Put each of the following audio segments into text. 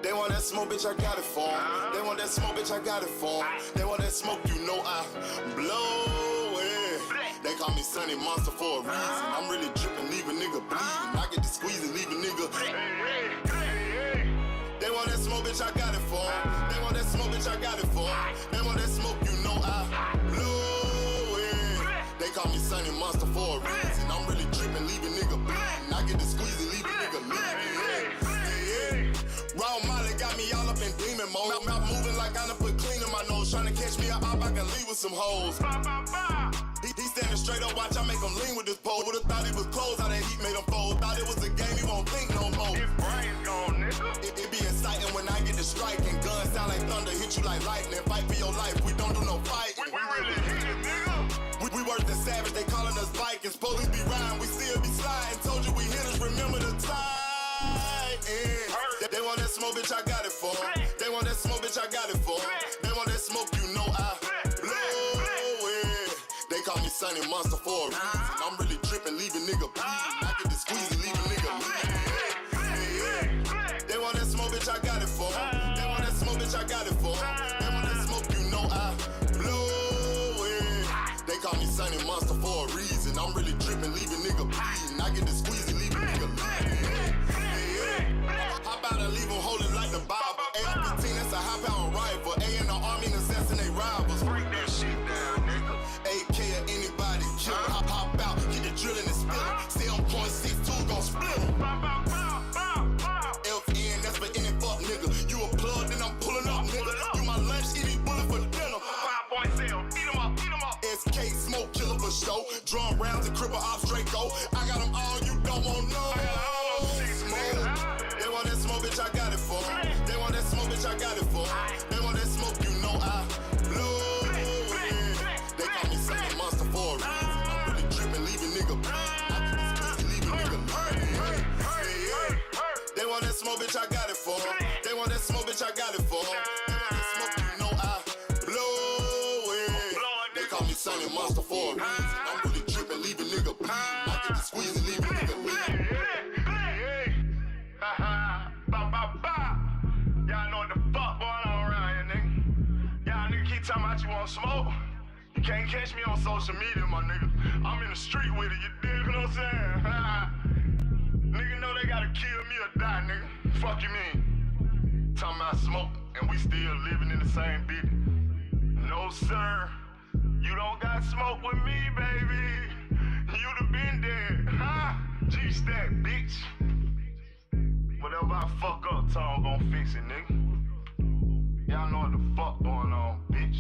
They want that smoke, bitch, I got it for 'em. They want that smoke, bitch, I got it for 'em. They want that smoke, you know I blow it. They call me Sunny Monster for a reason. I'm really dripping, leave a nigga bleeding. I get to squeeze and leave a nigga. They want that smoke, bitch, I got it for 'em. They want that smoke, bitch, I got it for 'em. They want that smoke, you know I blow it. They call me Sunny Monster for a reason. I'm really dripping, leave a nigga bleeding. I get to squeeze and leave a nigga bleeding. Raw Molly got me all up in demon mode. Mouth moving like I done put clean in my nose. Trying to catch me up, I can leave with some hoes. He standing straight up, watch I make him lean with this pole. Would've thought he was closed, how that heat made him fold. Thought it was a game, he won't think no more. His brain's gone, nigga. It be exciting when I get to striking. Guns sound like thunder, hit you like lightning. Fight for your life, we don't do no fighting. We really hit it, nigga. We worse than savage, they calling us Vikings. Police be riding, we still be sliding. Told you we hitters, remember the time. They want that smoke, bitch, I got it for 'em. They want that smoke, bitch, I got it for 'em. They want that smoke, you know I blow it. They call me Sunny Monster for a reason. I'm really dripping, leave a nigga bleeding. I get to squeeze and leave a nigga bleeding. They want that smoke, bitch, I got it for 'em. They want that smoke, bitch, I got it for 'em. They want that smoke, you know I blow it. They call me Sunny Monster for a reason. I'm really dripping, leave a nigga bleeding. I get to squeeze and leave a nigga bleeding. How about I leave them holding like the Bible? AR-15, that's a high-power rifle. A in the army, assassinate rivals. Break that shit down, nigga. AK or anybody kill. Hop out, get the drilling and spilling. Stay on .62, gon' split 'em. FN, that's for any fuck nigga. You a plug, then I'm pulling up, nigga. You my lunch, eat these bullets for dinner. 5 point sale, eat 'em up, eat 'em up. SK, smoke killer for show. Drum rounds and cripple ops, Draco. I got them all, you don't want no. They want that smoke, bitch, I got it for 'em. They want that smoke, bitch, I got it for 'em. They want that smoke, you know I blow it. They call me Sunny Monster for a reason. I'm really dripping, leave a nigga bleeding. I get this pussy, leave a nigga bleeding. They want that smoke, bitch, I got it for 'em. They want that smoke, bitch, I got it for 'em. They want that smoke, you know I blow it. They call me Sunny Monster for a reason. I'm really dripping, leave a nigga bleeding. I get to squeeze and leave a nigga bleeding. Y'all know what the fuck going on around here, nigga. Y'all nigga keep talking about you want smoke. You can't catch me on social media, my nigga. I'm in the street with it, you dig what I'm saying? Nigga know they gotta kill me or die, nigga. Fuck you mean? Talking about smoke and we still living in the same bitch. No, sir. You don't got smoke with me, baby. You'd have been dead, huh? G-Stack, bitch. Whatever I fuck up, Tom gon' fix it, nigga. Y'all know what the fuck going on, bitch.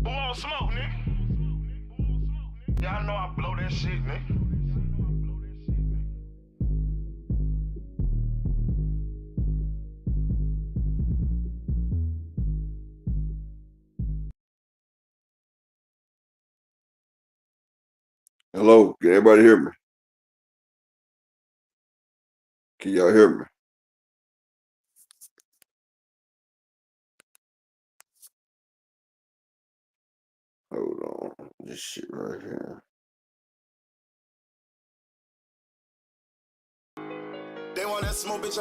Who want smoke, nigga? Y'all know I blow that shit, nigga. Hello, can everybody hear me? Can y'all hear me? Hold on, this shit right here. They want that smoke, bitch,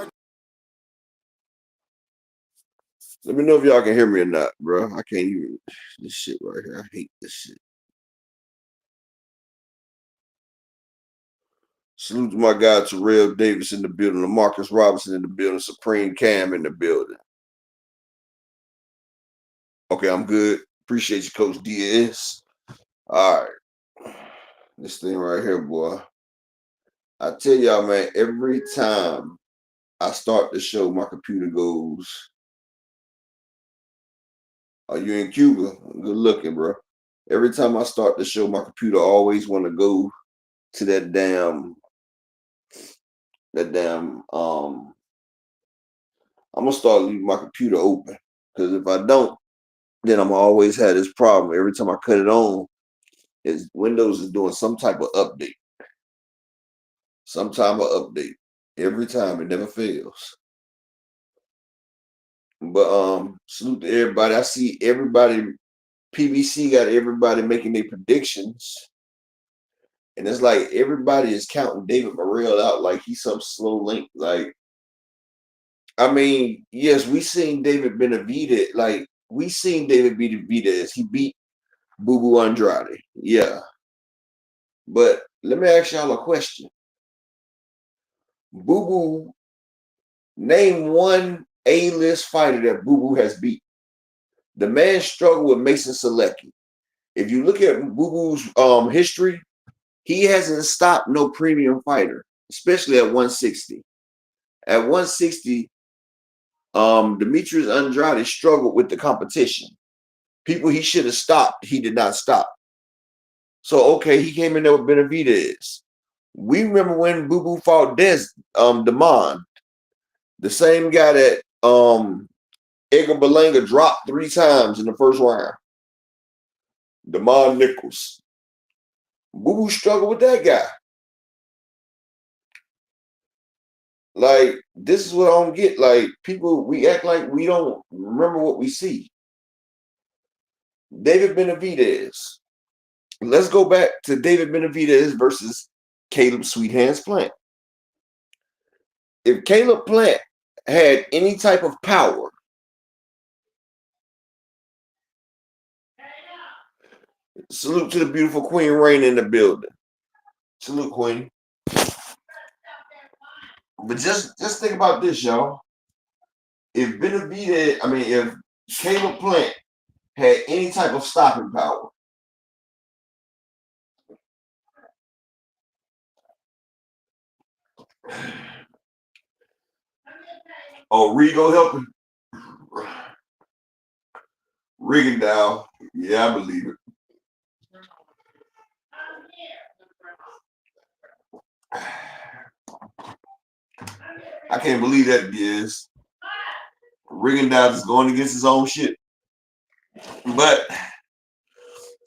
Let me know if y'all can hear me or not, bro. I can't even. This shit right here. I hate this shit. Salute to my guy Terrell Davis in the building, LaMarcus Robinson in the building, Supreme Cam in the building. Okay, I'm good. Appreciate you, Coach Diaz. All right. This thing right here, boy. I tell y'all, man, every time I start the show, my computer goes, "Are you in Cuba? Good looking, bro." Every time I start the show, my computer always want to go to that damn I'm gonna start leaving my computer open, because if I don't, then I'm always had this problem. Every time I cut it on, is Windows is doing some type of update. Some type of update. Every time, it never fails. But salute to everybody. I see everybody, PBC got everybody making their predictions. And it's like everybody is counting David Morrell out like he's some slow link. Like, I mean, yes, we seen David Benavidez. Like we seen David Benavidez. He beat Boo Boo Andrade. Yeah, but let me ask y'all a question. Boo Boo, name one A-list fighter that Boo Boo has beat. The man struggled with Mason Selecki. If you look at Boo Boo's history, he hasn't stopped no premium fighter, especially at 160. At 160, Demetrius Andrade struggled with the competition. People he should have stopped, he did not stop. So okay, he came in there with Benavidez. We remember when Boo Boo fought Demond, the same guy that Edgar Berlanga dropped 3 times in the first round. Demond Nichols. Boo Boo struggled with that guy. Like, this is what I don't get. Like, people, we act like we don't remember what we see. David Benavidez. Let's go back to David Benavidez versus Caleb Sweet Hands Plant. If Caleb Plant had any type of power, salute to the beautiful Queen Rain in the building. Salute, Queen. But just think about this, y'all. If if Caleb Plant had any type of stopping power, oh, Rigo helping. Rigondeaux. Yeah, I believe it. I can't believe that, Diaz. Rigondeaux is going against his own shit. But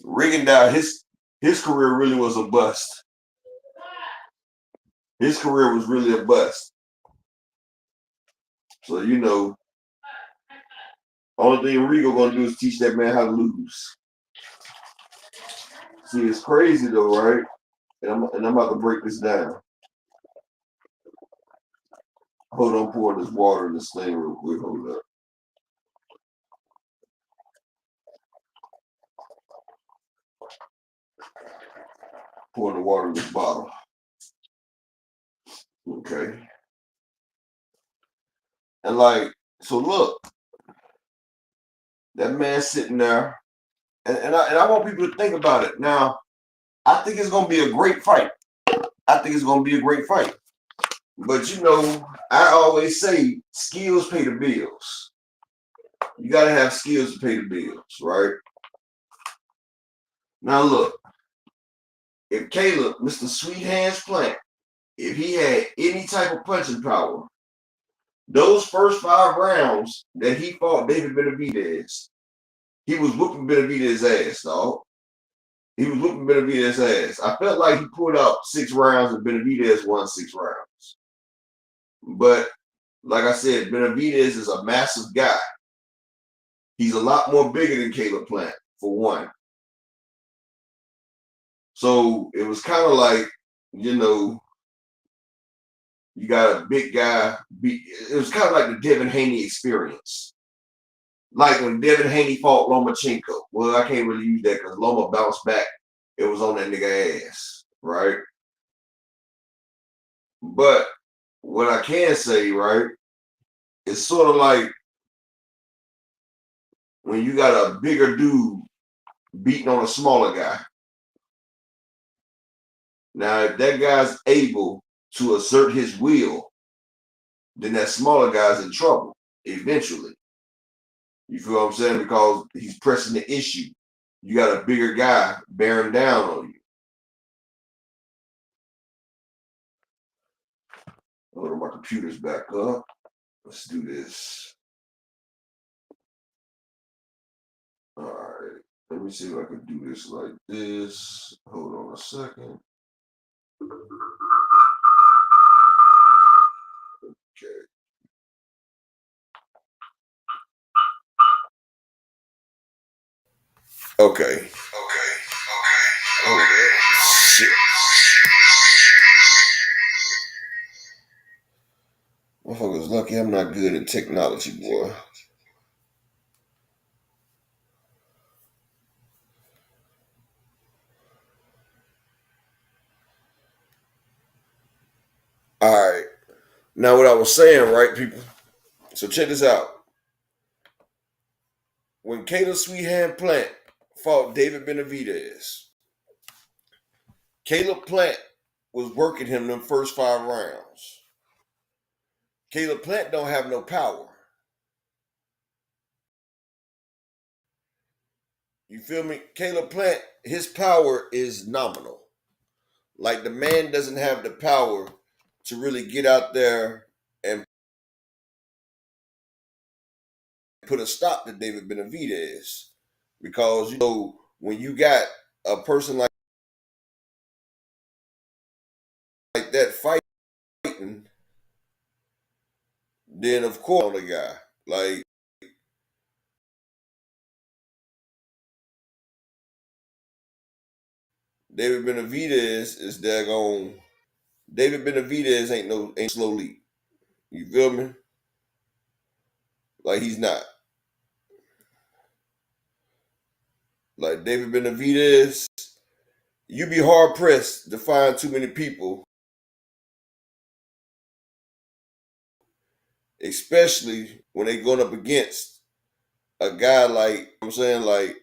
Rigondeaux, his career really was a bust. His career was really a bust. So, only thing Rigo gonna do is teach that man how to lose. See, it's crazy though, right? And I'm about to break this down. Hold on, pour this water in this thing real quick. Hold up. Pour the water in this bottle. Okay. And so look, that man sitting there, and I want people to think about it. Now, I think it's gonna be a great fight. But I always say skills pay the bills. You gotta have skills to pay the bills, right? Now look, if Caleb, Mr. Sweet Hands Plant, if he had any type of punching power, those first 5 rounds that he fought David Benavidez, he was whooping Benavidez's ass, dog. He was whooping Benavidez's ass. I felt like he pulled out 6 rounds and Benavidez won 6 rounds. But like I said, Benavidez is a massive guy. He's a lot more bigger than Caleb Plant, for one. So it was kind of like, you got a big guy. It was kind of like the Devin Haney experience. Like when Devin Haney fought Lomachenko. Well, I can't really use that because Loma bounced back. It was on that nigga ass, right? But what I can say, right, it's sort of like when you got a bigger dude beating on a smaller guy. Now, if that guy's able to assert his will, then that smaller guy's in trouble eventually. You feel what I'm saying? Because he's pressing the issue. You got a bigger guy bearing down on you. Hold on, my computer's back up. Let's do this. All right. Let me see if I can do this like this. Hold on a second. Okay. Okay. Oh, shit. Motherfuckers lucky I'm not good at technology, boy. All right. Now, what I was saying, right, people? So check this out. When Caleb Sweethand Plant fought David Benavidez, Caleb Plant was working him them first 5 rounds. Caleb Plant don't have no power. You feel me? Caleb Plant, his power is nominal. Like the man doesn't have the power to really get out there and put a stop to David Benavidez. Because, when you got a person like that fighting, then of course the guy. Like David Benavidez is daggone. David Benavidez ain't slow lead. You feel me? Like he's not. Like David Benavidez, you be hard pressed to find too many people, especially when they going up against a guy like I'm saying, like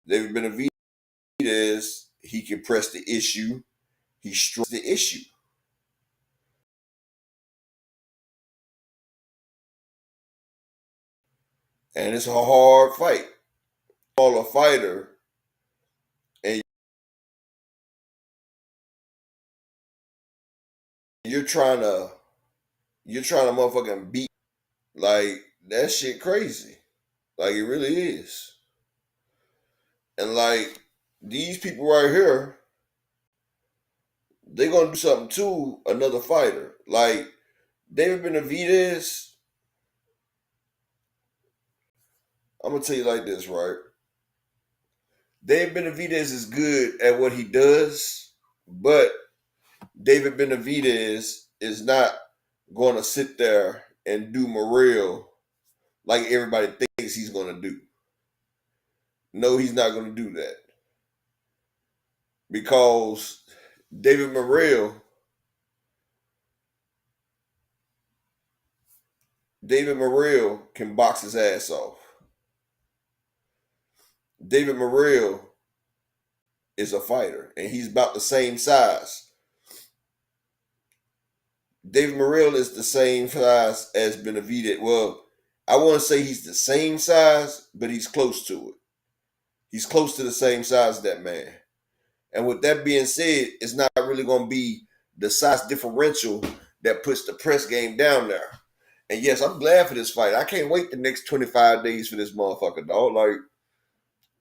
David Benavidez. He can press the issue. He strikes the issue, and it's a hard fight. Call a fighter, and you're trying to motherfucking beat. Like that shit crazy. Like it really is. And like these people right here, they gonna do something to another fighter. Like David Benavidez, I'm gonna tell you like this, right? David Benavidez is good at what he does, but David Benavidez is not gonna sit there and do Morrell like everybody thinks he's gonna do. No, he's not gonna do that. Because David Morrell can box his ass off. David Morrell is a fighter, and he's about the same size. David Morrell is the same size as Benavidez. Well, I want to say he's the same size, but he's close to it. He's close to the same size as that man. And with that being said, it's not really going to be the size differential that puts the press game down there. And yes, I'm glad for this fight. I can't wait the next 25 days for this motherfucker, dog. Like,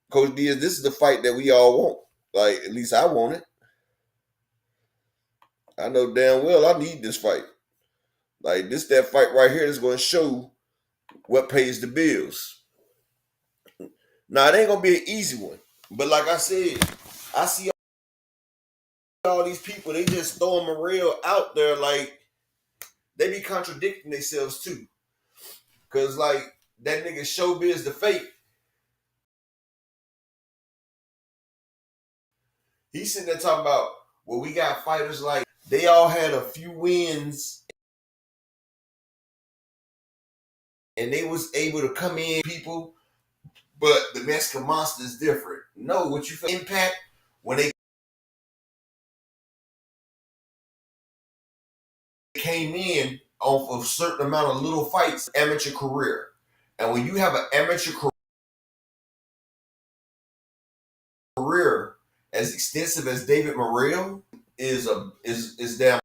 Coach Diaz, this is the fight that we all want. Like, at least I want it. I know damn well I need this fight. Like, that fight right here is going to show what pays the bills. Now, it ain't going to be an easy one. But like I said, I see all these people, they just throwing Morrell out there like they be contradicting themselves too. Because, like, that nigga Showbiz the Fake, he's sitting there talking about, well, we got fighters like, they all had a few wins and they was able to come in, people, but the Mexican Monster is different. No, what you feel Impact, when they came in off of a certain amount of little fights, amateur career. And when you have an amateur career as extensive as David Morrell is damn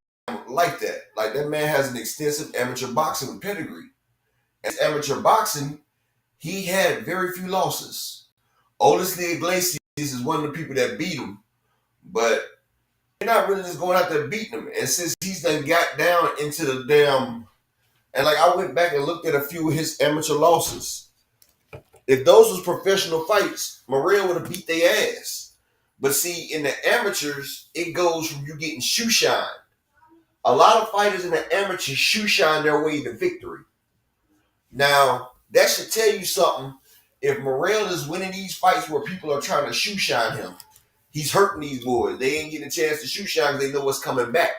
like that. Like that man has an extensive amateur boxing pedigree. And amateur boxing, he had very few losses. Olisly Iglesias is one of the people that beat him, but they're not really just going out there beating him. And since he's done got down into the damn, and like I went back and looked at a few of his amateur losses. If those was professional fights, Morrell would have beat their ass. But see, in the amateurs, it goes from you getting shoe shine. A lot of fighters in the amateurs shoe shine their way to victory. Now, that should tell you something. If Morrell is winning these fights where people are trying to shoe shine him, he's hurting these boys. They ain't getting a chance to shoe shine because they know what's coming back.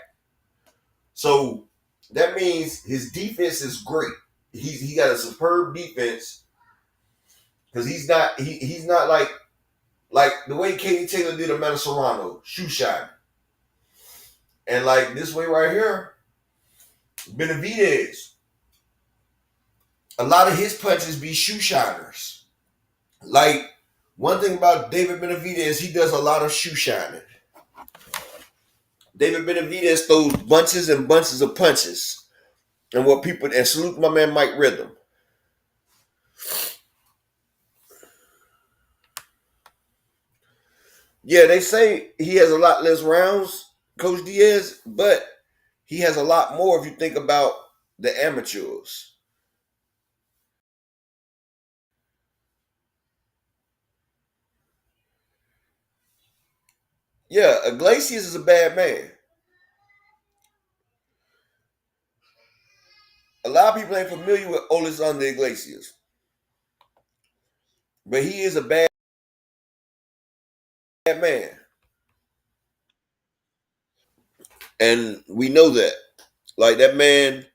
So that means his defense is great. He got a superb defense because he's not like the way Katie Taylor did Amanda Serrano, shoe shine. And like this way right here, Benavidez, a lot of his punches be shoe shiners. Like one thing about David Benavidez, he does a lot of shoe shining. David Benavidez throws bunches and bunches of punches. And what people, and salute my man Mike Rhythm. Yeah, they say he has a lot less rounds, Coach Diaz, but he has a lot more if you think about the amateurs. Yeah, Iglesias is a bad man. A lot of people ain't familiar with Alexander Iglesias, but he is a bad man, and we know that. Like that man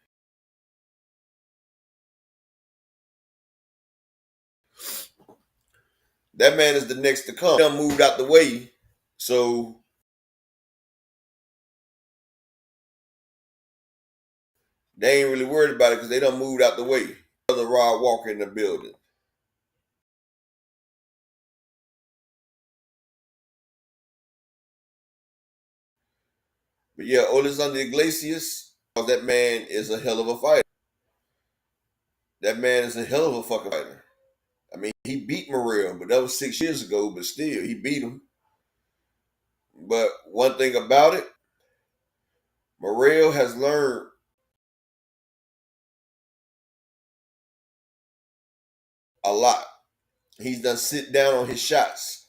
is the next to come. He done moved out the way, so they ain't really worried about it because they done moved out the way. Brother Rod Walker in the building. But yeah, Alexander Iglesias, that man is a hell of a fighter. That man is a hell of a fucking fighter. I mean, he beat Morrell, but that was 6 years ago, but still, he beat him. But one thing about it, Morrell has learned a lot. He's done sit down on his shots.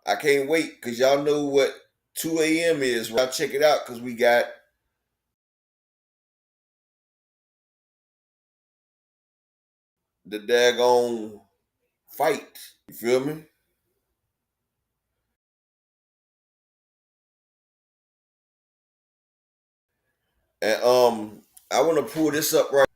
I can't wait because y'all know what 2 a.m. is. I'll check it out because we got the daggone fight. You feel me? And I want to pull this up right.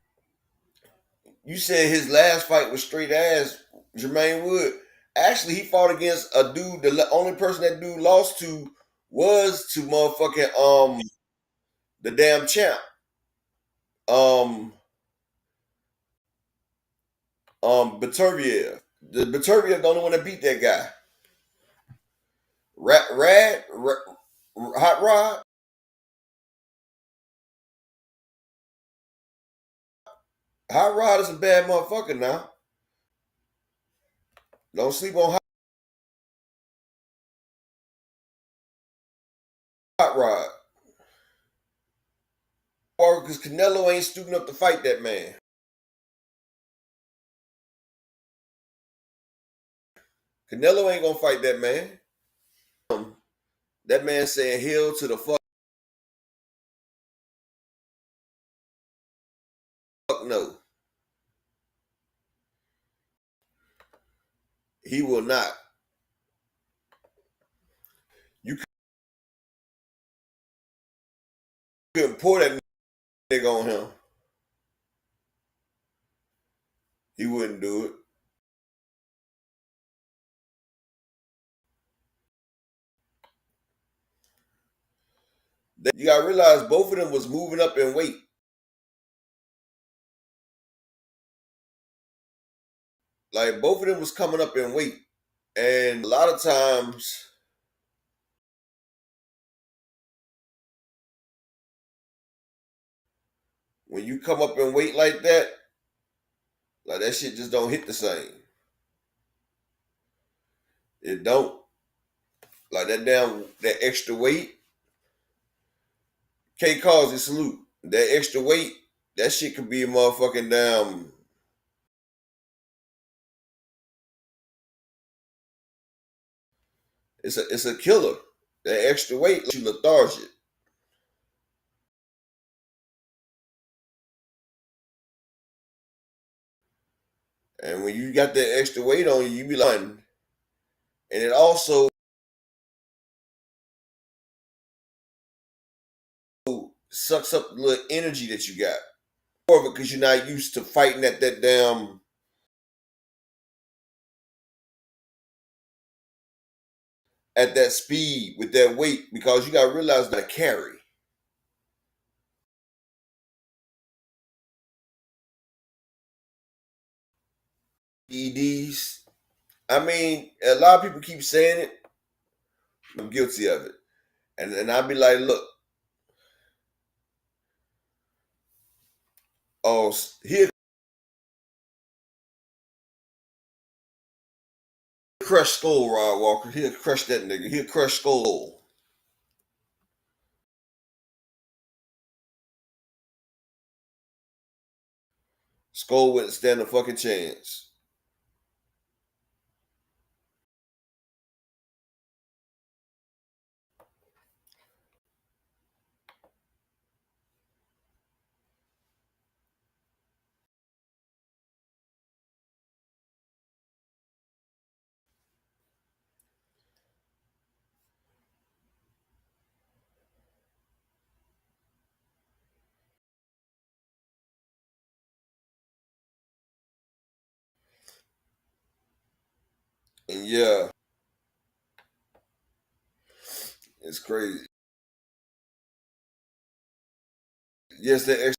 You said his last fight was straight ass, Jermaine Wood. Actually, he fought against a dude. The only person that dude lost to was to motherfucking the damn champ. Um Beterbiev. The Beterbiev the only one that beat that guy. Hot Rod. Hot Rod is a bad motherfucker now. Don't sleep on Hot Rod. Because Canelo ain't stupid enough to fight that man. Canelo ain't gonna fight that man. That man saying hell to the fuck no. He will not. You couldn't pour that nigga on him. He wouldn't do it. You gotta realize both of them was moving up in weight. Like both of them was coming up in weight. And a lot of times when you come up in weight like that shit just don't hit the same. It don't. Like that extra weight. Can't cause it salute. That extra weight, that shit could be a motherfucking damn It's a killer. That extra weight lets you lethargic. And when you got that extra weight on you, you be like, and it also sucks up the little energy that you got. More of it because you're not used to fighting at that damn at that speed with that weight because you gotta realize that carry. EDs. I mean, a lot of people keep saying it. I'm guilty of it. And I'd be like, look, oh, he'll crush Skull, Rod Walker. He'll crush that nigga. He'll crush Skull. Skull wouldn't stand a fucking chance. And yeah, it's crazy. Yes, that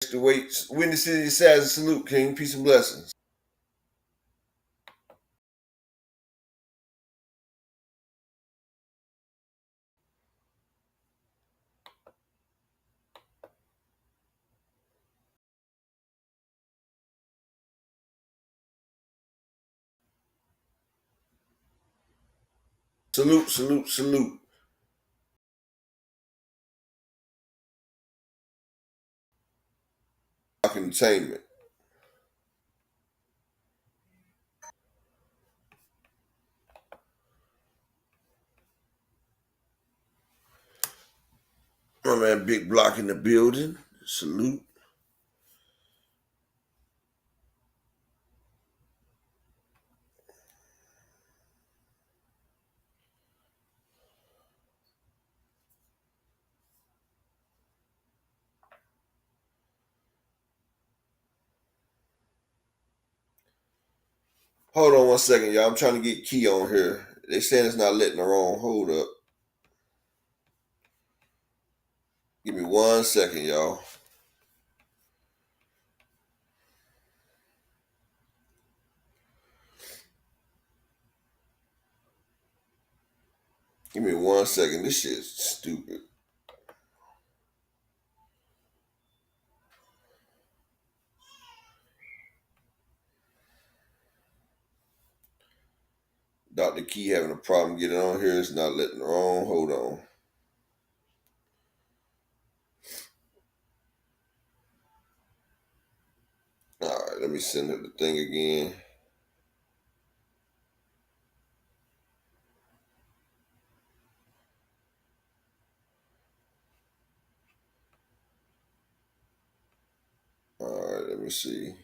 extra weight. Windy City Says salute, King. Peace and blessings. Salute, salute, salute. Entertainment. My man Big Block in the building. Salute. Hold on one second, y'all. I'm trying to get Key on here. They saying it's not letting her on. Hold up. Give me 1 second, y'all. Give me 1 second. This shit's stupid. Dr. Key having a problem getting on here. It's not letting her on. Hold on. All right, let me send her the thing again. All right, let me see.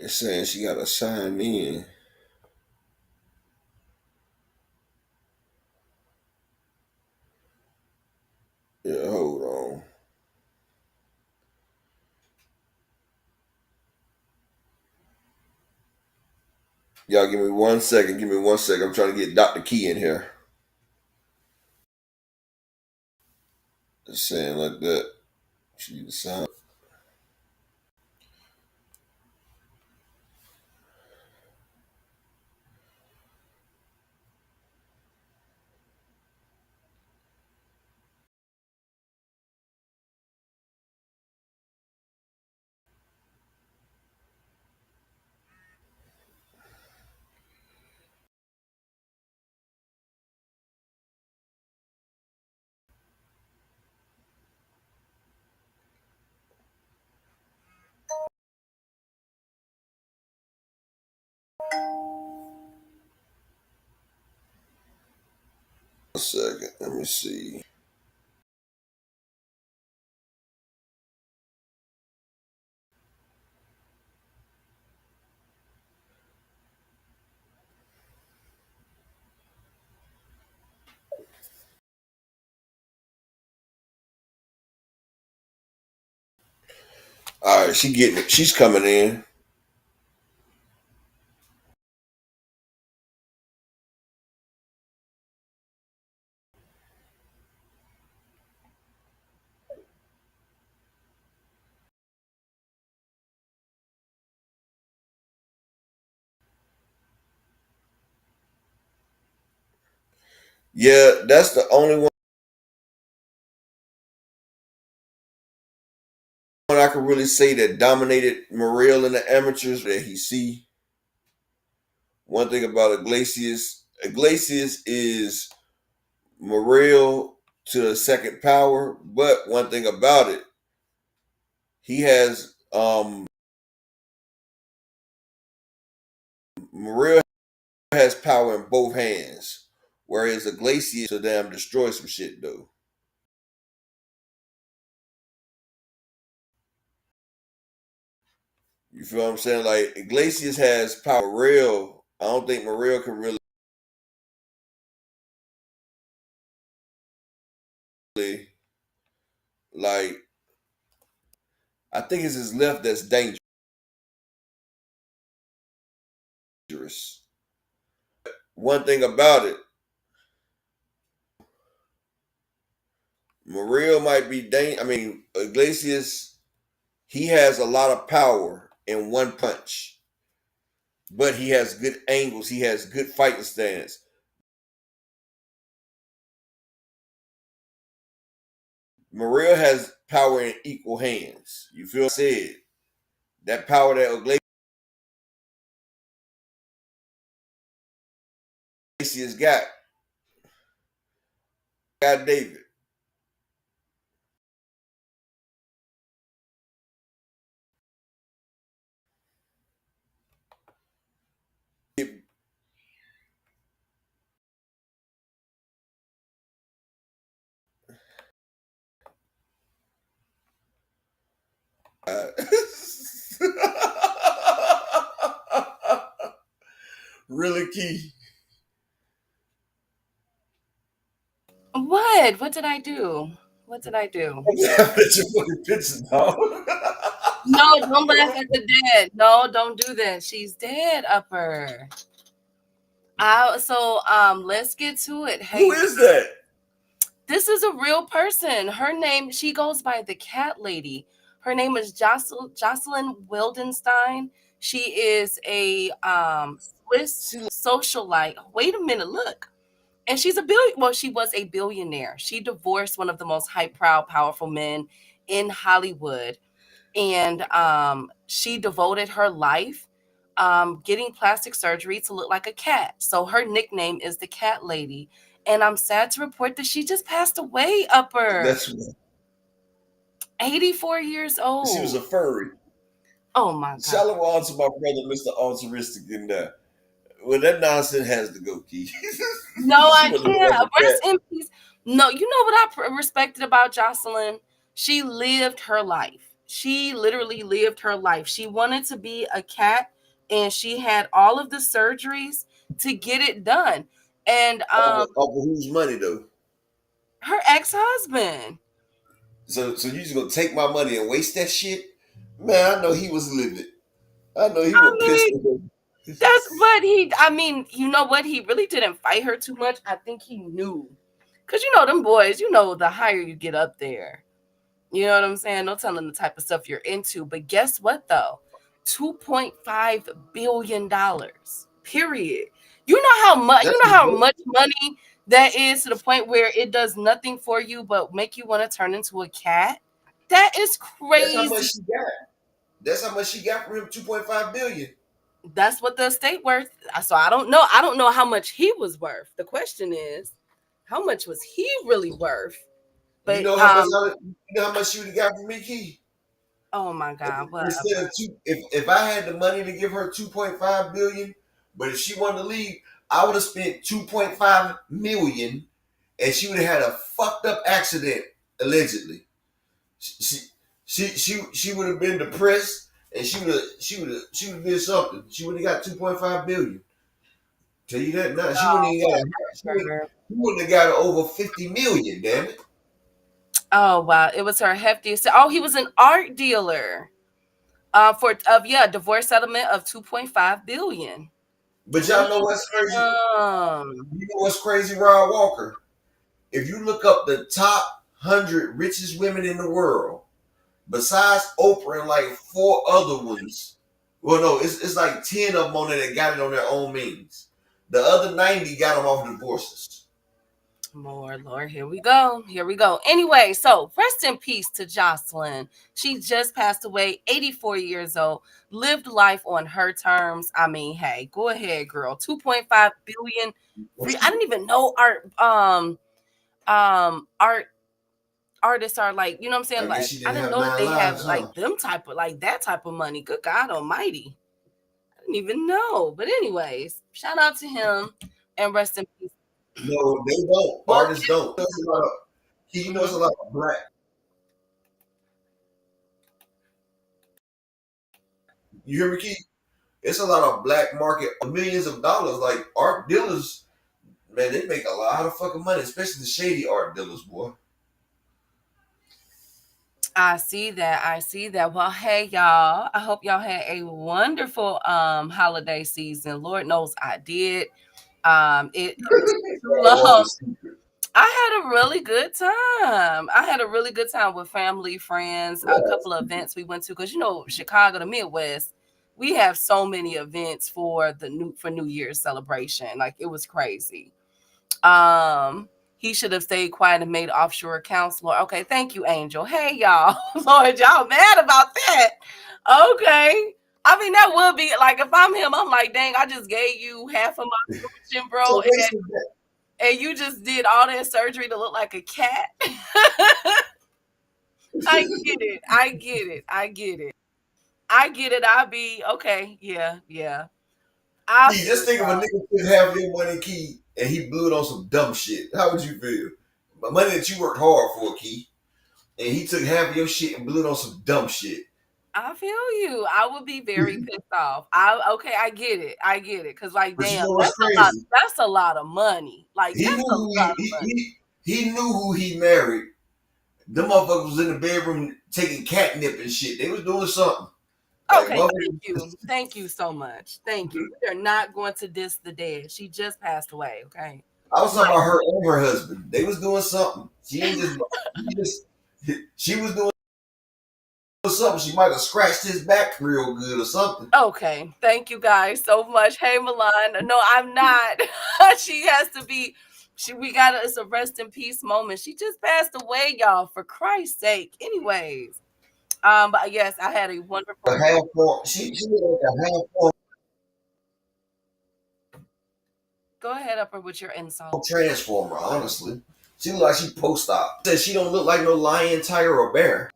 It's saying she got to sign in. Yeah, hold on. Y'all give me 1 second. Give me 1 second. I'm trying to get Dr. Key in here. Just saying like that. She need to sign. A second, let me see. All right, she getting it. She's coming in. Yeah, that's the only one I can really say that dominated Morel in the amateurs that he see. One thing about Iglesias is Morel to the second power, but one thing about it, he has Morel has power in both hands, whereas Iglesias to damn destroy some shit though. You feel what I'm saying? Like Iglesias has power. Morel, I don't think Morel can really like. I think it's his left that's dangerous. One thing about it, Morel might be I mean, Iglesias, he has a lot of power in one punch, but he has good angles. He has good fighting stance. Morel has power in equal hands. You feel what I said? That power that Iglesias got David. Uh, really key. What? What did I do? What did I do? That's your fucking picture, dog. No, don't laugh at the dead. No, don't do that. She's dead, Upper. Let's get to it. Who Hey, is that? this is a real person. Her name, she goes by the Cat Lady. Her name is Jocelyn Wildenstein. She is a Swiss She socialite. Wait a minute, look. And she's a billion. Well, she was a billionaire. She divorced one of the most high, proud, powerful men in Hollywood, and she devoted her life getting plastic surgery to look like a cat. So her nickname is the Cat Lady. And I'm sad to report that she just passed away, Upper. that's 84 years she was a old. furry. Oh my God. Shalom to my brother, Mr. Altruistic in there. Well, that nonsense has to go, Key. No, She I wasn't looking like can't. a cat. Rest in peace. No, you know what respected about Jocelyn? She lived her life. She literally lived her life. She wanted to be a cat, and she had all of the surgeries to get it done. And Off of whose money though? her ex-husband. So you just gonna take my money and waste that shit? Man, I know he was livid. I know he I was pissed mean, at her. that's what I mean, you know what? He really didn't fight her too much. I think he knew. Because you know them boys, the higher you get up there. You know what I'm saying? No telling the type of stuff you're into. But guess what though? $2.5 billion. Period. That's You know his how money. much money that is to the point where it does nothing for you but make you want to turn into a cat? That is That's how much crazy. she got. That's how much she got from him. 2.5 billion. That's what the estate worth. So I don't know. I don't know how much he was worth. The question is, how much was he really worth? You But know how much? You know how much she would have got from me, Key? oh my God, Instead whatever. of if I had the money to give her 2.5 billion, but if she wanted to leave, I would have spent 2.5 million and she would have had a fucked up accident allegedly. She she would have been depressed, and she would have did something. She would have got 2.5 billion. Tell you that now. She wouldn't even got she wouldn't have got over 50 million. Damn it. Oh wow, it was her heftiest. Oh, he was an art dealer. Divorce settlement of 2.5 billion. But y'all know what's crazy? You know what's crazy, Rod Walker? If you look up the top 100 richest women in the world, besides Oprah and like 4 other ones, well, no, it's like 10 of them on there that got it on their own means. The other 90 got them off divorces. Lord, here we go. Anyway, so rest in peace to Jocelyn. She just passed away, 84 years old, lived life on her terms. I mean, hey, go ahead, girl. 2.5 billion. I didn't even know art artists are like, you know what I'm saying? Like, I didn't know that they have like them type of like that type of money. Good God Almighty. I didn't even know. But anyways, shout out to him and rest in peace. No, they don't. Artists don't. He knows a lot of black. You hear me, Keith? It's a lot of black market, millions of dollars. Like art dealers, man, they make a lot of fucking money, especially the shady art dealers, boy. I see that. Well, hey y'all. I hope y'all had a wonderful holiday season. Lord knows I did. It was too long. I had a really good time. With family, friends, a couple of events we went to, because you know, Chicago, the Midwest, we have so many events for New Year's celebration. Like, it was crazy. He should have stayed quiet and made offshore accounts. Lord, okay, thank you, Angel. Hey, y'all. Lord, y'all mad about that. Okay. I mean, that would be like, if I'm him, I'm like, dang, I just gave you half of my fortune, bro. And you just did all that surgery to look like a cat. I get it. I'll be okay. Yeah. Just think of a nigga who have your money, Key, and he blew it on some dumb shit. How would you feel? Money that you worked hard for, Key, and he took half of your shit and blew it on some dumb shit. I feel you. I would be very pissed off. I get it. Cause like, but damn, you know what's crazy? That's a lot of money. Like, he knew who he married. Them motherfuckers was in the bedroom taking catnip and shit. They was doing something. Okay, thank you so much. Thank you. They're not going to diss the dead. She just passed away. Okay. I was talking about her and her husband. They was doing something. She was doing something. She might have scratched his back real good or something. Okay. Thank you guys so much. Hey, Milan. No, I'm not. She has to be. It's a rest in peace moment. She just passed away, y'all, for Christ's sake. Anyways. But yes, I had a wonderful. She like a half form. Go ahead, Upper, with your insult. Transformer, honestly. She look like she post-op. Says she don't look like no lion, tiger, or bear.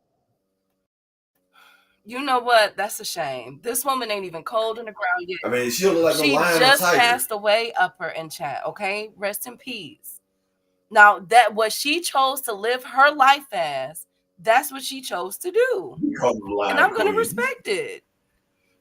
You know what? That's a shame. This woman ain't even cold in the ground yet. I mean, she don't look like no lion or tiger. She just passed away, Upper, in chat. Okay, rest in peace. Now, that what she chose to live her life as, that's what she chose to do, and I'm going to respect it.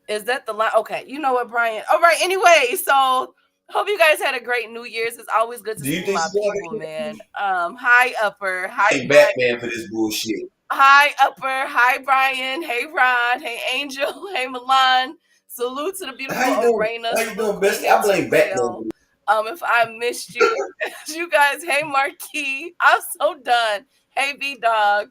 Is that the line? Okay, you know what, Brian? All right. Anyway, so hope you guys had a great New Year's. It's always good to see my people, man. Hi, Upper. Hi, Batman, for this bullshit. Hi, Upper. Hi, Brian. Hey, Ron. Hey, Angel. Hey, Milan. Salute to the beautiful Arena. How you doing, Bestie? I blame Batman. If I missed you, you guys. Hey, Marquis. I'm so done. Hey, B Dog.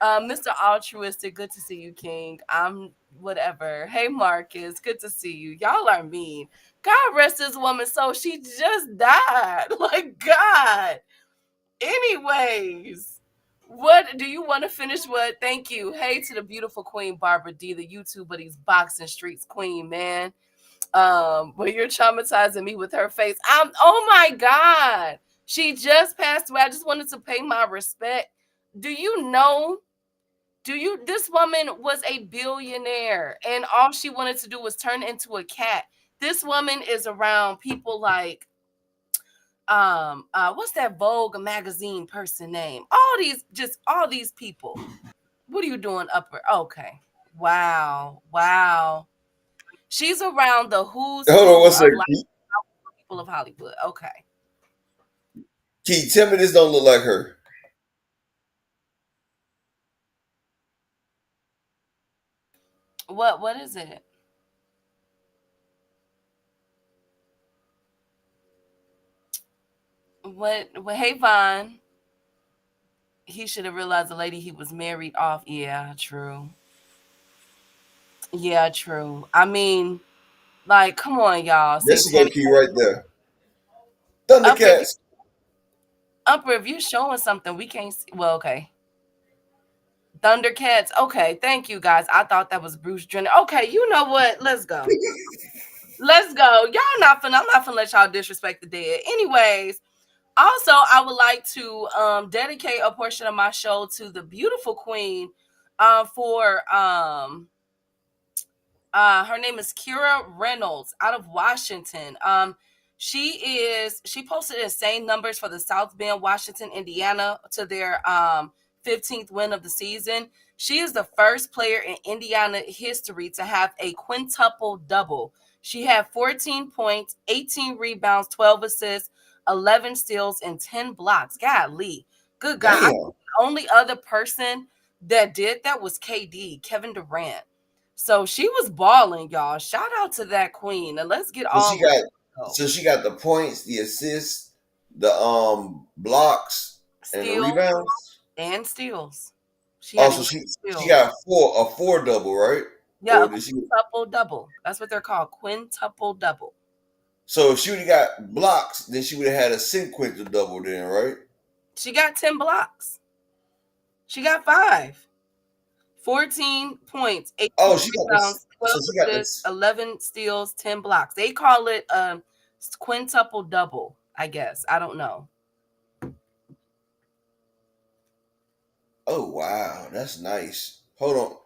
Mr. Altruistic, good to see you, King. I'm whatever. Hey, Marcus, good to see you. Y'all are mean. God rest this woman's soul. She just died. Like, God. Anyways, what do you want to finish with? Thank you. Hey to the beautiful Queen Barbara D, the YouTuber, these boxing streets queen, man. But you're traumatizing me with her face. Oh my God. She just passed away. I just wanted to pay my respect. Do you know? This woman was a billionaire, and all she wanted to do was turn into a cat. This woman is around people like what's that Vogue magazine person name? All these people. What are you doing, Upper? Okay. Wow. She's around the who's Hold on who one of second. like people of Hollywood. Okay. Keith, tell me this don't look like her. What is it? Hey Vaughn. He should have realized the lady he was married off. Yeah, true. Yeah, true. I mean, like, come on, y'all. This is low Satanic key right there. upper if you Thundercats. upper if you're showing something, we can't see. Well, okay. Thundercats. Okay, thank you guys. I thought that was Bruce Jenner. Okay, you know what? Let's go. Let's go. I'm not finna let y'all disrespect the dead. Anyways, also I would like to dedicate a portion of my show to the beautiful queen for her name is Kira Reynolds out of Washington. She posted insane numbers for the South Bend, Washington, Indiana to their 15th win of the season. She is the first player in Indiana history to have a quintuple double. She had 14 points, 18 rebounds, 12 assists, 11 steals, and 10 blocks. Golly. Good God. I think Damn. the only other person that did that was KD, Kevin Durant. So she was balling, y'all. Shout out to that queen. And let's get So she on with got it. so she got the points, the assists, the blocks, and the Steals rebounds. and steals. She had Also, 11 she steals. got four double, right? Yeah, a Or did she? quintuple double. That's what they're called. Quintuple double. So if she would have got blocks, then she would have had a sequential double, then, right? She got 10 blocks. She got 5. 14 points, 18 Oh, she got this. rebounds, So 12 she got assists, this. 11 steals, 10 blocks. They call it quintuple double, I guess. I don't know. Oh wow, that's nice. Hold on.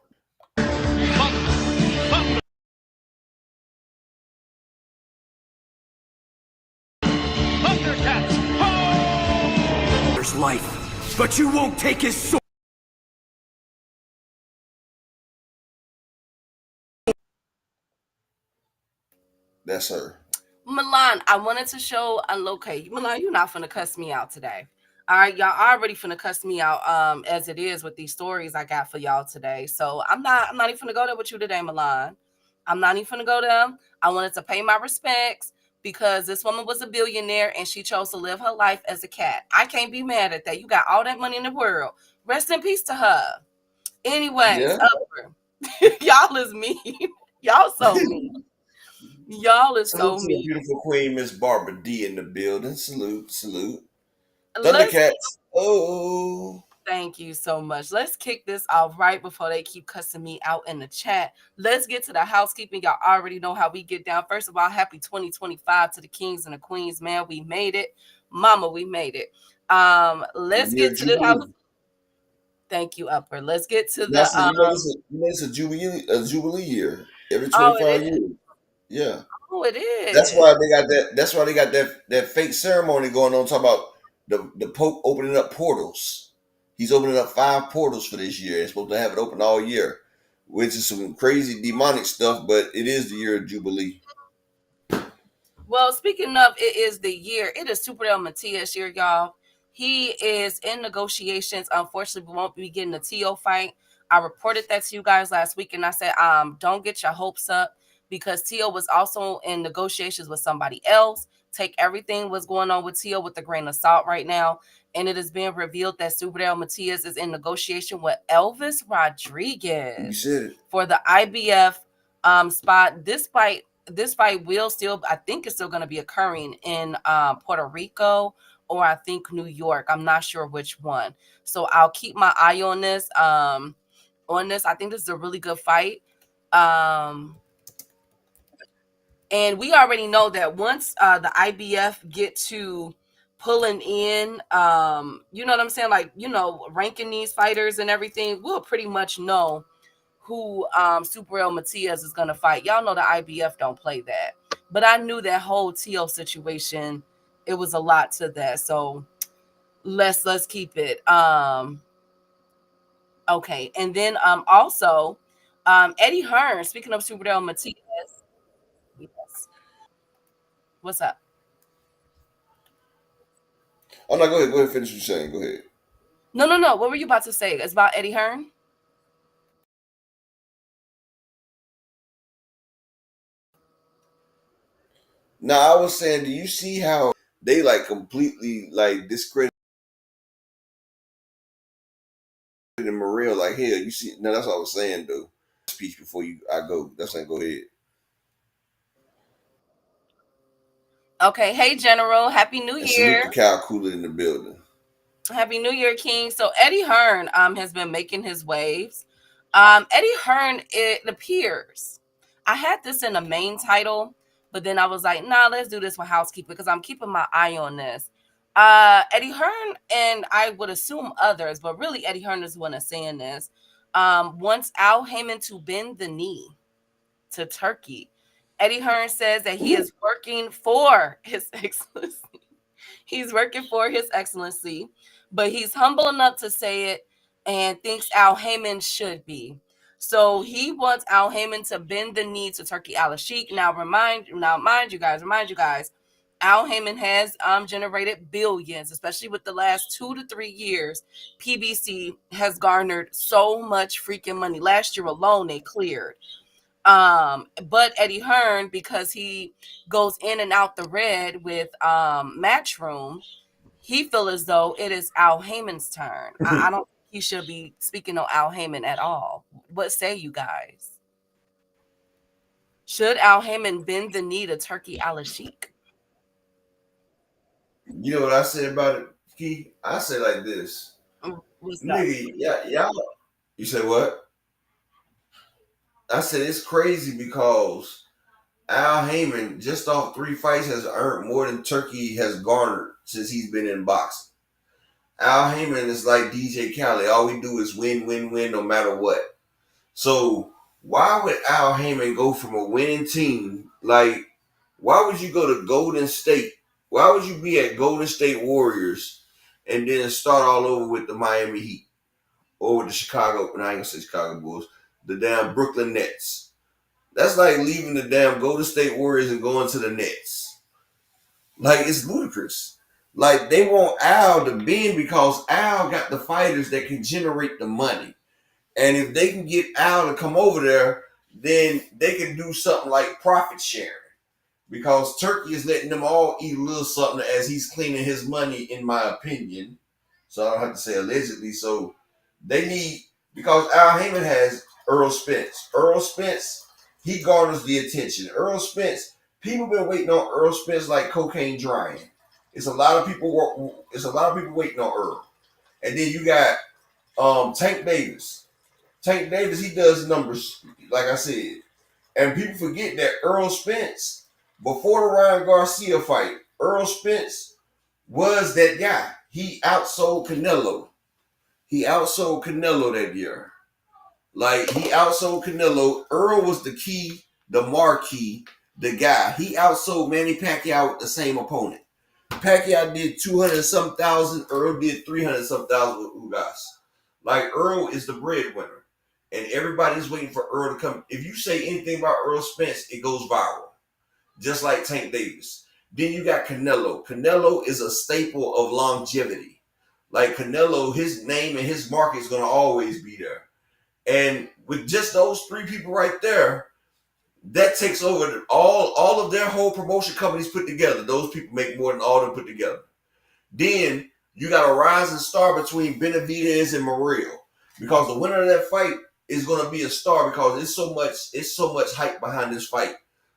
There's life, but you won't take his sword. That's her. Milan, I wanted to show okay, Milan, you're not finna cuss me out today. All right, y'all already finna cuss me out as it is with these stories I got for y'all today. So I'm not even finna go there with you today, Milan. I'm not even finna go there. I wanted to pay my respects because this woman was a billionaire and she chose to live her life as a cat. I can't be mad at that. You got all that money in the world. Rest in peace to her. Anyways, Yeah. upper. Y'all is mean. Y'all so mean. Y'all is Salute so to the mean. beautiful queen, Miss Barbara D in the building. Salute. Let's Thundercats. Oh. Thank you so much. Let's kick this off right before they keep cussing me out in the chat. Let's get to the housekeeping. Y'all already know how we get down. First of all, happy 2025 to the kings and the queens, man. We made it. Mama, we made it. Let's Year get of to the house. Jubilee. Thank you, Upper. Let's get to the That's you know this a jubilee year every oh, it 25 is. years. Yeah. Oh, it That's is. why they got that. That's why they got that fake ceremony going on. Talking about the Pope opening up portals. He's opening up 5 portals for this year. It's supposed to have it open all year, which is some crazy demonic stuff. But it is the year of Jubilee. Well, speaking of, it is the year. It is Super Del Matias year, y'all. He is in negotiations. Unfortunately, we won't be getting a Tio fight. I reported that to you guys last week, and I said, don't get your hopes up because Tio was also in negotiations with somebody else. Take everything what's going on with Tio with a grain of salt right now. And it is being revealed that Super Del Matias is in negotiation with Elvis You Rodriguez said it. for the IBF spot. This fight will still, I think it's still going to be occurring in Puerto Rico or I think New York. I'm not sure which one. So I'll keep my eye on this. I think this is a really good fight. Um, and we already know that once the IBF get to pulling in, you know what I'm saying? Like, ranking these fighters and everything, we'll pretty much know who Super El Matias is gonna fight. Y'all know the IBF don't play that. But I knew that whole Tio situation it was a lot to that. So let's keep it. Okay, and then also Eddie Hearn. Speaking of Superdale Matias, yes. What's up? Oh no, go ahead. Go ahead. Finish what you're saying. Go ahead. No, no, no. What were you about to say? It's about Eddie Hearn. Now I was saying, do you see how they like completely like discredited Maria? Like hell, you see? No, that's what I was saying though. Speech before I go. That's saying go ahead. Okay. Hey, General. Happy New And salute Year. the cow cooler in the building. Happy New Year, King. So Eddie Hearn has been making his waves. Eddie Hearn, it appears. I had this in the main title, but then I was like, nah, let's do this with housekeeping because I'm keeping my eye on this. Eddie Hearn and I would assume others, but really Eddie Hearn is the one that's saying this. Wants Al Heyman to bend the knee to Turkey. Eddie Hearn says that he is working for his excellency. He's working for his excellency, but he's humble enough to say it and thinks Al Heyman should be. So he wants Al Heyman to bend the knee to Turkey Al Sheikh. Now, mind you guys, Al Heyman has generated billions, especially with the last 2 to 3 years. PBC has garnered so much freaking money. Last year alone, they cleared. But Eddie Hearn, because he goes in and out the red with Matchroom, he feel as though it is Al Heyman's turn. I don't think he should be speaking on Al Heyman at all. What say you guys? Should Al Heyman bend the knee to Turkey Al Sheikh? You know what I said about it, Key? I say like this, What's up? nigga. Yeah, y'all. You say what? I said it's crazy because Al Heyman, just off 3 fights, has earned more than Turkey has garnered since he's been in boxing. Al Heyman is like DJ Khaled. All we do is win, win, win, no matter what. So why would Al Heyman go from a winning team? Like, why would you go to Golden State? Why would you be at Golden State Warriors and then start all over with the Miami Heat or with the Chicago? No, I ain't gonna say Chicago Bulls. The damn Brooklyn Nets. That's like leaving the damn Golden State Warriors and going to the Nets. Like, it's ludicrous. Like, they want Al to bend because Al got the fighters that can generate the money. And if they can get Al to come over there, then they can do something like profit sharing. Because Turkey is letting them all eat a little something as he's cleaning his money, in my opinion. So I don't have to say allegedly. So they need, because Al Heyman has Earl Spence. Earl Spence, he garners the attention. Earl Spence, people been waiting on Earl Spence like cocaine drying. It's a lot of people. It's a lot of people waiting on Earl. And then you got Tank Davis. Tank Davis, he does numbers, like I said. And people forget that Earl Spence, before the Ryan Garcia fight, Earl Spence was that guy. He outsold Canelo. He outsold Canelo that year. Like, he outsold Canelo. Earl was the key, the marquee, the guy. He outsold Manny Pacquiao with the same opponent. Pacquiao did 200 some thousand. Earl did 300 some thousand with Ugas. Like, Earl is the breadwinner. And everybody's waiting for Earl to come. If you say anything about Earl Spence, it goes viral. Just like Tank Davis. Then you got Canelo. Canelo is a staple of longevity. Like, Canelo, his name and his market is going to always be there. And with just those 3 people right there, that takes over all of their whole promotion companies put together. Those people make more than all of them put together. Then you got a rising star between Benavidez and Morrell, because the winner of that fight is going to be a star because it's so much hype behind this fight.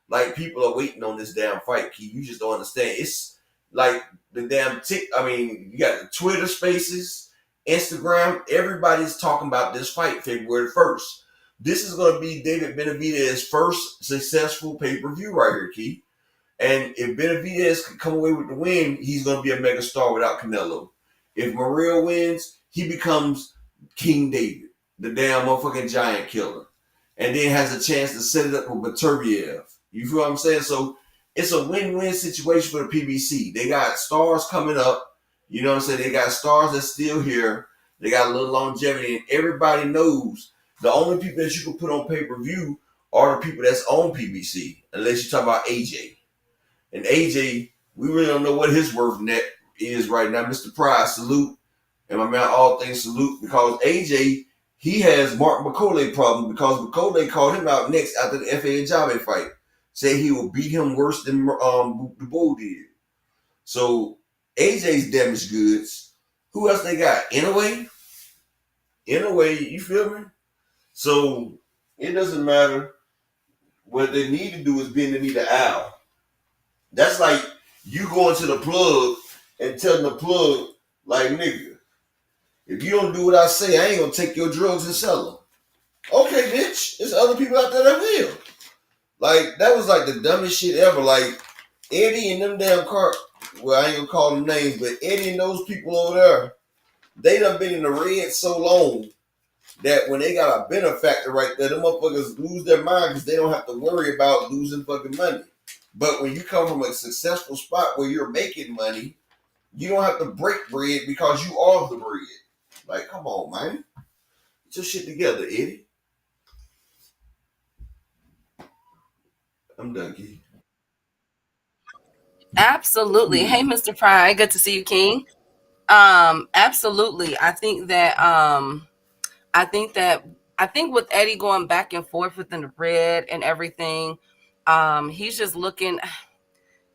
Like, people are waiting on this damn fight, Keith. You just don't understand. It's like the damn you got the Twitter Spaces, Instagram. Everybody's talking about this fight February 1st. This is going to be David Benavidez's first successful pay-per-view right here, Keith. And if Benavidez can come away with the win, he's going to be a mega star without Canelo. If Morrell wins, he becomes King David, the damn motherfucking giant killer. And then has a chance to set it up with Baturbiev. You feel what I'm saying? So it's a win-win situation for the PBC. They got stars coming up. You know what I'm saying? They got stars that's still here. They got a little longevity, and everybody knows the only people that you can put on pay-per-view are the people that's on PBC, unless you talk about AJ. And AJ, we really don't know what his worth net is right now. Mr. Prize, salute. And my man, all things salute, because AJ, he has Mark McCauley problem because McCauley called him out next after the FA and Jave fight. Said he will beat him worse than the Bull did. So AJ's damaged goods. Who else they got? Anyway, you feel me? So it doesn't matter. What they need to do is bend the knee to Al. That's like you going to the plug and telling the plug, like, nigga, if you don't do what I say, I ain't gonna take your drugs and sell them. Okay, bitch. There's other people out there that will. Like, that was like the dumbest shit ever. Like, Eddie and them damn well, I ain't gonna call them names, but Eddie and those people over there, they done been in the red so long that when they got a benefactor right there, them motherfuckers lose their mind because they don't have to worry about losing fucking money. But when you come from a successful spot where you're making money, you don't have to break bread because you are the bread. Like, come on, man. Get your shit together, Eddie. I'm done, Key. Absolutely. Hey, Mr. Fry, good to see you, King. Absolutely. I think with Eddie going back and forth within the red and everything, he's just looking.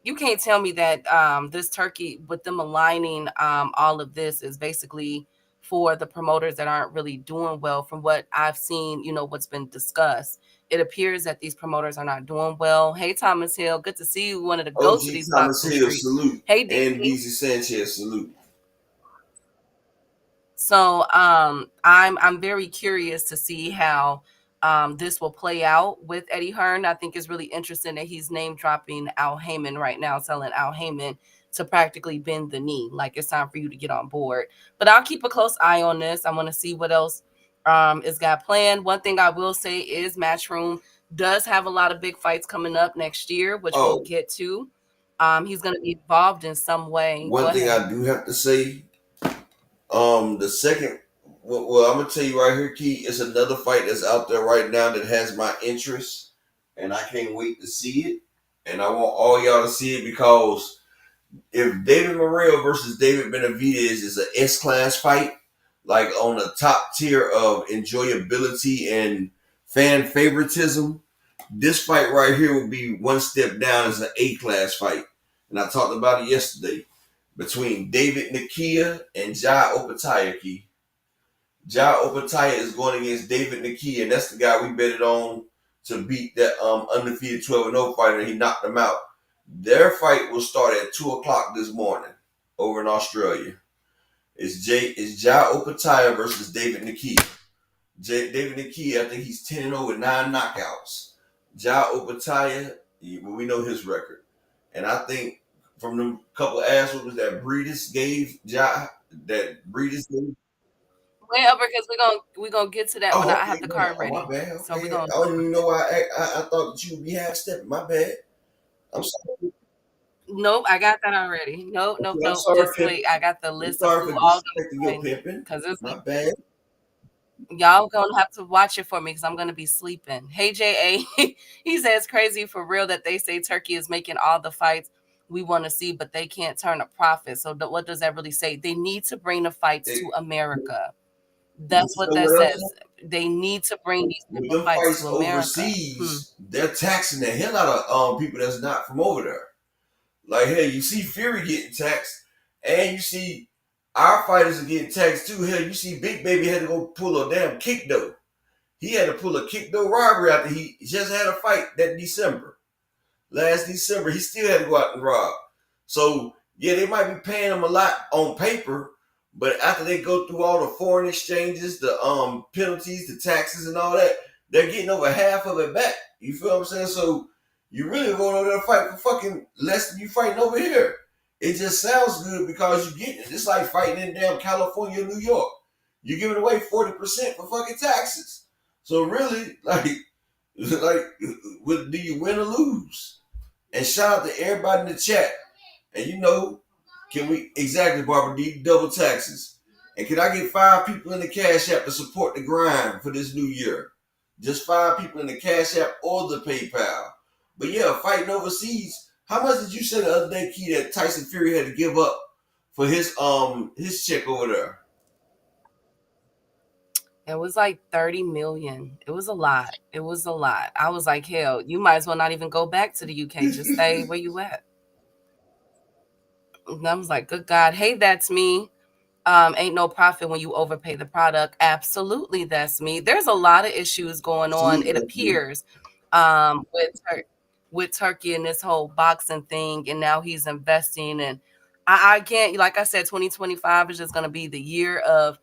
You can't tell me that this turkey with them aligning all of this is basically for the promoters that aren't really doing well. From what I've seen, what's been discussed, it appears that these promoters are not doing well. Hey, Thomas Hill, good to see you. Wanted to go to these Thomas boxing Hill, streets. salute. Hey, and DC Sanchez, salute. So I'm very curious to see how this will play out with Eddie Hearn. I think it's really interesting that he's name dropping Al Heyman right now, telling Al Heyman to practically bend the knee. Like, it's time for you to get on board. But I'll keep a close eye on this. I want to see what else is got planned. One thing I will say is Matchroom does have a lot of big fights coming up next year, which we'll get to. He's going to be involved in some way. One thing I do have to say, the second, well, I'm gonna tell you right here, Key, it's another fight that's out there right now that has my interest, and I can't wait to see it. And I want all y'all to see it because if David Morrell versus David Benavidez is an S-class fight, like on the top tier of enjoyability and fan favoritism, this fight right here will be one step down as an A-class fight. And I talked about it yesterday between David Nakia and Jai Opataya. Jai Opataya is going against David Nakia, and that's the guy we betted on to beat that undefeated 12-0 fighter, and he knocked him out. Their fight will start at 2 o'clock this morning over in Australia. It's Jai Opataya versus David Nakia. David Nakia, I think he's 10-0 with 9 knockouts. Jai Opataya, we know his record. And I think from the couple ass whoopers that Breedis gave Jai, Wait, because we're gonna get to that when I have the card ready. My bad. Okay. So we're gonna. I don't even know why I thought that you would be half stepping. My bad. I'm sorry. Nope, I got that already. Nope. Just wait. I got the list of who all because it's my bad. Y'all gonna have to watch it for me because I'm gonna be sleeping. Hey, JA, he says crazy for real that they say Turkey is making all the fights we want to see, but they can't turn a profit. So what does that really say? They need to bring the fights to America. That's what that says. They need to bring these fights to America. Overseas, they're taxing the hell out of people that's not from over there. Like, hey, you see Fury getting taxed, and you see our fighters are getting taxed too. Hell, you see Big Baby had to go pull a damn kick though. He had to pull a kick though robbery after he just had a fight that December. Last December, he still had to go out and rob. So, yeah, they might be paying him a lot on paper, but after they go through all the foreign exchanges, the penalties, the taxes, and all that, they're getting over half of it back. You feel what I'm saying? So you really going over there to fight for fucking less than you fighting over here. It just sounds good because you get it. It's like fighting in damn California, New York. You're giving away 40% for fucking taxes. So really, do you win or lose? And shout out to everybody in the chat. And can we exactly, Barbara D, double taxes? And can I get 5 people in the Cash App to support the grind for this new year? Just 5 people in the Cash App or the PayPal. But yeah, fighting overseas. How much did you say the other day, Key, that Tyson Fury had to give up for his check over there? It was like 30 million. It was a lot. It was a lot. I was like, hell, you might as well not even go back to the UK. Just stay where you at. And I was like, good God. Hey, that's me. Ain't no profit when you overpay the product. Absolutely, that's me. There's a lot of issues going on, it appears, with Turkey and this whole boxing thing, and now he's investing. And I can't, like I said, 2025 is just going to be the year of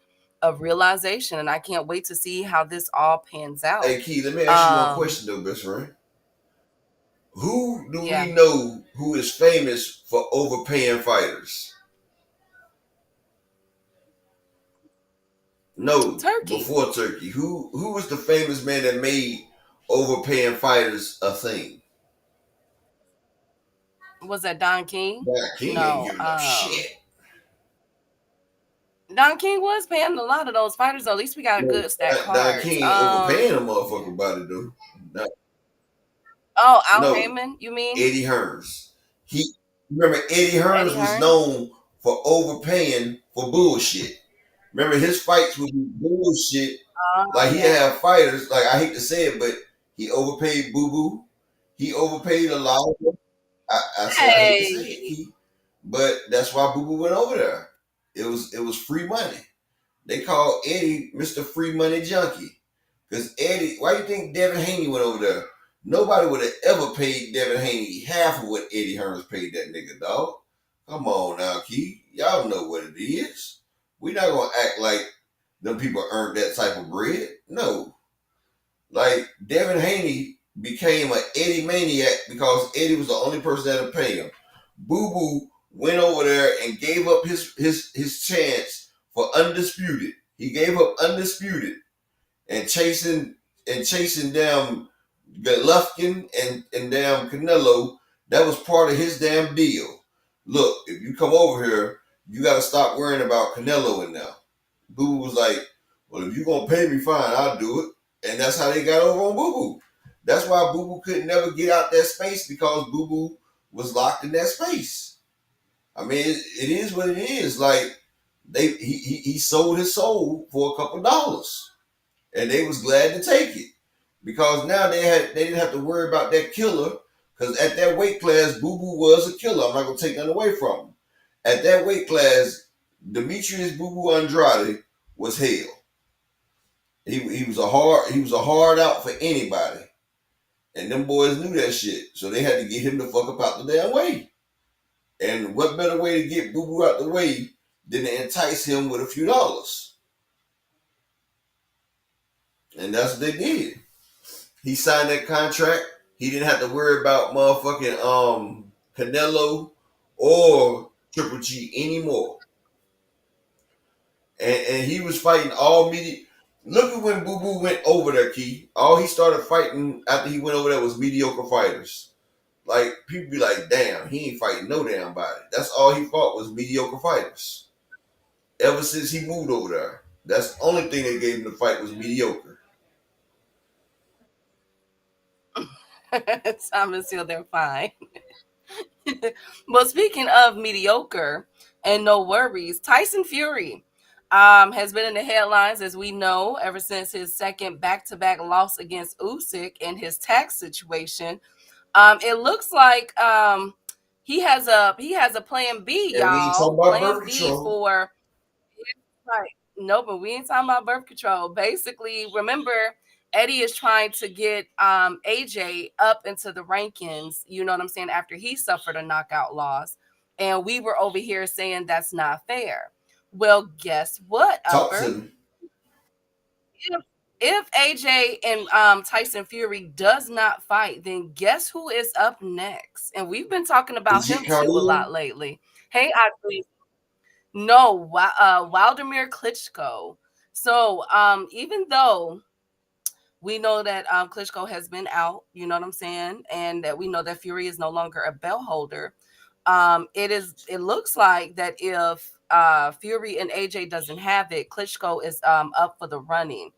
realization, and I can't wait to see how this all pans out. Hey, Key, let me ask you one question though, best friend. Who do we know who is famous for overpaying fighters? No, Turkey. before Turkey. Who was the famous man that made overpaying fighters a thing? Was that Don King? Don King ain't No. giving up shit. Don King was paying a lot of those fighters, though. At least we got a good stack card. Don King ain't overpaying a motherfucker about it though. Oh, Al Heyman, you mean? Eddie Hearns. Remember Eddie Hearns was known for overpaying for bullshit. Remember his fights would be bullshit. Like he had fighters, like I hate to say it, but he overpaid Boo Boo. He overpaid a lot of them. I hate to say it, but that's why Boo Boo went over there. It was free money. They called Eddie Mr. Free Money Junkie. Because Eddie, why do you think Devin Haney went over there? Nobody would have ever paid Devin Haney half of what Eddie Hearns paid that nigga, dog. Come on now, Key. Y'all know what it is. We not gonna act like them people earned that type of bread. No. Like Devin Haney became an Eddie maniac because Eddie was the only person that would pay him. Boo Boo went over there and gave up his chance for undisputed. He gave up undisputed and chasing down Golovkin and damn Canelo. That was part of his damn deal. Look, if you come over here, you got to stop worrying about Canelo and now. Boo Boo was like, well, if you're going to pay me, fine, I'll do it. And that's how they got over on Boo Boo. That's why Boo Boo couldn't never get out that space because Boo Boo was locked in that space. I mean, it is what it is. Like, he sold his soul for a couple dollars. And they was glad to take it. Because now they didn't have to worry about that killer. Because at that weight class, Boo Boo was a killer. I'm not gonna take nothing away from him. At that weight class, Demetrius Boo Boo Andrade was hell. He was a hard out for anybody. And them boys knew that shit. So they had to get him the fuck up out the damn way. And what better way to get Boo Boo out the way than to entice him with a few dollars? And that's what they did. He signed that contract. He didn't have to worry about motherfucking Canelo or Triple G anymore. And he was fighting all media. Look at when Boo Boo went over there, Key. All he started fighting after he went over there was mediocre fighters. Like, people be like, damn, he ain't fighting no damn body. That's all he fought was mediocre fighters. Ever since he moved over there. That's the only thing that gave him the fight was mediocre. Thomas Hill, they're fine. Well, speaking of mediocre and no worries, Tyson Fury has been in the headlines, as we know, ever since his second back-to-back loss against Usyk and his tax situation. It looks like he has a plan B, y'all. Plan B for right. No, but we ain't talking about birth control. Basically, remember, Eddie is trying to get AJ up into the rankings, you know what I'm saying, after he suffered a knockout loss. And we were over here saying that's not fair. Well, guess what, Upper? If AJ and Tyson Fury does not fight, then guess who is up next? And we've been talking about him too a lot lately. Hey, I no, Waldemir Klitschko. So even though We know that Klitschko has been out, you know what I'm saying? And that we know that Fury is no longer a belt holder. It looks like that if Fury and AJ doesn't have it, Klitschko is up for the running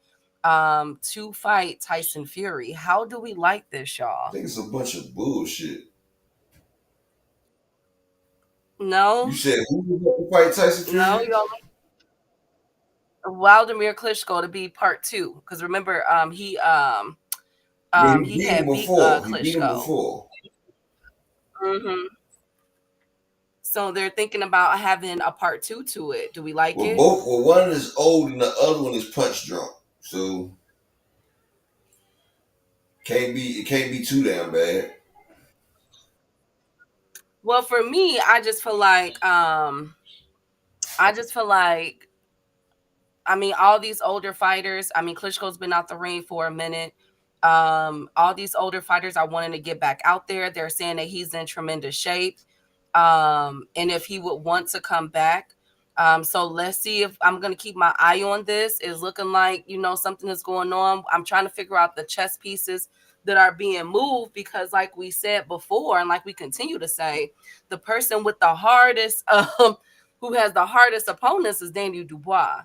to fight Tyson Fury. How do we like this, I y'all? think it's a bunch of bullshit. You No, said who was going to fight Tyson no, Fury? y'all. Wildemir Klitschko to be part two, because remember, Yeah, he he beat him had beat before. He beat him Klitschko. before. Hmm. So they're thinking about having a part two to it. Do we like Well, it? one is old and the other one is punch drunk. So it can't be too damn bad. Well, for me, I just feel like I mean, all these older fighters, I mean, Klitschko's been out the ring for a minute. All these older fighters are wanting to get back out there. They're saying that he's in tremendous shape. And if he would want to come back. So let's see if I'm going to keep my eye on this. It's looking like, something is going on. I'm trying to figure out the chess pieces that are being moved because, like we said before, and like we continue to say, the person with the hardest, who has the hardest opponents is Daniel Dubois.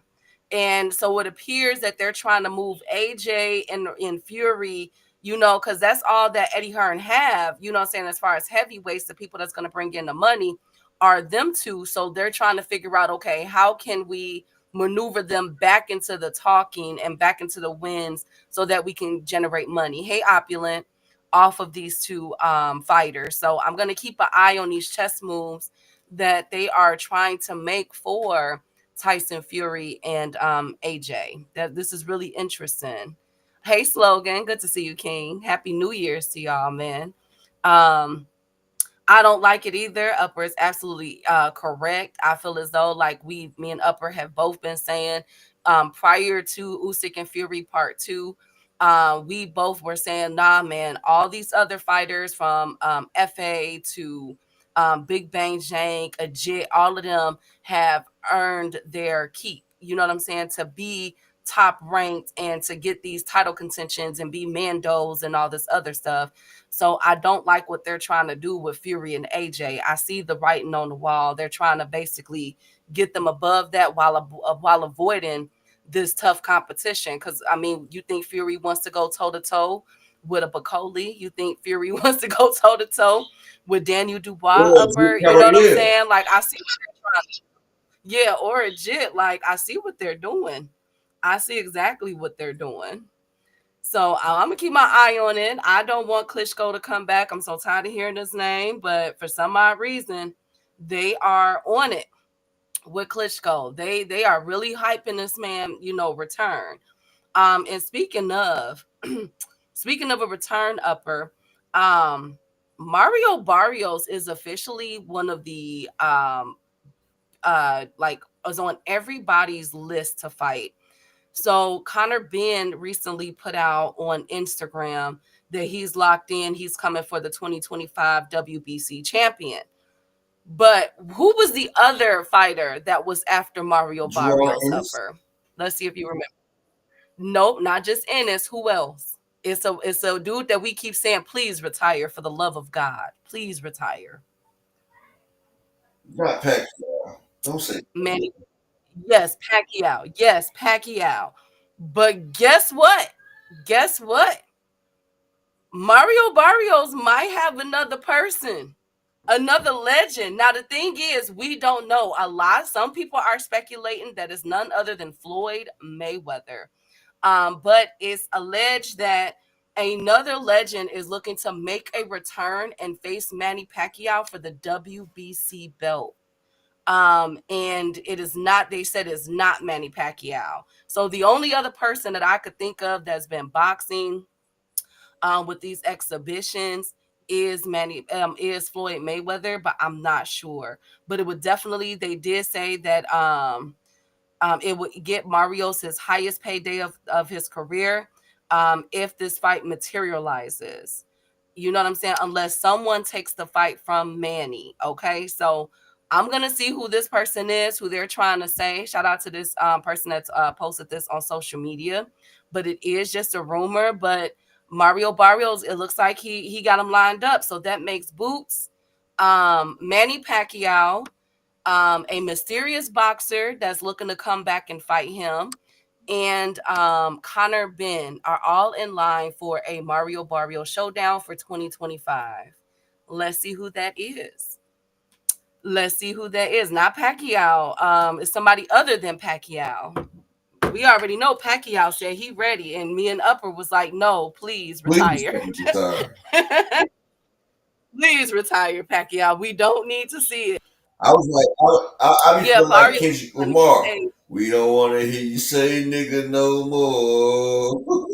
And so it appears that they're trying to move AJ and in Fury, because that's all that Eddie Hearn have, I'm saying, as far as heavyweights, the people that's going to bring in the money are them two. So they're trying to figure out, okay, how can we maneuver them back into the talking and back into the wins so that we can generate money. Hey, Opulent, off of these two fighters. So I'm going to keep an eye on these chess moves that they are trying to make for Tyson Fury and AJ. That this is really interesting. Hey, Slogan, good to see you, King. Happy New Year's to y'all, man. Um, I don't like it either. Upper is absolutely correct. I feel as though, like me and Upper have both been saying, prior to Usyk and Fury Part 2, we both were saying, nah, man, all these other fighters from FA to Big Bang Jank, Ajit, all of them have earned their keep. You know what I'm saying? To be top ranked and to get these title contentions and be Mandos and all this other stuff. So I don't like what they're trying to do with Fury and AJ. I see the writing on the wall. They're trying to basically get them above that while avoiding this tough competition. Because I mean, you think Fury wants to go toe to toe with a Bacoli? You think Fury wants to go toe to toe with Daniel Dubois Or upper? You know what I'm Cavalier. saying? Like I see what they're trying to, yeah, or a jit. Like I see what they're doing. I see exactly what they're doing. So I'm gonna keep my eye on it. I don't want Klitschko to come back. I'm so tired of hearing his name, but for some odd reason, they are on it with Klitschko. They are really hyping this man, return. And speaking of a return upper, um, Mario Barrios is officially one of the like is on everybody's list to fight. So Connor Ben recently put out on Instagram that he's locked in. He's coming for the 2025 WBC champion. But who was the other fighter that was after Mario Jerron Barrios Ennis. upper? Let's see if you remember. Nope, not just Ennis. Who else? It's a dude that we keep saying, please retire for the love of God. Please retire. Not Pacquiao. Don't say Manny. Yes, Pacquiao. Yes, Pacquiao. But guess what? Guess what? Mario Barrios might have another person, another legend. Now, the thing is, we don't know a lot. Some people are speculating that it's none other than Floyd Mayweather. But it's alleged that another legend is looking to make a return and face Manny Pacquiao for the WBC belt. And it is not, they said it's not Manny Pacquiao. So the only other person that I could think of that's been boxing with these exhibitions is Floyd Mayweather, but I'm not sure. But it would definitely, they did say that it would get Marios his highest payday of his career if this fight materializes. You know what I'm saying? Unless someone takes the fight from Manny. Okay. So I'm going to see who this person is, who they're trying to say. Shout out to this person that's posted this on social media. but it is just a rumor. But Mario Barrios, it looks like he got him lined up. So that makes Boots, Manny Pacquiao, a mysterious boxer that's looking to come back and fight him, and Connor Ben are all in line for a Mario Barrios showdown for 2025. Let's see who that is. Let's see who that is. Not Pacquiao. It's somebody other than Pacquiao. We already know Pacquiao said he ready, and me and Upper was like, no, please Please, retire. please retire. Please retire, Pacquiao. We don't need to see it. I was like, I be Yeah, feeling like Barrios. Kendrick Lamar. We don't want to hear you say nigga no more.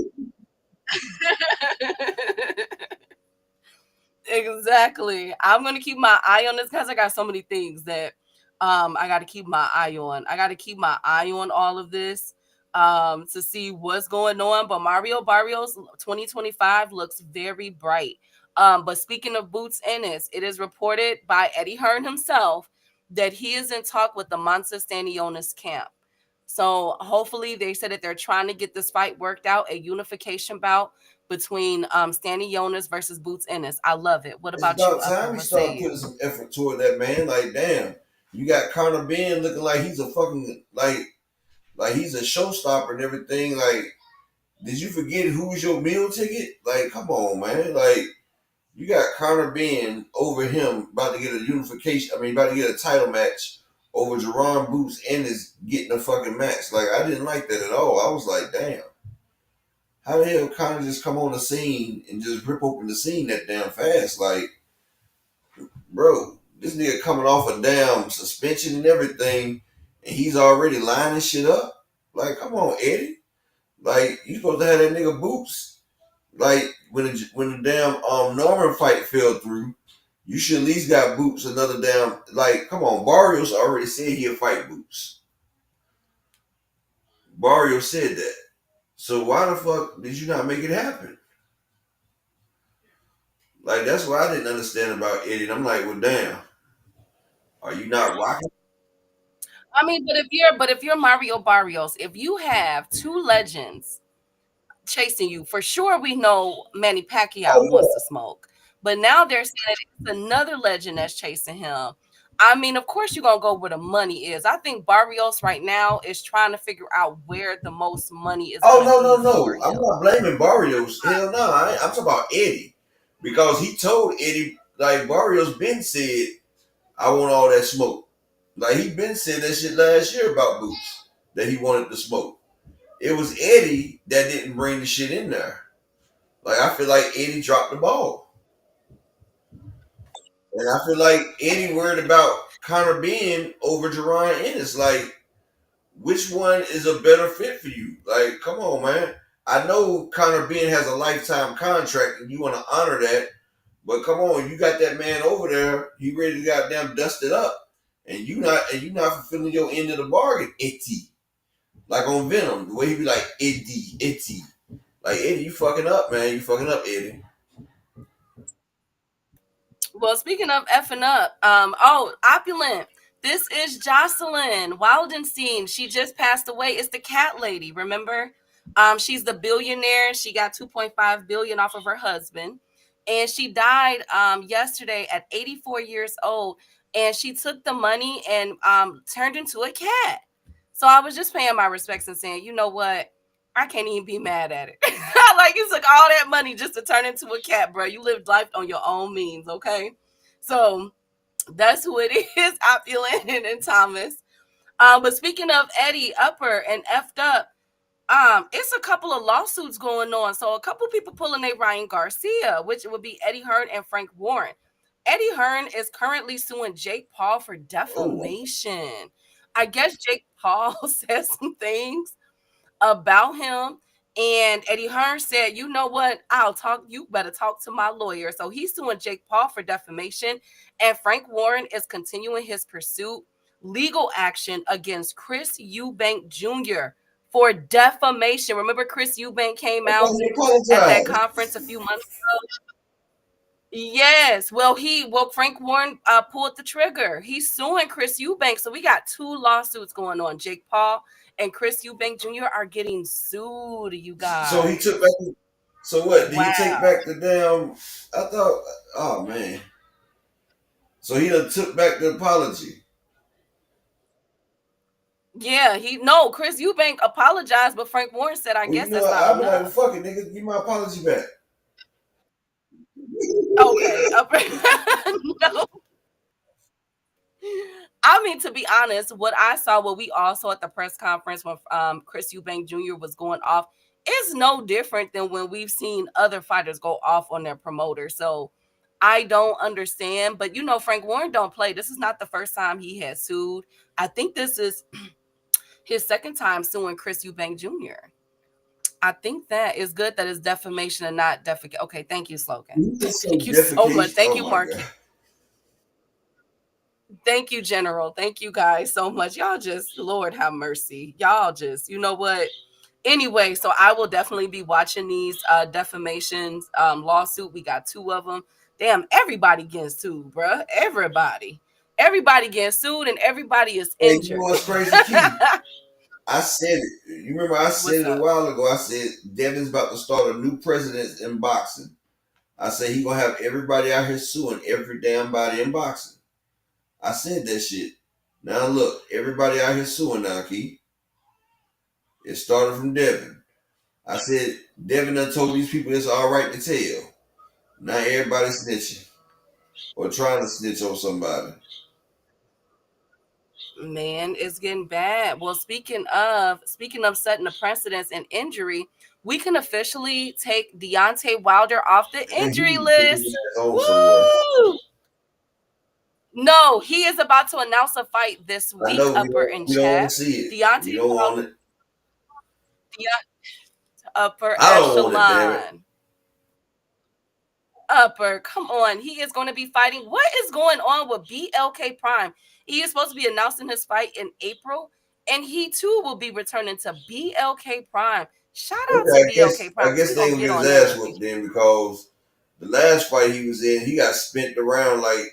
Exactly. I'm gonna keep my eye on this because I got so many things that I gotta keep my eye on. I gotta keep my eye on all of this to see what's going on. But Mario Barrios 2025 looks very bright. But speaking of Boots Ennis, it is reported by Eddie Hearn himself that he is in talk with the Monza Stanionis camp. So hopefully they said that they're trying to get this fight worked out, a unification bout between Stanionis versus Boots Ennis. I love it. What It's about you, about Upper? time we What say start you? putting some effort toward that, man. Like, damn, you got Conor Ben looking like he's a fucking like he's a showstopper and everything. Like, did you forget who was your meal ticket? Like, come on, man. Like, you got Conor Ben over him about to get a unification. I mean, about to get a title match over Jerron Boots and is getting a fucking match. Like, I didn't like that at all. I was like, damn. How the hell Conor just come on the scene and just rip open the scene that damn fast? Like, bro, this nigga coming off a damn suspension and everything, and he's already lining shit up. Like, come on, Eddie. Like, you supposed to have that nigga Boots. Like, when the damn Norman fight fell through, you should at least got Boots another damn. Like, come on, Barrios already said he'll fight Boots. Barrios said that. So why the fuck did you not make it happen? Like, that's what I didn't understand about Eddie. And I'm like, well, damn, are you not rocking? I mean, but if you're Mario Barrios, if you have two legends chasing you, for sure we know Manny Pacquiao Oh wants to smoke. But now they're saying it's another legend that's chasing him. I mean, of course you're gonna go where the money is. I think Barrios right now is trying to figure out where the most money is Oh gonna no, be no, for no! I'm him. not blaming Barrios. Hell no, I'm talking about Eddie because he told Eddie like Barrios been said I want all that smoke. Like he been said that shit last year about Boots that he wanted to smoke. It was Eddie that didn't bring the shit in there. Like I feel like Eddie dropped the ball, and I feel like Eddie worried about Conor Ben over Jerron Ennis. Like which one is a better fit for you? Like, come on, man. I know Conor Ben has a lifetime contract and you want to honor that, but come on, you got that man over there. He ready to goddamn dust it up, and you not fulfilling your end of the bargain, Eddie. Like on Venom, the way he be like Eddie. Like Eddie, you fucking up, man. You fucking up, Eddie. Well, speaking of effing up, opulent. This is Jocelyn Wildenstein. She just passed away. It's the cat lady, remember? She's the billionaire. She got 2.5 billion off of her husband. And she died yesterday at 84 years old. And she took the money and turned into a cat. So I was just paying my respects and saying, you know what? I can't even be mad at it. Like you took all that money just to turn into a cat, bro. You lived life on your own means, okay? So that's who it is, Opulent and Thomas. But speaking of Eddie Upper and effed up, it's a couple of lawsuits going on. So a couple people pulling a Ryan Garcia, which would be Eddie Hearn and Frank Warren. Eddie Hearn is currently suing Jake Paul for Oh, defamation. I guess Jake Paul said some things about him. And Eddie Hearn said, you know what? You better talk to my lawyer. So he's suing Jake Paul for defamation. And Frank Warren is continuing his legal action against Chris Eubank Jr. for defamation. Remember Chris Eubank came I thought out he at that apologized. conference a few months ago? Yes. Well, Frank Warren pulled the trigger. He's suing Chris Eubank. So we got two lawsuits going on. Jake Paul and Chris Eubank Jr. are getting sued, you So he guys. took back. So what? Did he take Wow. back the damn? I thought. Oh man. So he done took back the apology. Yeah, Chris Eubank apologized, but Frank Warren said, I Well, guess you know that's what? not I'll be like, well, enough. fuck it, nigga. Give my apology back. Okay. No. I mean, to be honest, what we all saw at the press conference when Chris Eubank Jr. was going off is no different than when we've seen other fighters go off on their promoter. So I don't understand, but Frank Warren don't play. This is not the first time he has sued. I think this is his second time suing Chris Eubank Jr. I think that is good that it's defamation and not defecate. Okay, thank you, Slogan. You just say Thank you so much. defecation. Thank Oh you, my god. Marky. Thank you, General. Thank you guys so much. Y'all just, Lord have mercy. Y'all just, you know what? Anyway, so I will definitely be watching these defamations lawsuit. We got 2 of them. Damn, everybody getting sued, bruh. Everybody getting sued and everybody is Hey, you know injured. what's crazy, Key? I said it. You remember I said What's it a up? while ago. I said Devin's about to start a new president in boxing. I said he gonna have everybody out here suing every damn body in boxing. I said that shit. Now look, everybody out here suing now, Key. It started from Devin. I said Devin done told these people it's all right to tell. Now everybody's snitching or trying to snitch on somebody. Man, it's getting bad. Well, speaking of setting the precedence and injury, we can officially take Deontay Wilder off the And he injury need to take his list. ass home somewhere. Woo! No, he is about to announce a fight this I week, know upper and we don't want to chest. see it. We Deontay don't want Wilder, it. upper I don't want it, damn it. echelon. Upper, come on. He is going to be fighting. What is going on with BLK Prime? He is supposed to be announcing his fight in April, and he too will be returning to BLK Prime. Shout out to Okay, BLK I Prime because guess we're they going to gonna get get his on them ass when we. whooped then because the last fight he was in, he got spent around like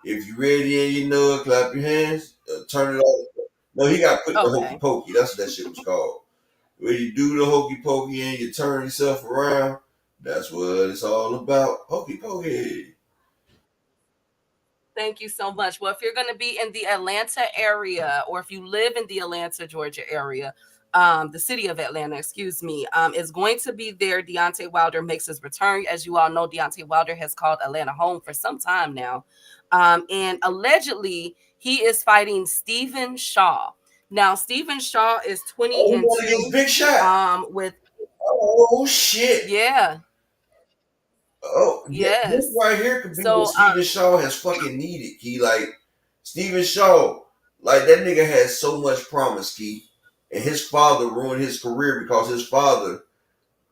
if you ready and you know it, clap your hands, turn it off. No, he got put in the hokey Okay. pokey. That's what that shit was called. When you do the hokey pokey and you turn yourself around, that's what it's all about. Hokey pokey. Thank you so much. Well, if you're going to be in the Atlanta area, or if you live in the Atlanta, Georgia area, the city of Atlanta, excuse me, is going to be there. Deontay Wilder makes his return. As you all know, Deontay Wilder has called Atlanta home for some time now. And allegedly, he is fighting Stephen Shaw. Now, Stephen Shaw is 20 Oh, he and going against 2 Big Shot. with, Oh shit. yeah, Oh, this yes. right here could be what So, Steven Shaw has fucking needed. He like Steven Shaw, like that nigga has so much promise, Key. And his father ruined his career because his father,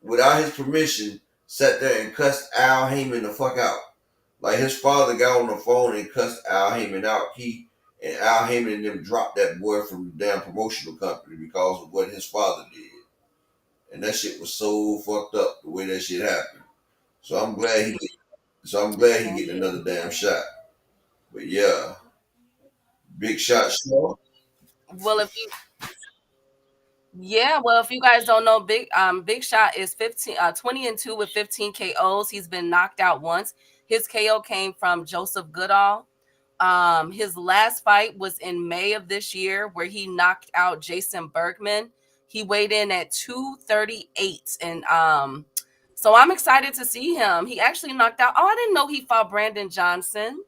without his permission, sat there and cussed Al Heyman the fuck out. Like his father got on the phone and cussed Al Heyman out, Key, and Al Heyman and them dropped that boy from the damn promotional company because of what his father did. And that shit was so fucked up the way that shit happened. So I'm glad he getting yeah. another damn shot. But yeah, big shot Shaw. Well, if you guys don't know, Big Shot is 20 and 2 with 15 KOs. He's been knocked out once. His KO came from Joseph Goodall. His last fight was in May of this year where he knocked out Jason Bergman. He weighed in at 238, and so I'm excited to see him. He actually knocked out. Oh, I didn't know he fought Brandon Johnson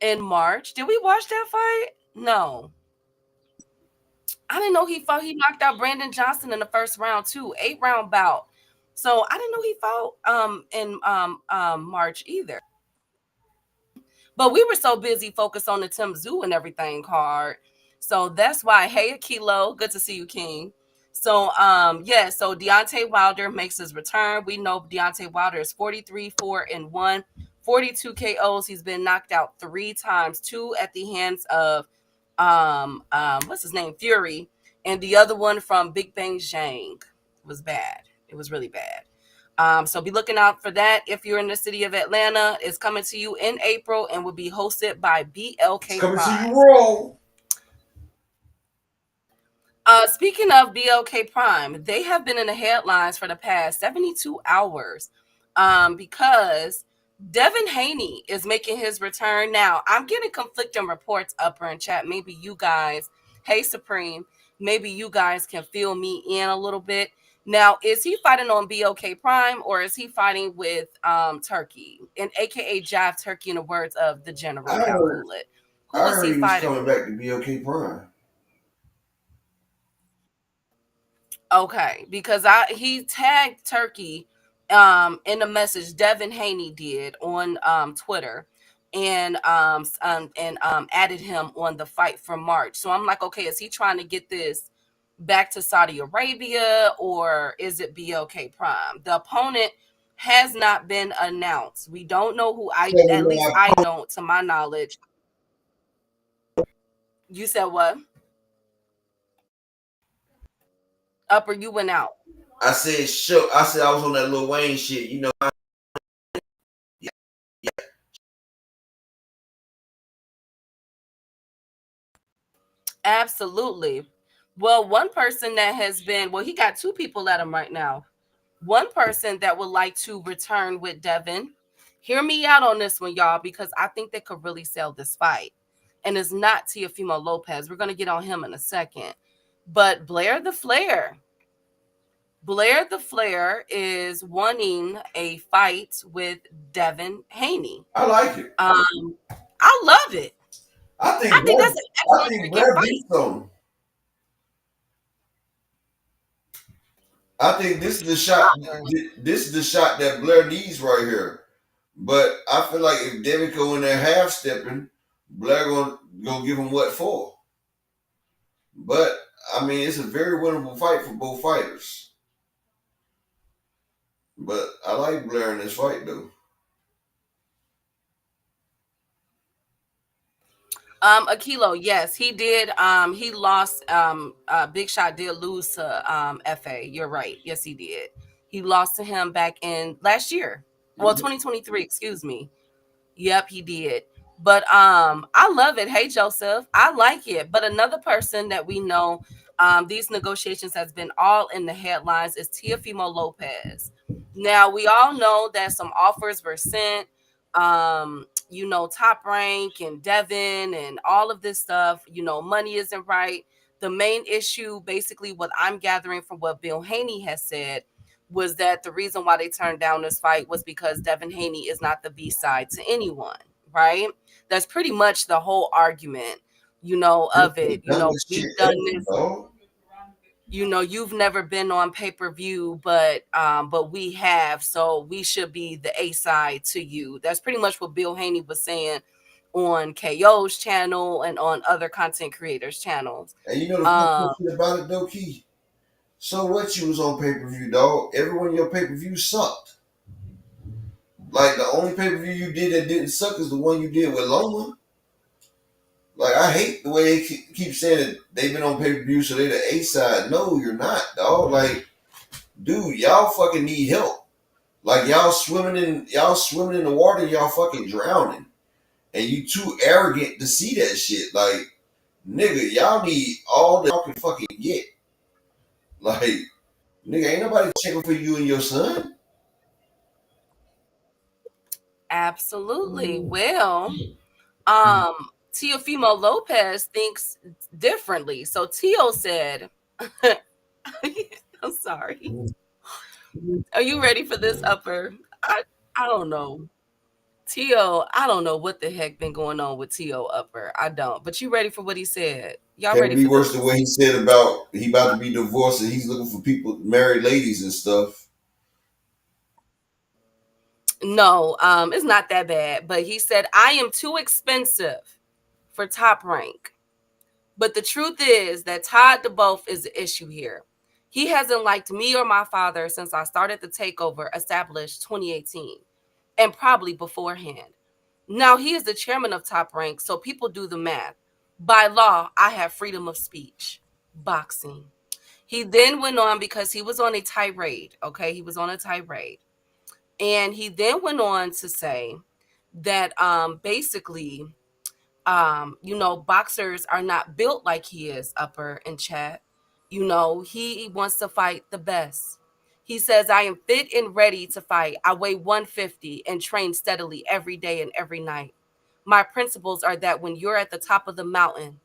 in March. Did we watch that fight? No. I didn't know he knocked out Brandon Johnson in the first round too, 8-round bout. So I didn't know he fought in March either. But we were so busy focused on the Tim Zoo and everything card. So that's why, hey Akilo, good to see you, King. So yeah, so Deontay Wilder makes his return. We know Deontay Wilder is 43-4-1, 42 KOs. He's been knocked out 3 times, 2 at the hands of what's his name, Fury, and the other one from Big Bang Zhang. It was bad. It was really bad. So be looking out for that. If you're in the city of Atlanta, it's coming to you in April and will be hosted by It's BLK coming to you Prime. raw. Speaking of BLK Prime, they have been in the headlines for the past 72 hours because Devin Haney is making his return. Now, I'm getting conflicting reports upper in chat. Maybe you guys, hey Supreme, maybe you guys can fill me in a little bit. Now, is he fighting on BLK Prime or is he fighting with Turkey, and aka Jive Turkey in the words of the General I heard, Calculet? I Who is he heard he was fighting coming with? back to BOK Prime. Okay, because he tagged Turkey in a message Devin Haney did on Twitter, and added him on the fight for March. So I'm like, okay, is he trying to get this back to Saudi Arabia or is it BLK Prime? The opponent has not been announced. We don't know who, at least I don't, to my knowledge. You said what? Upper, you went out. I said, show. I said I was on that Lil Wayne shit. You know, Absolutely. Well, one person that has been, well, he got two people at him right now. One person that would like to return with Devin. Hear me out on this one, y'all, because I think they could really sell this fight. And it's not Teofimo Lopez. We're going to get on him in a second. But Blair the Flair. Blair the Flair is wanting a fight with Devin Haney. I like it. I love it. I think I think Blair, that's an excellent freaking Blair fight. beats him. I think this is the shot. This is the shot that Blair needs right here. But I feel like if Devin go in there half stepping, Blair gonna give him what for. But I mean, it's a very winnable fight for both fighters. But I like Blair in this fight though. Akilo, yes, he did. He lost. Big Shot did lose to FA. You're right. Yes, he did. He lost to him back in last year. Well, 2023. Excuse me. Yep, he did. But I love it. Hey, Joseph, I like it. But another person that we know, these negotiations has been all in the headlines is Teofimo Lopez. Now we all know that some offers were sent. Top Rank and Devin and all of this stuff. Money isn't right. The main issue, basically, what I'm gathering from what Bill Haney has said, was that the reason why they turned down this fight was because Devin Haney is not the B-side to anyone, right? That's pretty much the whole argument, of it. We've done this. You've never been on pay-per-view, but we have, so we should be the A-side to you. That's pretty much what Bill Haney was saying on KO's channel and on other content creators' channels. And you know the funny shit about it though, Key? So what, you was on pay-per-view, dog? Every one of your pay-per-view sucked. Like the only pay-per-view you did that didn't suck is the one you did with Loma. Like I hate the way they keep saying that they've been on pay-per-view, so they're the A side. No, you're not, dog. Like, dude, y'all fucking need help. Like y'all swimming in the water, y'all fucking drowning. And you too arrogant to see that shit. Like, nigga, y'all need all that y'all can fucking get. Like, nigga, ain't nobody checking for you and your son. Absolutely. Well, Teofimo Lopez thinks differently. So Teo said, I'm sorry. Are you ready for this, Upper? I don't know. Teo, I don't know what the heck been going on with Teo, Upper. I don't. But you ready for what he said? Y'all Can't ready be for worse this? the way he said about he about to be divorced and he's looking for people, married ladies and stuff. No, it's not that bad. But he said, I am too expensive for Top Rank. But the truth is that Todd DeBoff is the issue here. He hasn't liked me or my father since I started the takeover established 2018, and probably beforehand. Now he is the chairman of Top Rank, so people do the math. By law, I have freedom of speech. Boxing. He then went on because he was on a tirade. Okay, he was on a tirade. And he then went on to say that basically boxers are not built like he is, Upper and chat. You know, he wants to fight the best. He says, I am fit and ready to fight. I weigh 150 and train steadily every day and every night. My principles are that when you're at the top of the mountain,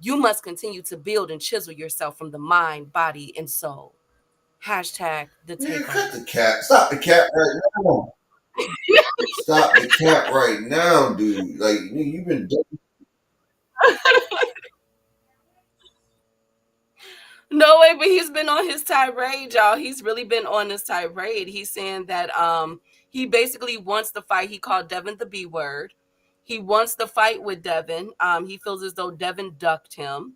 you must continue to build and chisel yourself from the mind, body, and soul. Hashtag the Nigga, cut takeover. the cap. Stop the cap right now. Stop the cap right now, dude. Like, nigga, you've been No way, but he's been on his tirade, y'all. He's really been on this tirade. He's saying that he basically wants to fight. He called Devin the B word. He wants to fight with Devin. He feels as though Devin ducked him.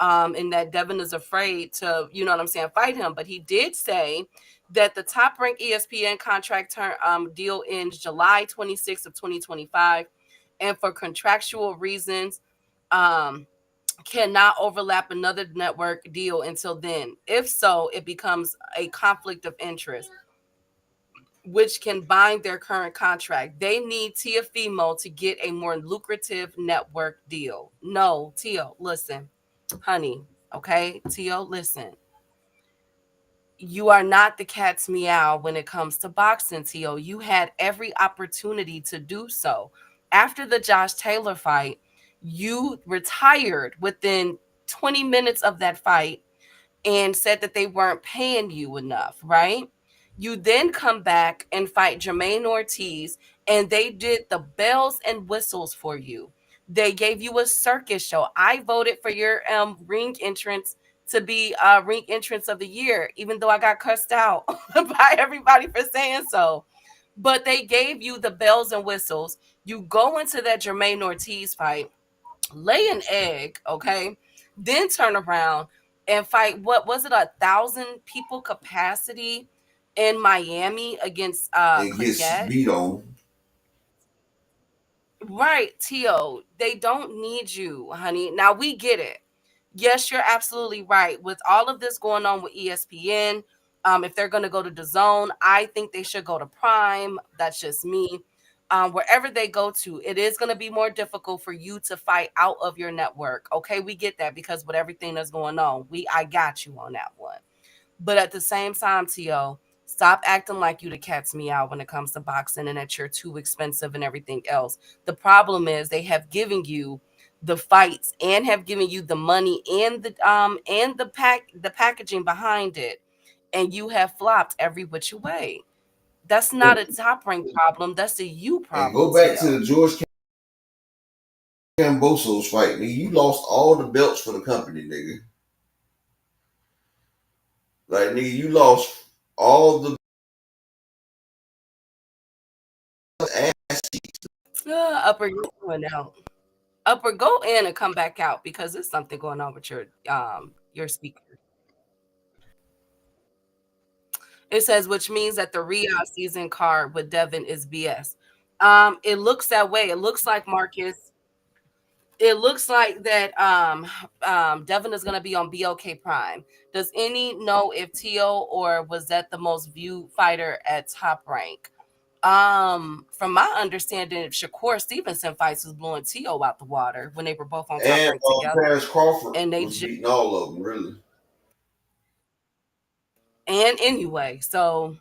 And that Devin is afraid to, you know what I'm saying, fight him. But he did say that the top ranked ESPN contract deal ends July 26th of 2025. And for contractual reasons, cannot overlap another network deal until then. If so, it becomes a conflict of interest, which can bind their current contract. They need Tiafimo to get a more lucrative network deal. No, Tio, listen, honey, okay? Tio, listen. You are not the cat's meow when it comes to boxing, Tio. You had every opportunity to do so. After the Josh Taylor fight, you retired within 20 minutes of that fight and said that they weren't paying you enough, right? You then come back and fight Jermaine Ortiz, and they did the bells and whistles for you. They gave you a circus show. I voted for your ring entrance to be ring entrance of the year, even though I got cussed out by everybody for saying so. But they gave you the bells and whistles. You go into that Jermaine Ortiz fight, lay an egg, okay, then turn around and fight, what was it, 1,000 people capacity in Miami against and gets Claggett. beat on. Right, Tio, they don't need you, honey. Now we get it. Yes, you're absolutely right. With all of this going on with ESPN, if they're going to go to the zone, I think they should go to Prime. That's just me. Wherever they go to, it is going to be more difficult for you to fight out of your network. Okay, we get that because with everything that's going on, I got you on that one. But at the same time, T.O., stop acting like you the cat's meow when it comes to boxing and that you're too expensive and everything else. The problem is they have given you the fights and have given you the money and the packaging behind it, and you have flopped every which way. That's not a top rank problem. That's a you And problem, go back to T.O. the George Cambosos fight, nigga. You lost all the belts for the company, nigga. Like, nigga, you lost all the ass cheeks. Upper, you're going out. Upper, go in and come back out because there's something going on with your speaker. It says, which means that the Riyadh season card with Devin is BS. It looks that way. It looks like Marcus. It looks like that Devin is going to be on BOK Prime. Does any know if Tio or was that the most viewed fighter at Top Rank? From my understanding, Shakur Stevenson fights was blowing Tio out the water when they were both on Top And Rank together, Paris Crawford and they was beating all of them, really. and anyway, so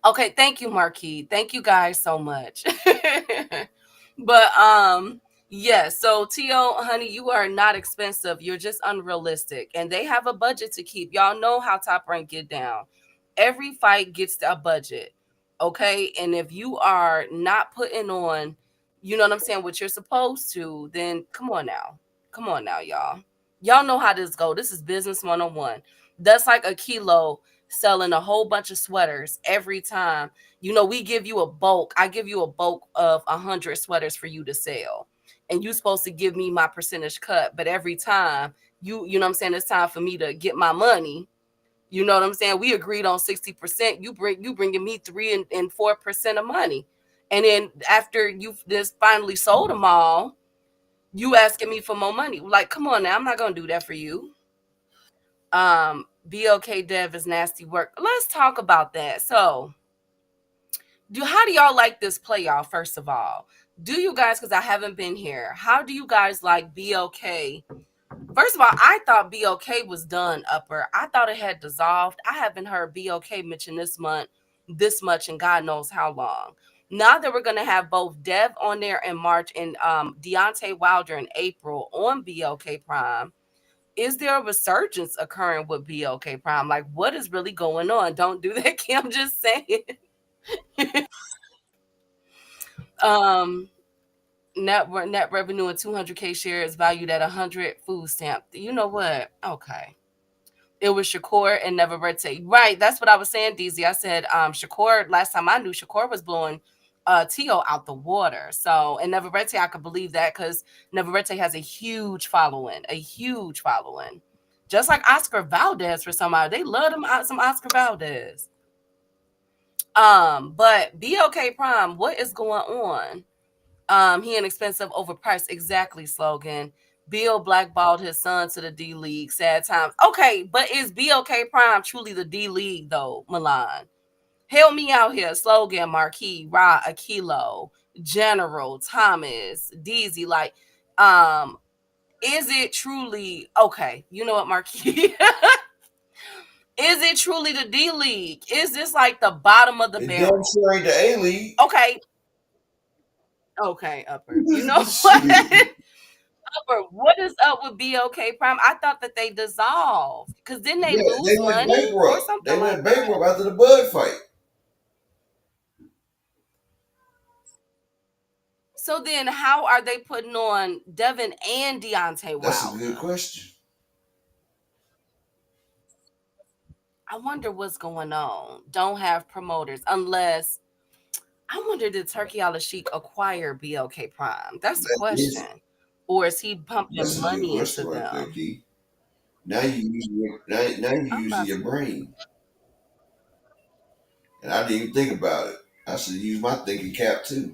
okay, thank you, Marquis. Thank you guys so much. But yeah, so Tio, honey, you are not expensive. You're just unrealistic. And they have a budget to keep. Y'all know how Top Rank get down. Every fight gets a budget. Okay. And if you are not putting on, you know what I'm saying, what you're supposed to, then come on now. Come on now, y'all. Y'all know how this go. This is business 101. That's like a kilo selling a whole bunch of sweaters every time. You know, we give you a bulk. I give you a bulk of 100 sweaters for you to sell. And you're supposed to give me my percentage cut. But every time you know what I'm saying, it's time for me to get my money. You know what I'm saying? We agreed on 60%. You bringing me 3 and 4% of money. And then after you've just finally sold them all, you asking me for more money. Like, come on now, I'm not gonna do that for you. BOK Dev is nasty work. Let's talk about that. So, how do y'all like this playoff? First of all, do you guys? Because I haven't been here. How do you guys like BOK First of all, I thought BOK was done, Upper. I thought it had dissolved. I haven't heard BOK mentioned this much, and God knows how long. Now that we're gonna have both Dev on there in March and Deontay Wilder in April on BOK Prime, is there a resurgence occurring with BOK Prime? Like, what is really going on? Don't do that, Kim. Just saying. um, net revenue of 200K shares valued at 100 food stamp. You know what? Okay. It was Shakur and Never Rete. Right. That's what I was saying, DZ. I said Shakur, last time I knew, Shakur was blowing Tio out the water. So, and Never Rete, I could believe that because Never Rete has a huge following, Just like Oscar Valdez for somebody. They love them some Oscar Valdez. But BOK Prime, what is going on? He inexpensive, overpriced. Exactly, slogan. Bill blackballed his son to the D League. Sad times. Okay, but is BOK Prime truly the D League though, Milan? Help me out here. Slogan, Marquis, Ra, Akilo, General, Thomas, Deezy. Like, is it truly okay? You know what, Marquis? Is it truly the D League? Is this like the bottom of the barrel? Damn sure ain't the A League. Okay. Okay, Upper. You know what? Upper, what is up with BOK Prime? I thought that they dissolved because didn't they lose they went money or bankrupt. something They went like that? bankrupt after the Bud fight. So then, how are they putting on Devin and Deontay Wilder? That's a good question. I wonder what's going on. Don't have promoters unless. I wonder did Turkey Al Sheik acquire BOK Prime? That's the question. Or is he pumping money into them? Right there, Key. Now you using your brain. And I didn't even think about it. I should use my thinking cap too.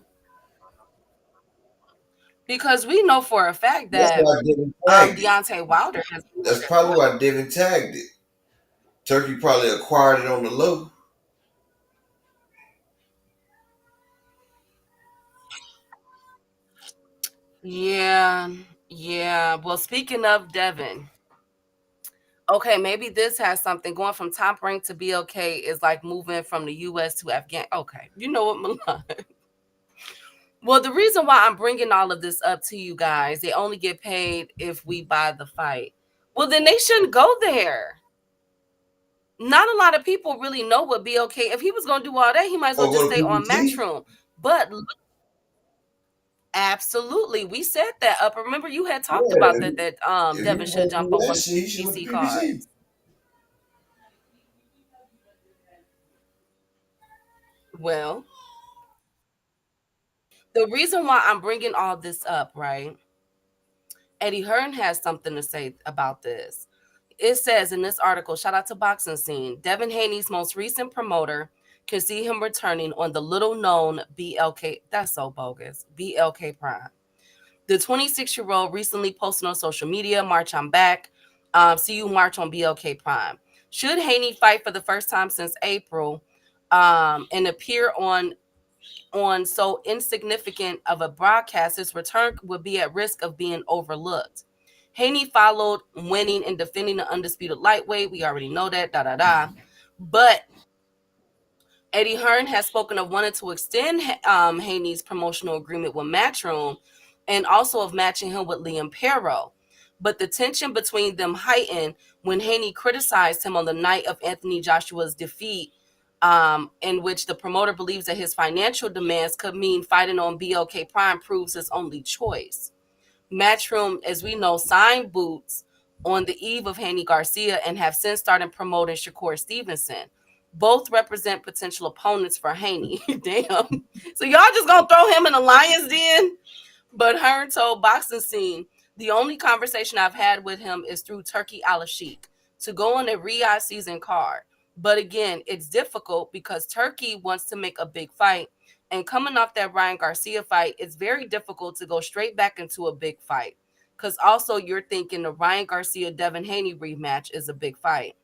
Because we know for a fact that Deontay Wilder has. That's probably why Devin tagged it. Turkey probably acquired it on the low. Yeah. Well, speaking of Devin, okay, maybe this has something going from top rank to BOK is like moving from the US to Afghan. Okay, you know what, Milan? Well, the reason why I'm bringing all of this up to you guys, they only get paid if we buy the fight. Well, then they shouldn't go there. Not a lot of people really know what BOK. If he was going to do all that, he might as well just stay on Matchroom. But absolutely, we said that up. Remember, you had talked about that Devin should jump on one of the PC cards. Well, the reason why I'm bringing all this up, right? Eddie Hearn has something to say about this. It says in this article, shout out to Boxing Scene, Devin Haney's most recent promoter can see him returning on the little-known BLK. That's so bogus. BLK Prime. The 26-year-old recently posted on social media, "March, I'm back. See you March on BLK Prime." Should Haney fight for the first time since April and appear on so insignificant of a broadcast, his return would be at risk of being overlooked. Haney followed winning and defending the undisputed lightweight. We already know that, But Eddie Hearn has spoken of wanting to extend Haney's promotional agreement with Matchroom and also of matching him with Liam Perro. But the tension between them heightened when Haney criticized him on the night of Anthony Joshua's defeat, in which the promoter believes that his financial demands could mean fighting on BLK Prime proves his only choice. Matchroom, as we know, signed Boots on the eve of Haney Garcia and have since started promoting Shakur Stevenson. Both represent potential opponents for Haney. Damn. So y'all just gonna throw him in the lion's den? But Hearn told Boxing Scene, the only conversation I've had with him is through Turkey Al Sheik to go on a Riyadh season card. But again, it's difficult because Turkey wants to make a big fight. And coming off that Ryan Garcia fight, it's very difficult to go straight back into a big fight. Because also you're thinking the Ryan Garcia-Devin Haney rematch is a big fight.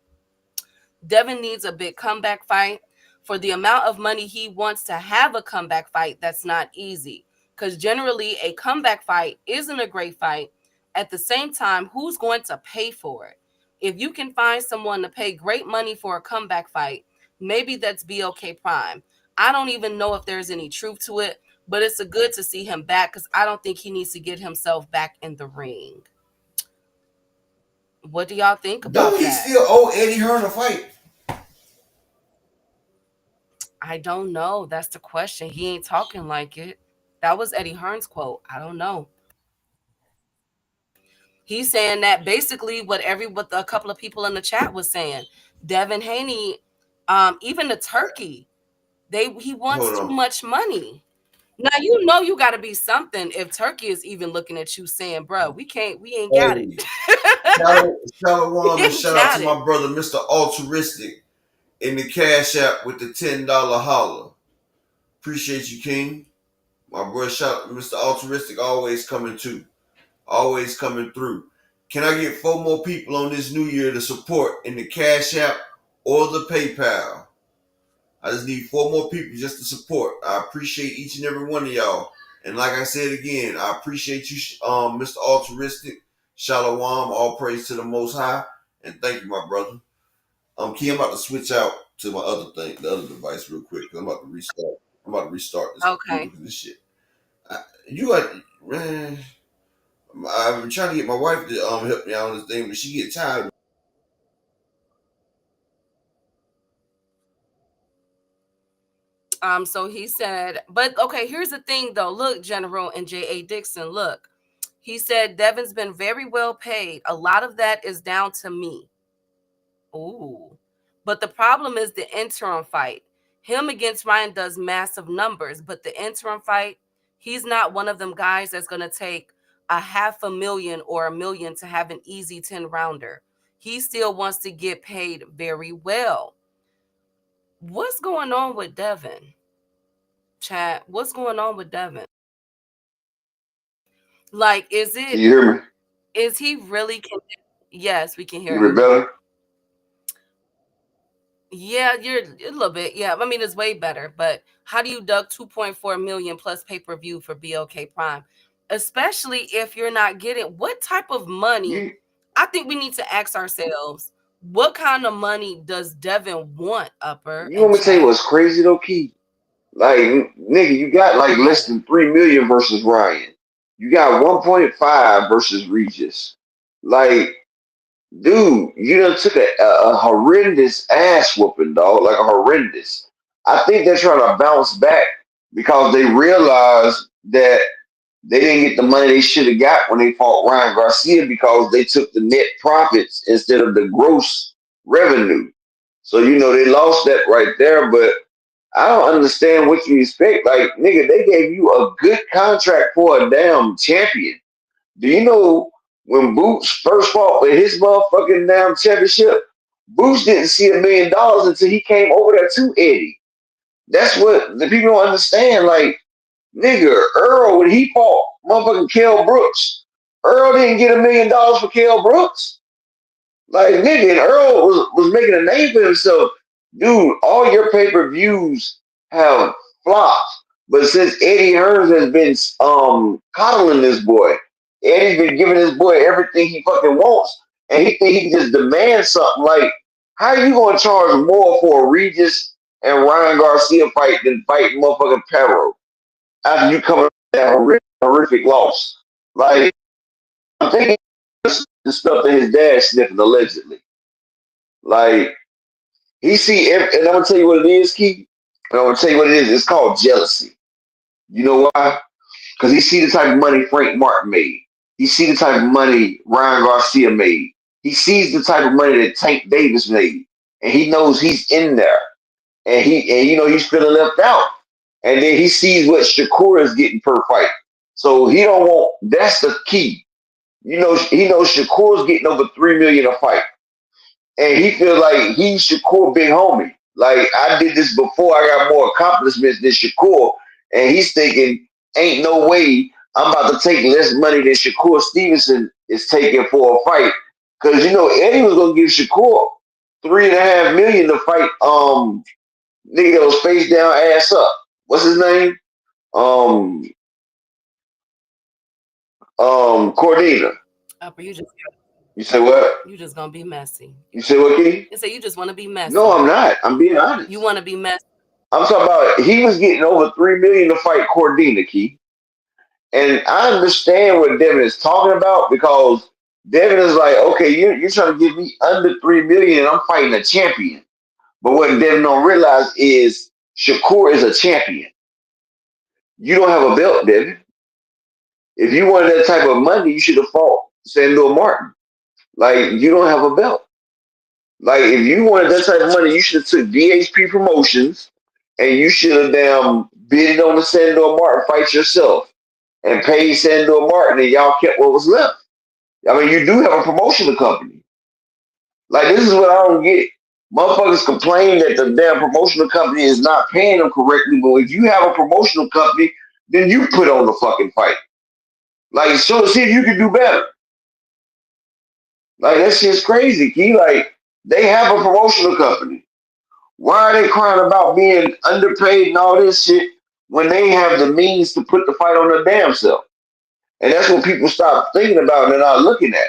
Devin needs a big comeback fight. For the amount of money he wants to have a comeback fight, that's not easy. Because generally a comeback fight isn't a great fight At the same time, who's going to pay for it? If you can find someone to pay great money for a comeback fight, maybe that's BOK Prime. I don't even know if there's any truth to it, but it's a good to see him back because I don't think he needs to get himself back in the ring. What do y'all think about Don't he that? still owe Eddie Hearn a fight? I don't know. That's the question. He ain't talking like it. That was Eddie Hearn's quote. I don't know. He's saying that basically what a couple of people in the chat was saying. Devin Haney, even the turkey, he wants Hold too on. much money. Now you know you got to be something if Turkey is even looking at you saying, "Bro, we ain't got it. Hey, Shalom We and ain't shout out got to it." my brother, Mr. Altruistic, in the Cash App with the $10 holler. Appreciate you, King. My boy, shout Mr. Altruistic, always coming too. Always coming through. Can I get 4 more people on this new year to support in the Cash App or the PayPal? I just need 4 more people just to support. I appreciate each and every one of y'all. And like I said again, I appreciate you, Mr. Altruistic. Shalom, all praise to the Most High. And thank you, my brother. Key, I'm about to switch out to my other thing, the other device real quick. I'm about to restart. I'm about to restart this computer Okay. because this shit. You got, man, I've been trying to get my wife to help me out on this thing, but she get tired. So he said, but okay, here's the thing though. Look, General and J.A. Dixon, look. He said Devin's been very well paid. A lot of that is down to me. Ooh. But the problem is the interim fight. Him against Ryan does massive numbers, but the interim fight, he's not one of them guys that's going to take a 500,000 or $1 million to have an easy 10 rounder. He still wants to get paid very well. What's going on with Devin? Chat, what's going on with Devin? Like, Can you hear me? is he really, yes, we can You hear hear me you. better? Yeah, you're a little bit. Yeah, I mean it's way better. But how do you duck 2.4 million plus pay-per-view for BOK Prime? Especially if you're not getting what type of money? You, I think we need to ask ourselves, what kind of money does Devin want, Upper you and want me to tell you Chat? what's crazy though, Key? Like, nigga, you got like less What? than 3 million versus Ryan. You got 1.5 versus Regis. Like, dude, you done took a horrendous ass whooping, dog. Like a horrendous. I think they're trying to bounce back because they realize that they didn't get the money they should have got when they fought Ryan Garcia because they took the net profits instead of the gross revenue. So they lost that right there. But I don't understand what you expect. Like, nigga, they gave you a good contract for a damn champion. Do you know when Boots first fought with his motherfucking damn championship? Boots didn't see $1 million until he came over there to Eddie. That's what the people don't understand. Like, nigga, Earl, when he fought motherfucking Kell Brooks, Earl didn't get $1 million for Kell Brooks. Like, nigga, and Earl was making a name for himself. Dude, all your pay-per-views have flopped. But since Eddie Hearns has been coddling this boy, Eddie's been giving this boy everything he fucking wants, and he think he can just demand something. Like, how are you gonna charge more for a Regis and Ryan Garcia fight than fighting motherfucking Perro after you come up with that horrific loss? Like, I'm thinking the stuff that his dad sniffing allegedly. Like, and I'm gonna tell you what it is, Keith. And I'm gonna tell you what it is. It's called jealousy. You know why? Because he see the type of money Frank Martin made. He see the type of money Ryan Garcia made. He sees the type of money that Tank Davis made, and he knows he's in there, and he's feeling left out. And then he sees what Shakur is getting per fight, so he don't want. That's the key. He knows Shakur's getting over 3 million a fight. And he feels like he Shakur big homie. Like, I did this before, I got more accomplishments than Shakur, and he's thinking, ain't no way I'm about to take less money than Shakur Stevenson is taking for a fight. Because Eddie was gonna give Shakur 3.5 million to fight nigga that was face down ass up. What's his name? Um Cordina. Upper, You say what? you just gonna be messy. You say what, Key? You say you just want to be No, messy. I'm not. I'm being You honest. want to be messy. I'm talking about he was getting over 3 million to fight Cordina, Key. And I understand what Devin is talking about because Devin is like, okay, you're trying to give me under 3 million and I'm fighting a champion. But what Devin don't realize is Shakur is a champion. You don't have a belt, Devin. If you wanted that type of money, you should have fought Sandor Martin. Like, you don't have a belt. Like, if you wanted that type of money, you should have took DHP Promotions and you should have damn bid on the Sandor Martin fight yourself and paid Sandor Martin and y'all kept what was left. I mean, you do have a promotional company. Like, this is what I don't get. Motherfuckers complain that the damn promotional company is not paying them correctly, but if you have a promotional company, then you put on the fucking fight. Like, so see if you can do better. Like, that shit's crazy, Key. Like, they have a promotional company. Why are they crying about being underpaid and all this shit when they have the means to put the fight on their damn self? And that's what people stop thinking about and they're not looking at.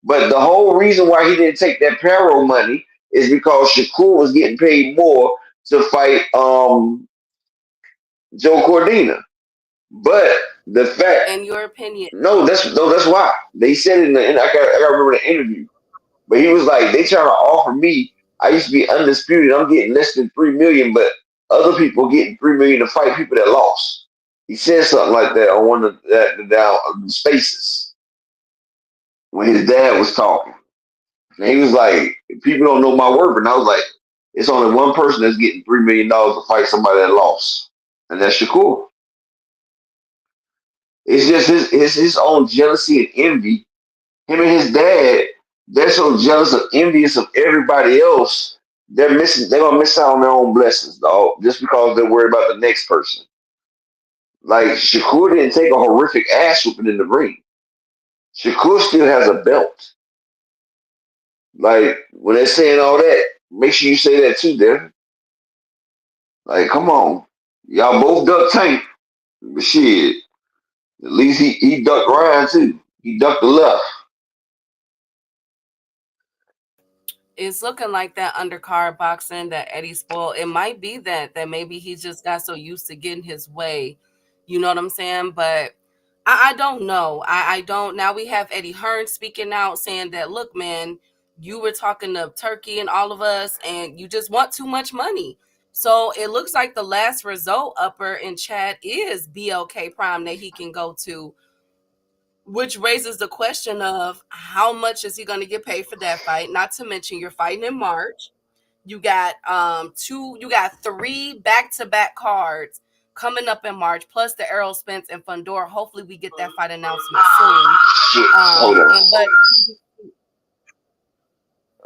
But the whole reason why he didn't take that payroll money is because Shakur was getting paid more to fight Joe Cordina. But the fact, In your opinion, no, that's why they said it. I got remember the interview, but he was like, they trying to offer me. I used to be undisputed. I'm getting less than 3 million, but other people getting 3 million to fight people that lost. He said something like that on one of the spaces when his dad was talking. And he was like, people don't know my worth. And I was like, it's only one person that's getting $3 million to fight somebody that lost. And that's Shakur. It's just his own jealousy and envy. Him and his dad, they're so jealous and envious of everybody else. They're gonna miss out on their own blessings, dog, just because they're worried about the next person. Like Shakur didn't take a horrific ass whooping in the ring. Shakur still has a belt. Like when they're saying all that, make sure you say that too, Devin. Like, come on. Y'all both ducked Tank. But shit, at least he ducked Ryan too. He ducked the left. it's looking like that undercard boxing that Eddie spoiled. It might be that maybe he just got so used to getting his way. You know what I'm saying? But I don't know. I don't. Now we have Eddie Hearn speaking out saying that, look, man, you were talking to Turkey and all of us, and you just want too much money. So it looks like the last result upper in chat is BLK Prime that he can go to, which raises the question of how much is he going to get paid for that fight? Not to mention you're fighting in March. You got three back-to-back cards coming up in March, plus the Errol Spence and Fundora. Hopefully we get that fight announcement soon. Shit. Hold on.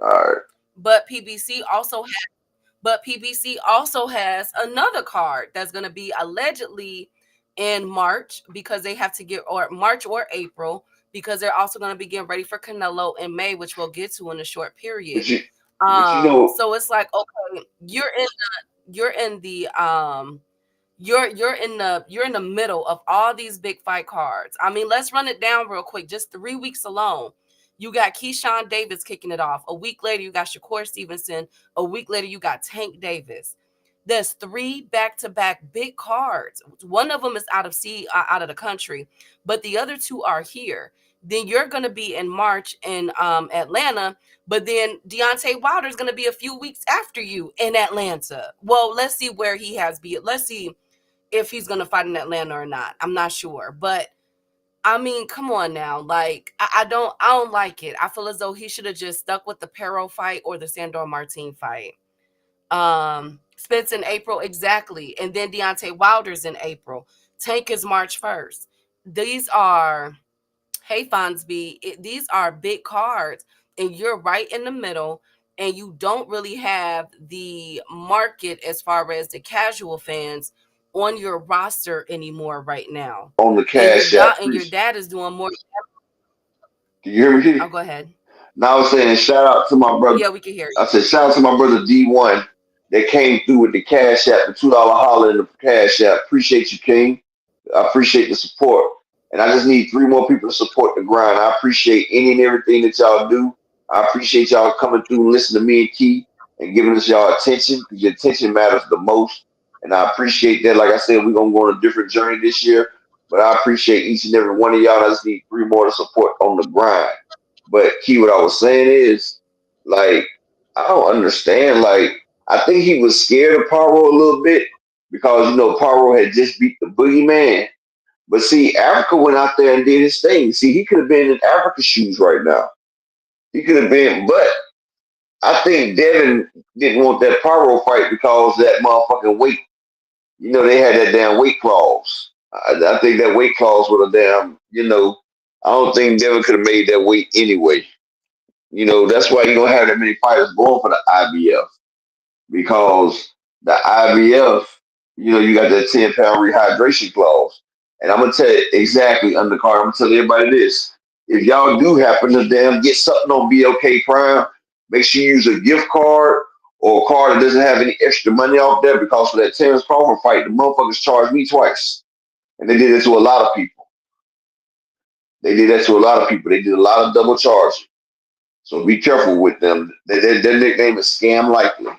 All right. But PBC also has another card that's going to be allegedly in March because they have to get, or March or April, because they're also going to be getting ready for Canelo in May, which we'll get to in a short period. But you know, So it's like, okay, you're in the middle of all these big fight cards. I mean, let's run it down real quick. Just 3 weeks alone, you got Keyshawn Davis kicking it off. A week later, you got Shakur Stevenson. A week later, you got Tank Davis. There's 3 back-to-back big cards. One of them is out of the country, but the other 2 are here. Then you're going to be in March in Atlanta, but then Deontay Wilder is going to be a few weeks after you in Atlanta. Well, let's see where he has be. Let's see if he's going to fight in Atlanta or not. I'm not sure, but I mean, come on now. Like, I don't like it. I feel as though he should have just stuck with the Pero fight or the Sandor Martin fight. Spence in April, exactly. And then Deontay Wilder's in April. Tank is March 1st. These are, hey, Fonsby, these are big cards, and you're right in the middle, and you don't really have the market as far as the casual fans on your roster anymore right now. on the cash app. And your dad is doing more. Can you hear me? Oh, go ahead. Now I was saying shout out to my brother. Yeah, we can hear you. I said shout out to my brother D1 that came through with the cash app, the $2 holler in the cash app. Appreciate you, King. I appreciate the support. And I just need three more people to support the grind. I appreciate any and everything that y'all do. I appreciate y'all coming through and listening to me and Key and giving us y'all attention because your attention matters the most. And I appreciate that. Like I said, we're gonna go on a different journey this year. But I appreciate each and every one of y'all. I just need three more to support on the grind. But Key, what I was saying is, like, I don't understand. Like, I think he was scared of Pyro a little bit because Pyro had just beat the boogeyman. But see, Africa went out there and did his thing. See, he could have been in Africa's shoes right now. He could have been, but I think Devin didn't want that Pyro fight because that motherfucking weight. They had that damn weight clause. I think that weight clause would have I don't think Devin could have made that weight anyway. That's why you don't have that many fighters going for the IBF because the IBF, you got that 10-pound rehydration clause. And I'm gonna tell you exactly, undercard. I'm gonna tell everybody this: if y'all do happen to damn get something on BLK Prime, make sure you use a gift card or a card that doesn't have any extra money off there because for that Terrence Crawford fight, the motherfuckers charged me twice, and they did it to a lot of people. They did that to a lot of people. They did a lot of double charging. So be careful with them. Their nickname is Scam Likely.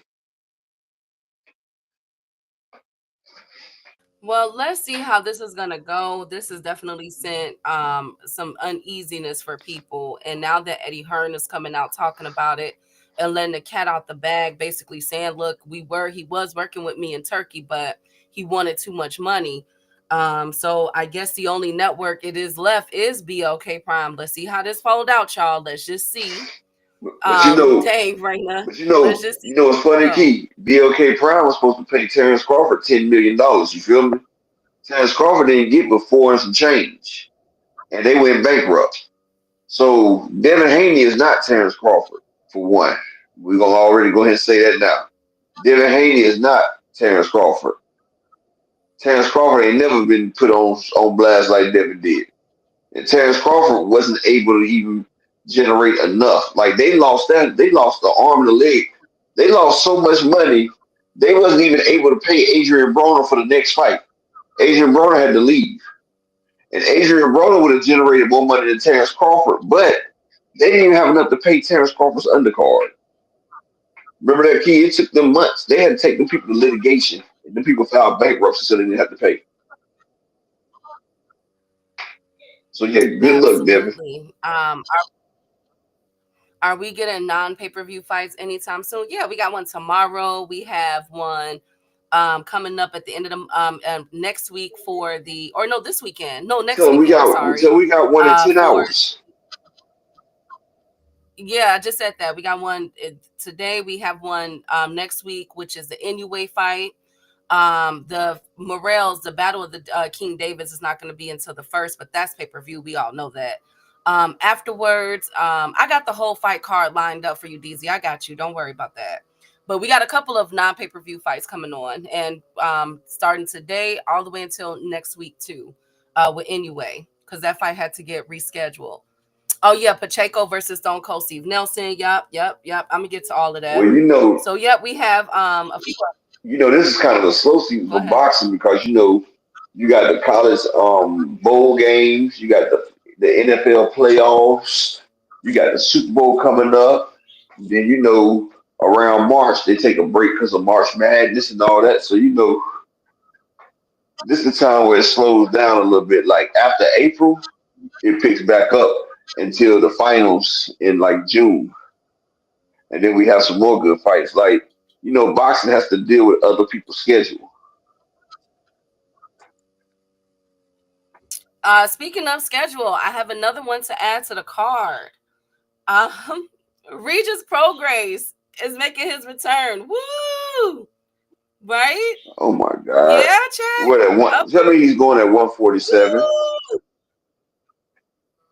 Well, let's see how this is gonna go. This has definitely sent some uneasiness for people. And now that Eddie Hearn is coming out talking about it and letting the cat out the bag, basically saying, look, he was working with me in Turkey, but he wanted too much money. So I guess the only network it is left is BLK Prime. Let's see how this fold out, y'all. Let's just see. But Dang, Raina. but Let's just see it's funny, how it Key. BLK Prime was supposed to pay Terrence Crawford $10 million. You feel me? Terrence Crawford didn't get but four and some change, and they went bankrupt. So Devin Haney is not Terrence Crawford for one. We're gonna already go ahead and say that now. Devin Haney is not Terrence Crawford. Terrence Crawford ain't never been put on blast like Devin did. And Terrence Crawford wasn't able to even generate enough. Like they lost the arm and the leg. They lost so much money, they wasn't even able to pay Adrian Broner for the next fight. Adrian Broner had to leave. And Adrian Broner would have generated more money than Terrence Crawford, but they didn't even have enough to pay Terrence Crawford's undercard. Remember that, Key? It took them months. They had to take the people to litigation, and the people filed bankruptcy so they didn't have to pay. So yeah, good luck, Devin. absolutely. Are we getting non-pay-per-view fights anytime soon? Yeah, we got one tomorrow. We have one coming up at the end of the next week for the or no this weekend. No, next weekend, sorry. So we got one in 10 For hours. yeah, I just said that. We got one today. We have one next week, which is the Inoue fight. The Morels, the Battle of the King Davids is not going to be until the first, but that's pay-per-view. We all know that. Afterwards, I got the whole fight card lined up for you, DZ. I got you. Don't worry about that. But we got a couple of non-pay-per-view fights coming on, and starting today all the way until next week too, with Inoue, because that fight had to get rescheduled. Oh yeah, Pacheco versus Stone Cold Steve Nelson. Yep. I'm gonna get to all of Well, that. So yep, we have a few. this is kind of a slow season Go for ahead. boxing because you got the college bowl games, you got the NFL playoffs, you got the Super Bowl coming up. Then around March they take a break because of March Madness and all that. So this is the time where it slows down a little bit. Like after April, it picks back up until the finals in like June, and then we have some more good fights. Like boxing has to deal with other people's schedule. Speaking of schedule, I have another one to add to the card. Um, Regis Prograis is making his return. Woo! Right? Oh my God. Yeah, check. What at one? Up. Tell me he's going at 147. Woo!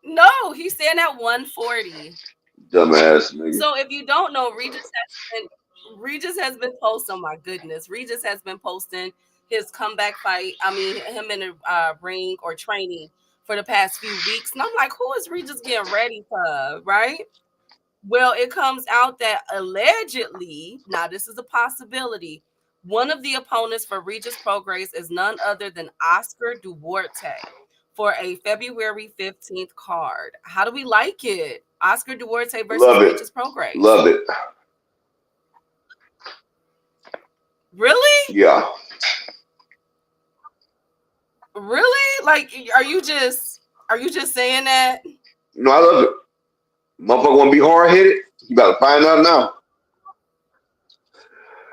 No, he's staying at 140. Dumbass nigga. So if you don't know, Regis has been posting. Oh my goodness, Regis has been posting his comeback fight. I mean, him in the ring or training for the past few weeks, and I'm like, who is Regis getting ready for? Right? Well, it comes out that allegedly, now this is a possibility, one of the opponents for Regis Prograis is none other than Oscar Duarte, for a February 15th card. How do we like it? Oscar Duarte versus Love it. Regis Prograis. Love it. Really? Yeah. Really? Like, are you just saying that? No, I love it. Motherfucker want to be hard headed. You got to find out now.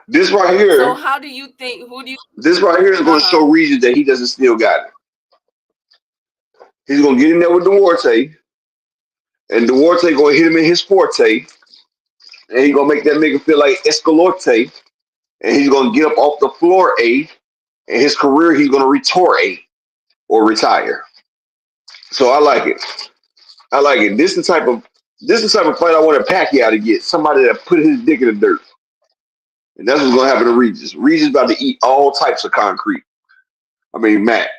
This right here. So how do you think? Who do you? This right here is going to show Regis that he doesn't still got it. He's going to get in there with Duarte, and Duarte going to hit him in his forte, and he's going to make that nigga feel like Escalote, and he's going to get up off the floor A, and his career he's going to retort A or retire. So I like it. I like it. This is the type of fight I want Pacquiao to get. Somebody that put his dick in the dirt. And that's what's going to happen to Regis. Regis about to eat all types of concrete. I mean, Matt.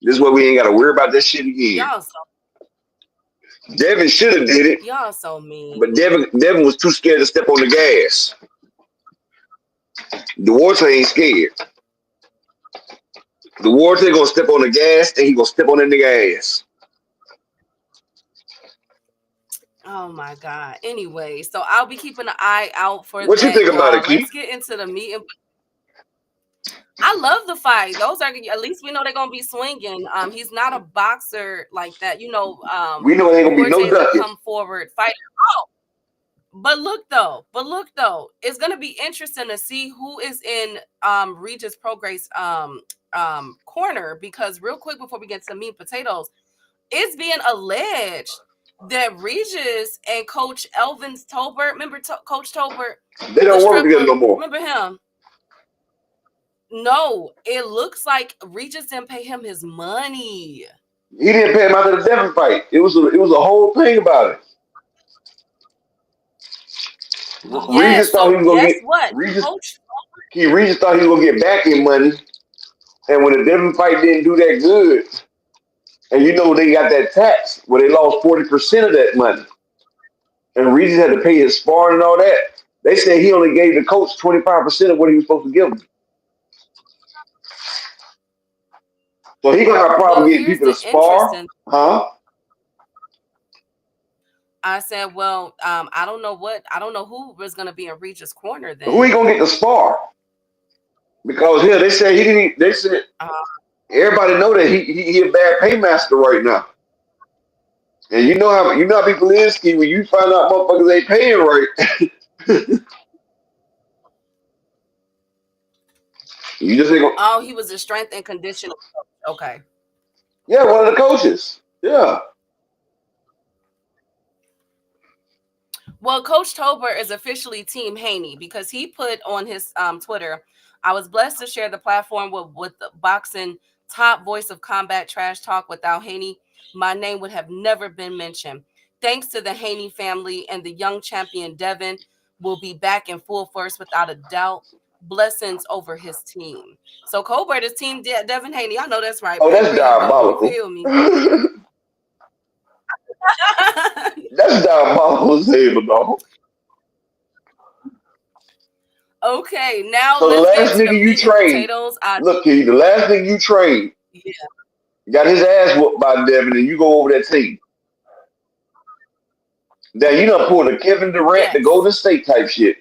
This is why we ain't got to worry about this shit again. Y'all so Devin should have did it. Y'all so mean. But Devin was too scared to step on the gas. Duarte ain't scared. Duarte gonna step on the gas and he gonna step on in the gas. Oh my God. Anyway, so I'll be keeping an eye out for what that. You think about it, Keith? Let's get into the meat and I love the fight. Those are at least we know they're gonna be swinging. He's not a boxer like that, we know it ain't gonna be no ducking. Come forward fight. Oh, but look though, it's gonna be interesting to see who is in Regis Prograis' corner, because real quick before we get to meat and potatoes, it's being alleged that Regis and Coach Elvin Tolbert, remember Coach Tolbert? They don't work together no more. Remember him? No, it looks like Regis didn't pay him his money. He didn't pay him after the Devin fight. It was a whole thing about it. Yes, Regis thought he was gonna get what? Regis thought he was gonna get back in money, and when the Devin fight didn't do that good, and they got that tax where they lost 40% of that money, and Regis had to pay his sparring and all that. They said he only gave the coach 25% of what he was supposed to give him. So he gonna have a problem getting people to spar, huh? I said, well, I don't know who was gonna be in Regis' corner then. Who he gonna get to spar? Because here they said he didn't. They said everybody know that he a bad paymaster right now. And you know how people is, Ski, when you find out motherfuckers ain't paying right. You just ain't gonna. Oh, he was a strength and conditioning coach. Okay. Yeah, one of the coaches. Yeah. Well, Coach Tolbert is officially Team Haney because he put on his Twitter, I was blessed to share the platform with the boxing top voice of combat trash talk. Without Haney, my name would have never been mentioned. Thanks to the Haney family and the young champion Devin will be back in full force without a doubt. Blessings over his team. So Colbert is Team Devin Haney. I know that's right. Oh, that's diabolical. You feel me? That's diabolical, dog. Okay, now so let's the last nigga you trade. Look, Key, the last nigga you trade. Yeah. Got his ass whooped by Devin, and you go over that team. Now you done pulled a Kevin Durant, the Golden State type shit.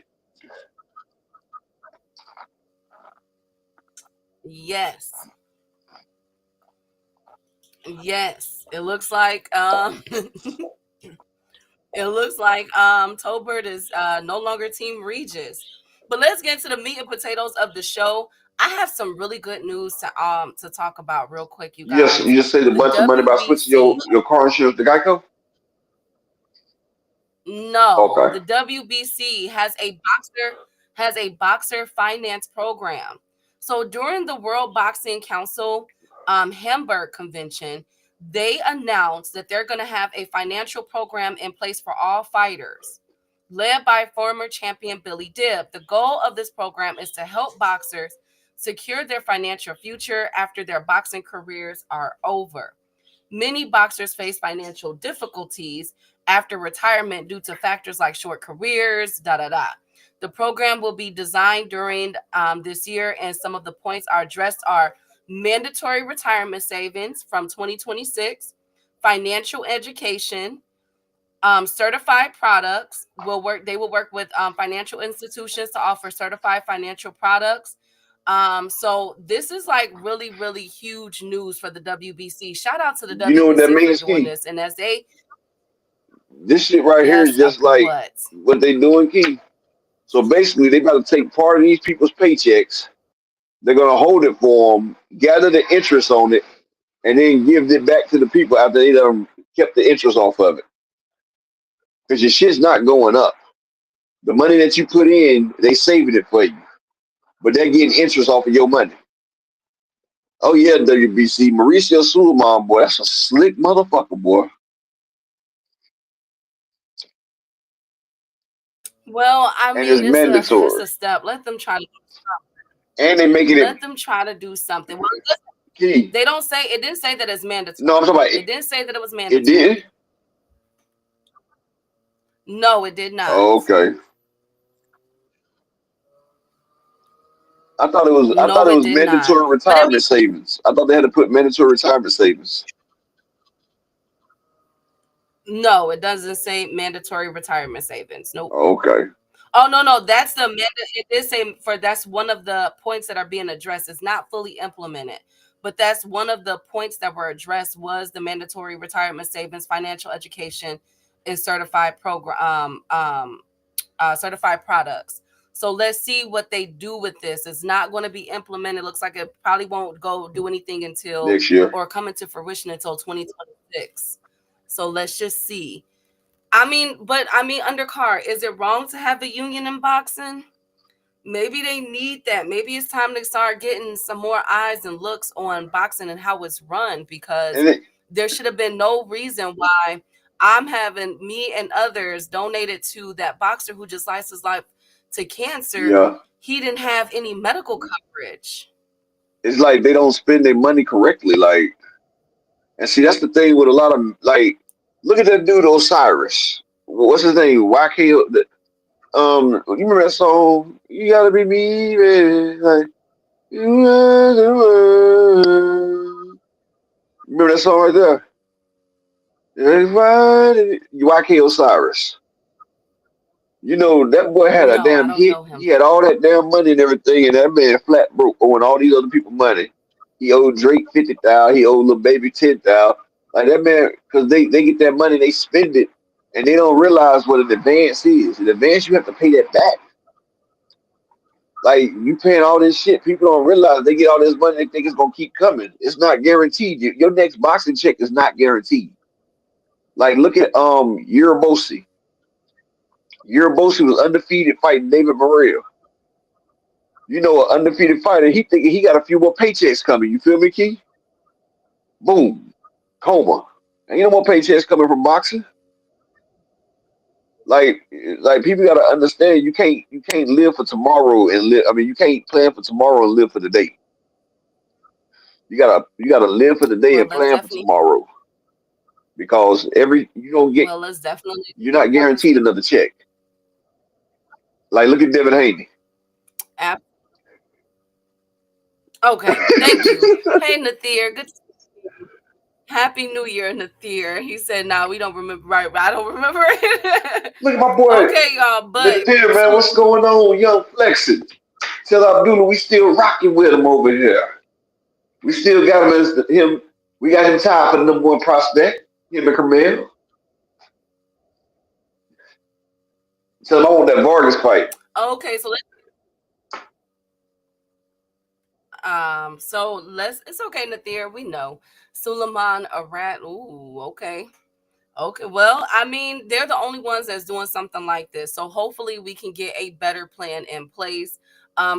Yes. Yes. It looks like Tolbert is no longer Team Regis. But let's get into the meat and potatoes of the show. I have some really good news to talk about real quick, you guys. Yes, you just saved a bunch of money by switching your car insurance to Geico? No. Okay. The WBC has a boxer finance program. So during the World Boxing Council Hamburg convention, they announced that they're going to have a financial program in place for all fighters, led by former champion Mbili. The goal of this program is to help boxers secure their financial future after their boxing careers are over. Many boxers face financial difficulties after retirement due to factors like short careers, The program will be designed during this year, and some of the points are addressed are mandatory retirement savings from 2026, financial education, certified products will work. They will work with financial institutions to offer certified financial products. So this is like really, really huge news for the WBC. Shout out to the You know what that WBC for means, doing Key? this. And as they, This shit right here is yes, just like what? what they doing, Key. So basically, they got to take part of these people's paychecks. They're gonna hold it for them, gather the interest on it, and then give it back to the people after they done kept the interest off of it. Because your shit's not going up. The money that you put in, they saving it for you, but they're getting interest off of your money. Oh yeah, WBC, Mauricio Suleiman, boy, that's a slick motherfucker, boy. Well, I And mean, it's it's mandatory. a step. Let them try to And they making it let them try to do something. Well, key. they don't say it didn't say that it's No, I'm talking mandatory. about It didn't say that it was it didn't. mandatory. No, it did not. Oh, okay. I thought No, it it was did not. mandatory But I mean, retirement savings. I thought they had to put mandatory retirement savings. no, it doesn't say mandatory retirement savings. Nope. Oh, okay. Oh no, that's the it is saying for that's one of the points that are being addressed. It's not fully implemented, but that's one of the points that were addressed was the mandatory retirement savings, financial education, and certified products. So let's see what they do with this. It's not going to be implemented. Looks like it probably won't go do anything until Next year. or come into fruition until 2026. So let's just see. I mean, undercard, is it wrong to have a union in boxing? Maybe they need that. Maybe it's time to start getting some more eyes and looks on boxing and how it's run, because And it, there should have been no reason why I'm having me and others donated to that boxer who just lost his life to cancer. yeah. He didn't have any medical coverage. It's like they don't spend their money correctly. Like, and see, that's the thing with a lot of like, look at that dude Osiris. What's his name? YK. You remember that song? You gotta be me, baby. Like, you are the world. Remember that song right there? YK Osiris. You know, that boy had a No, I damn don't hit. know him. He had all that damn money and everything, and that man flat broke owing all these other people money. He owed Drake 50,000. He owed Lil Baby 10,000. Like that man, because they get that money, they spend it, and they don't realize what an advance is. An advance, you have to pay that back. Like you paying all this shit, people don't realize they get all this money, they think it's gonna keep coming. It's not guaranteed. Your next boxing check is not guaranteed. Like look at Urabosi. Urabosi was undefeated fighting David Morrell. You know, an undefeated fighter, he thinking he got a few more paychecks coming. You feel me, Key? Boom, coma. Ain't no more paychecks coming from boxing. Like, like people gotta understand you can't live for tomorrow and live. I mean, you can't plan for tomorrow and live for the day. You gotta live for the day Well, and let's plan for definitely tomorrow because every you don't get well, let's definitely you're not guaranteed another check. Like look at Devin Haney. app. Okay, thank you. Hey, Nathir, good. Happy New Year, Nathir. He said, "Nah, we don't remember." Right, I don't remember it. Look at my boy Okay, y'all. But Nathir, man. What's going on, young flexing? Tell Abdullah we still rocking with him over here. We still got him as him. We got him tied for the number one prospect. Him and Camille. Tell him I want that Vargas fight. okay, so let's. It's okay, Nathir. We know Suleiman Arat. Ooh, okay. Okay, well, I mean, they're the only ones that's doing something like this. So hopefully we can get a better plan in place,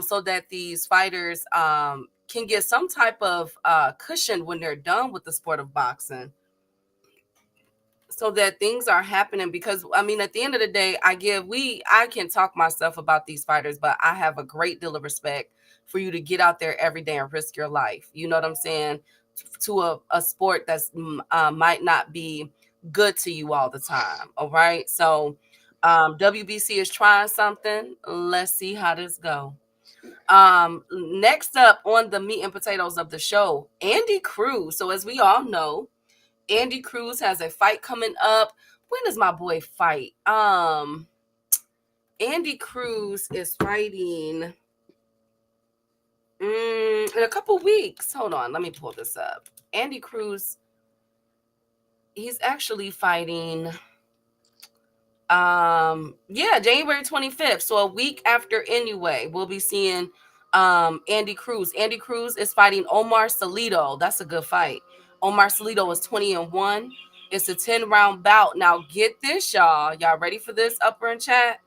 so that these fighters can get some type of cushion when they're done with the sport of boxing, so that things are happening. Because I mean, at the end of the day, I can talk myself about these fighters, but I have a great deal of respect for you to get out there every day and risk your life. You know what I'm saying? To a sport that's might not be good to you all the time. All right. So WBC is trying something. Let's see how this go. Next up on the meat and potatoes of the show, Andy Cruz. So as we all know, Andy Cruz has a fight coming up. When does my boy fight? Andy Cruz is fighting in a couple weeks. Hold on, let me pull this up. Andy Cruz, he's actually fighting January 25th. So a week after anyway, we'll be seeing Andy Cruz. Andy Cruz is fighting Omar Salido. That's a good fight. Omar Salido is 20-1. It's a 10-round bout. Now get this, y'all. Y'all ready for this, upper and chat?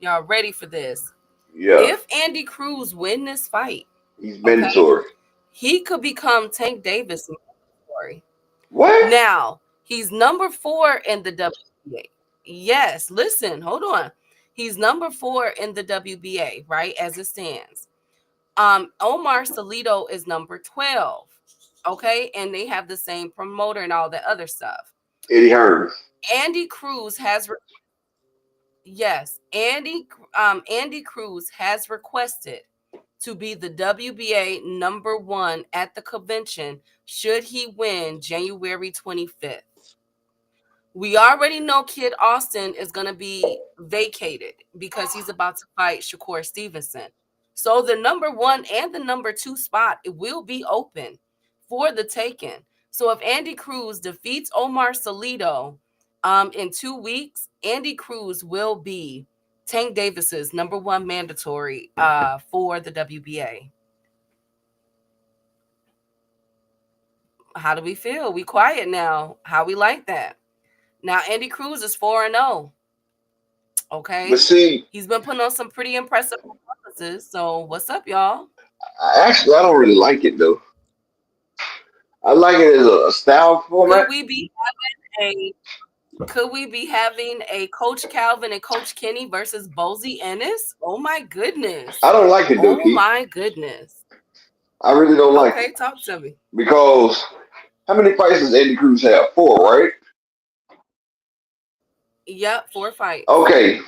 Y'all ready for this? Yeah. If Andy Cruz win this fight, he's mandatory. He could become Tank Davis mandatory. What? Now, he's number 4 in the WBA. Yes, listen, hold on. He's number 4 in the WBA, right, as it stands. Omar Salido is number 12, okay? And they have the same promoter and all that other stuff. Eddie Hearn. Andy Cruz has Andy Cruz has requested to be the WBA number 1 at the convention should he win January 25th. We already know Kid Austin is going to be vacated because he's about to fight Shakur Stevenson. So the number 1 and the number 2 spot, it will be open for the taking. So if Andy Cruz defeats Omar Salido in 2 weeks, Andy Cruz will be Tank Davis's number 1 mandatory for the WBA. How do we feel? We quiet now. How we like that? Now Andy Cruz is 4-0. Okay. But see, he's been putting on some pretty impressive performances. So what's up, y'all? Actually, I don't really like it though. I like it as a style format. Could we be having a Coach Calvin and Coach Kenny versus Bozy Ennis? Oh my goodness. I don't like it though. Oh my goodness. I really don't like it. Okay, talk to me. Because how many fights does Andy Cruz have? 4, right? Yep, 4 fights. Okay.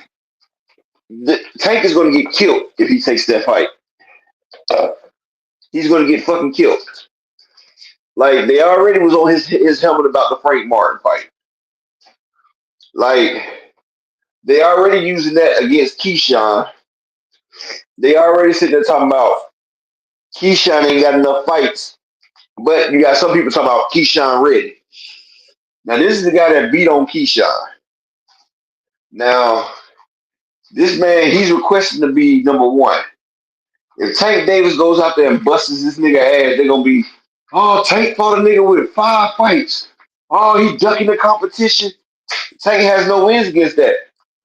Tank is going to get killed if he takes that fight. He's going to get fucking killed. Like, they already was on his helmet about the Frank Martin fight. Like, they already using that against Keyshawn. They already sitting there talking about Keyshawn ain't got enough fights. But you got some people talking about Keyshawn ready. Now, this is the guy that beat on Keyshawn. Now, this man, he's requesting to be number 1. If Tank Davis goes out there and busts this nigga ass, they're going to be, oh, Tank fought a nigga with 5 fights. Oh, he ducking the competition. Tank has no wins against that.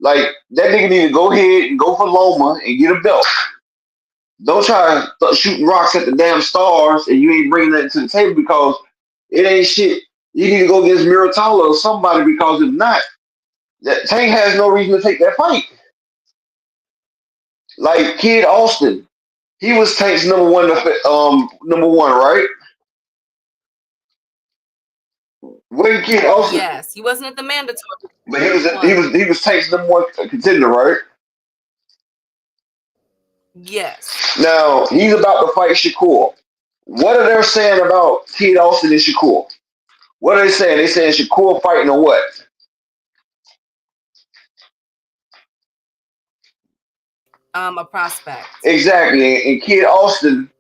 Like, that nigga need to go ahead and go for Loma and get a belt. Don't try to start shooting rocks at the damn stars and you ain't bringing that to the table because it ain't shit. You need to go against Miratala or somebody because if not, that Tank has no reason to take that fight. Like Kid Austin, he was Tank's number one, right? When Kid Austin, yes, he wasn't at the mandatory, but he was Tank's number 1 contender, right? Yes. Now he's about to fight Shakur. What are they saying about Kid Austin and Shakur? What are they saying? They saying Shakur fighting or what? A prospect. Exactly. And Kid Austin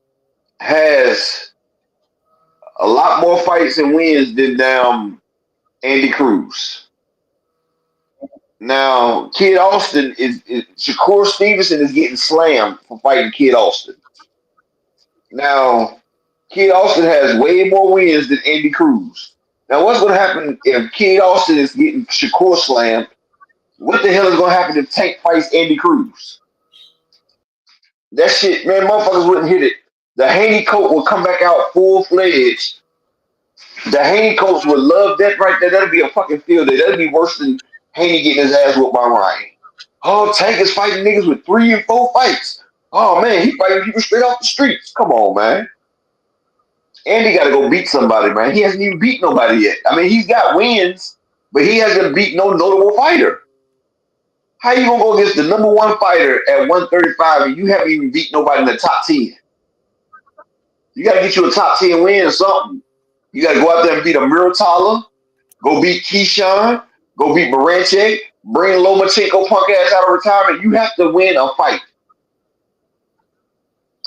has a lot more fights and wins than Andy Cruz. Now, Kid Austin is Shakur Stevenson is getting slammed for fighting Kid Austin. Now, Kid Austin has way more wins than Andy Cruz. Now, what's going to happen if Kid Austin is getting Shakur slammed? What the hell is going to happen if Tank fights Andy Cruz? That shit, man, motherfuckers wouldn't hit it. The Haney coat will come back out full-fledged. The Haney coats would love that right there. That'd be a fucking field day. That'd be worse than Haney getting his ass whooped by Ryan. Oh, Tank is fighting niggas with 3 and 4 fights. Oh, man, he fighting people straight off the streets. Come on, man. Andy got to go beat somebody, man. He hasn't even beat nobody yet. I mean, he's got wins, but he hasn't beat no notable fighter. How you gonna go against the number one fighter at 135 and you haven't even beat nobody in the top 10? You gotta get you a top 10 win or something. You gotta go out there and beat a Muratalla, go beat Keyshawn, go beat Baranchek, bring Lomachenko punk ass out of retirement. You have to win a fight.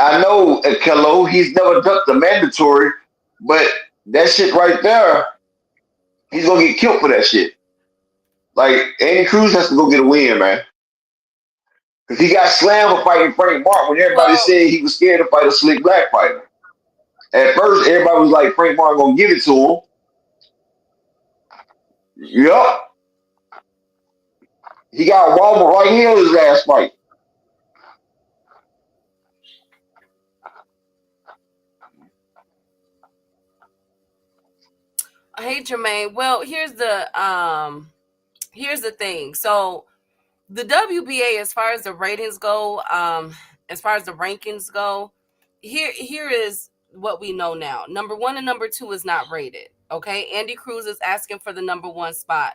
I know Kello, he's never ducked the mandatory, but that shit right there, he's gonna get killed for that shit. Like Andy Cruz has to go get a win, man. Because he got slammed for fighting Frank Martin when everybody Well, said he was scared to fight a slick black fighter. At first, everybody was like, Frank Martin gonna give it to him. Yup. He got Walmart right here in his last fight. hey Jermaine. Well, here's the thing. So the WBA, as far as the ratings go, as far as the rankings go, here is what we know now. Number 1 and number 2 is not rated. Okay, Andy Cruz is asking for the number 1 spot.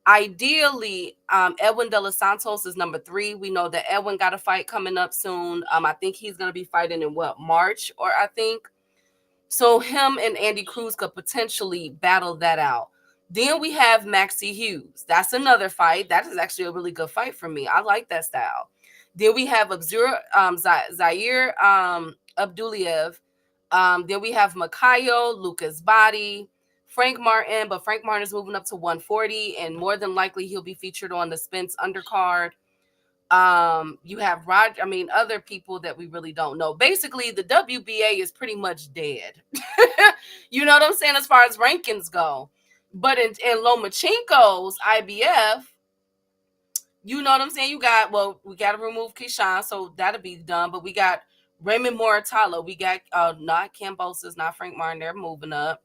Ideally, Edwin De Los Santos is number 3. We know that Edwin got a fight coming up soon. I think he's going to be fighting in March, or I think. So him and Andy Cruz could potentially battle that out. Then we have Maxie Hughes. That's another fight. That is actually a really good fight for me. I like that style. Then we have Zaire Abduliev. Then we have Makayo, Lucas Body, Frank Martin, but Frank Martin is moving up to 140, and more than likely he'll be featured on the Spence undercard. You have other people that we really don't know. Basically, the WBA is pretty much dead. You know what I'm saying, as far as rankings go. But in Lomachenko's IBF, you know what I'm saying? We got to remove Keyshawn, so that'll be done. But we got Raymond Moratalo. We got not Cambosis, not Frank Martin. They're moving up.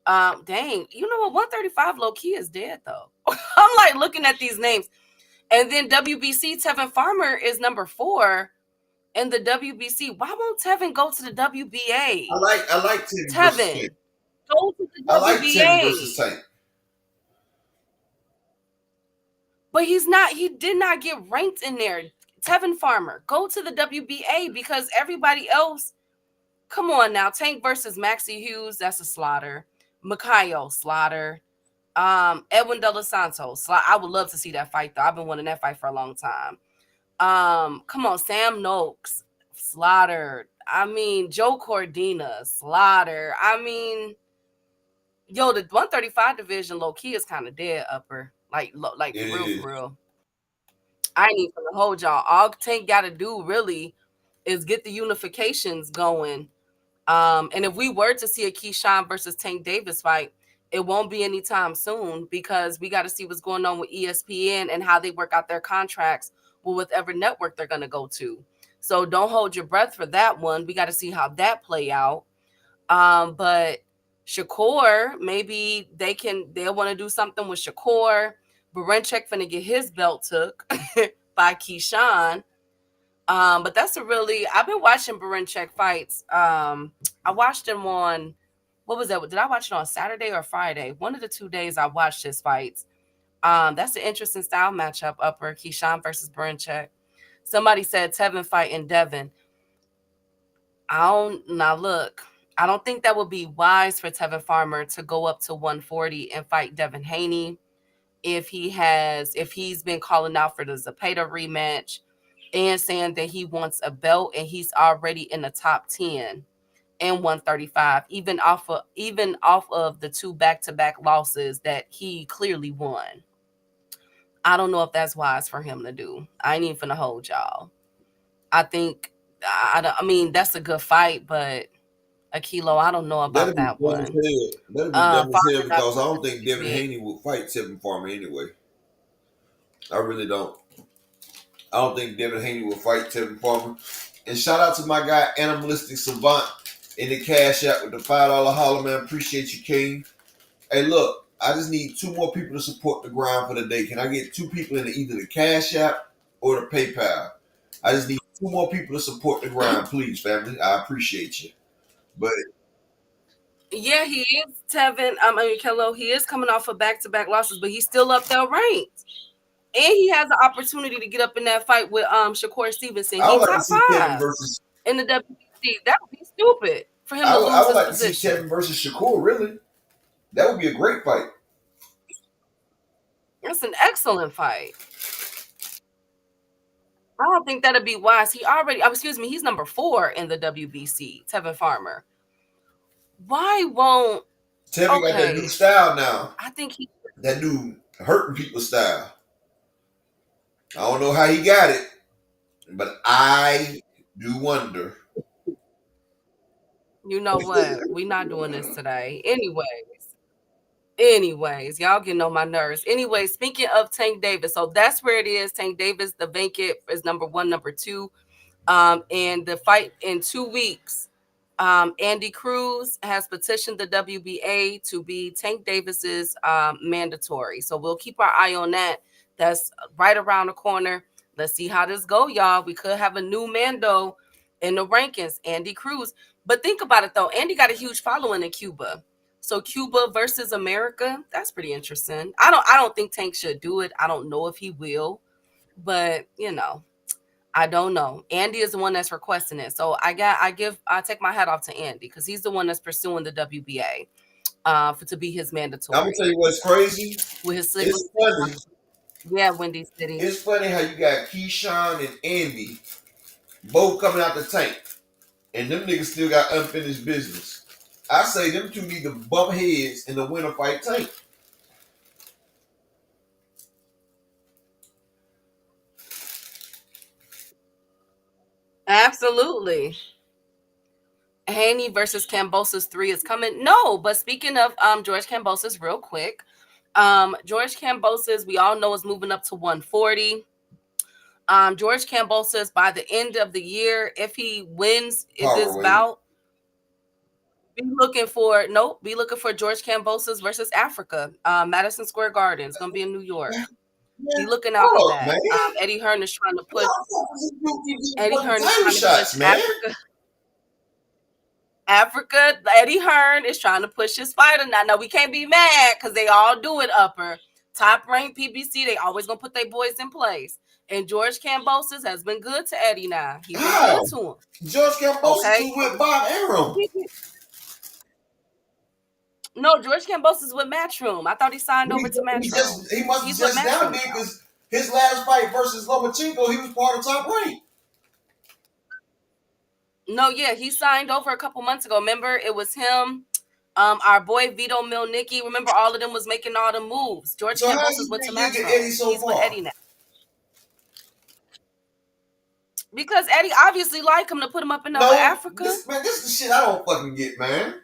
Dang, you know what? 135 low key is dead though. I'm like looking at these names. And then WBC, Tevin Farmer is number 4 in the WBC. Why won't Tevin go to the WBA? I like Tevin, go to the WBA. I like Tevin versus Tank. But he did not get ranked in there. Tevin Farmer, go to the WBA because everybody else, come on now. Tank versus Maxie Hughes, that's a slaughter. Makayo, slaughter. Edwin De Los Santos. I would love to see that fight though. I've been wanting that fight for a long time. Come on, Sam Noakes, slaughtered. I mean, Joe Cordina, slaughter. I mean, the 135 division low key is kind of dead upper. Like for real. I ain't even gonna hold y'all. All Tank gotta do really is get the unifications going. And if we were to see a Keyshawn versus Tank Davis fight, it won't be anytime soon because we got to see what's going on with ESPN and how they work out their contracts with whatever network they're going to go to. So don't hold your breath for that one. We got to see how that play out. But Shakur, maybe they'll want to do something with Shakur. Baranchek finna get his belt took by Keyshawn. But I've been watching Baranchek fights. I watched him on, what was that? Did I watch it on Saturday or Friday? One of the 2 days I watched his fights. That's an interesting style matchup, upper Keyshawn versus Baranchek. Somebody said Tevin fighting Devin. I don't think that would be wise for Tevin Farmer to go up to 140 and fight Devin Haney if he's been calling out for the Zepeda rematch and saying that he wants a belt and he's already in the top 10 and 135, even off of the 2 back-to-back losses that he clearly won. I don't know if that's wise for him to do. I ain't even finna hold y'all. I think, that's a good fight, but a kilo, I don't know about that one. That'd be dumb as hell because I don't think Devin Haney would fight Tevin Farmer anyway. I really don't. I don't think Devin Haney will fight Tevin Farmer. And shout out to my guy, Animalistic Savant, in the Cash App with the $5 holler, man. Appreciate you, King. Hey, look, I just need 2 more people to support the grind for the day. Can I get 2 people in either the Cash App or the PayPal? I just need 2 more people to support the grind, please, family. I appreciate you. But yeah, he is Tevin. Kello, he is coming off of back-to-back losses, but he's still up there ranked. And he has the opportunity to get up in that fight with Shakur Stevenson. I He would like to top see Kevin 5 versus. in the WBC. That would be stupid for him to I lose would his like to see position. Kevin versus Shakur. Really, that would be a great fight. That's an excellent fight. I don't think that'd be wise. He already, excuse me, he's number 4 in the WBC, Tevin Farmer. Why won't, Tevin got that new style now. I think he, That new hurting people style. I don't know how he got it, but I do wonder. you know what? We're not doing this today. Anyways, y'all getting on my nerves. Anyway, speaking of Tank Davis, so that's where it is. Tank Davis, the vacant is number 1, number 2. And the fight in 2 weeks, Andy Cruz has petitioned the WBA to be Tank Davis's mandatory. So we'll keep our eye on that. That's right around the corner. Let's see how this go, y'all. We could have a new Mando in the rankings, Andy Cruz. But think about it though. Andy got a huge following in Cuba. So Cuba versus America, that's pretty interesting. I don't think Tank should do it. I don't know if he will, but I don't know. Andy is the one that's requesting it. So I take my hat off to Andy because he's the one that's pursuing the WBA to be his mandatory. I'm gonna tell you what's crazy. With his It's funny. Yeah, Windy City. It's funny how you got Keyshawn and Andy both coming out the tank, and them niggas still got unfinished business. I say them two need to bump heads in the winter fight tank. Absolutely. Haney versus Kambosos 3 is coming. No, but speaking of George Kambosos, real quick. George Kambosos, we all know, is moving up to 140. George Kambosos, by the end of the year, if he wins this bout, be looking for George Kambosos versus Africa. Madison Square Garden. It's gonna be in New York. Be looking out for that. Eddie Hearn is trying to push. Africa. Eddie Hearn is trying to push his fighter. Now we can't be mad because they all do it upper. Top ranked PBC, they always gonna put their boys in place. And George Kambosos has been good to Eddie now. He's been good to him. George Kambosos with Bob Arum. No, George Kambosos is with Matchroom. I thought he signed over to Matchroom. He must have just now did because his last fight versus Lomachenko, he was part of Top Rank. No, yeah, he signed over a couple months ago. Remember, it was him, our boy Vito Milnicki. Remember, all of them was making all the moves. George Kambosos went to Matchroom. He's with Eddie now. Because Eddie obviously liked him to put him up in Africa. This is the shit I don't fucking get, man.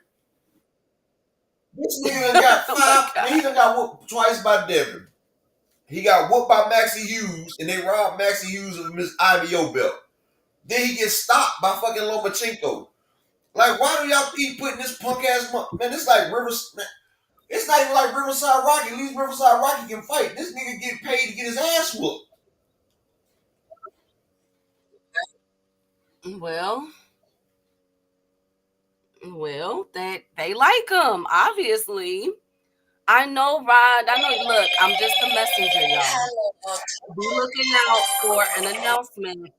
This nigga got 5. He done got whooped twice by Devin. He got whooped by Maxie Hughes, and they robbed Maxie Hughes of his IBO belt. Then he gets stopped by fucking Lomachenko. Like, why do y'all keep putting this punk ass man? It's like it's not even like Riverside Rocky. At least Riverside Rocky can fight. This nigga get paid to get his ass whooped. Well, that they like him, obviously. I know, Rod. Look, I'm just a messenger, y'all. Be looking out for an announcement.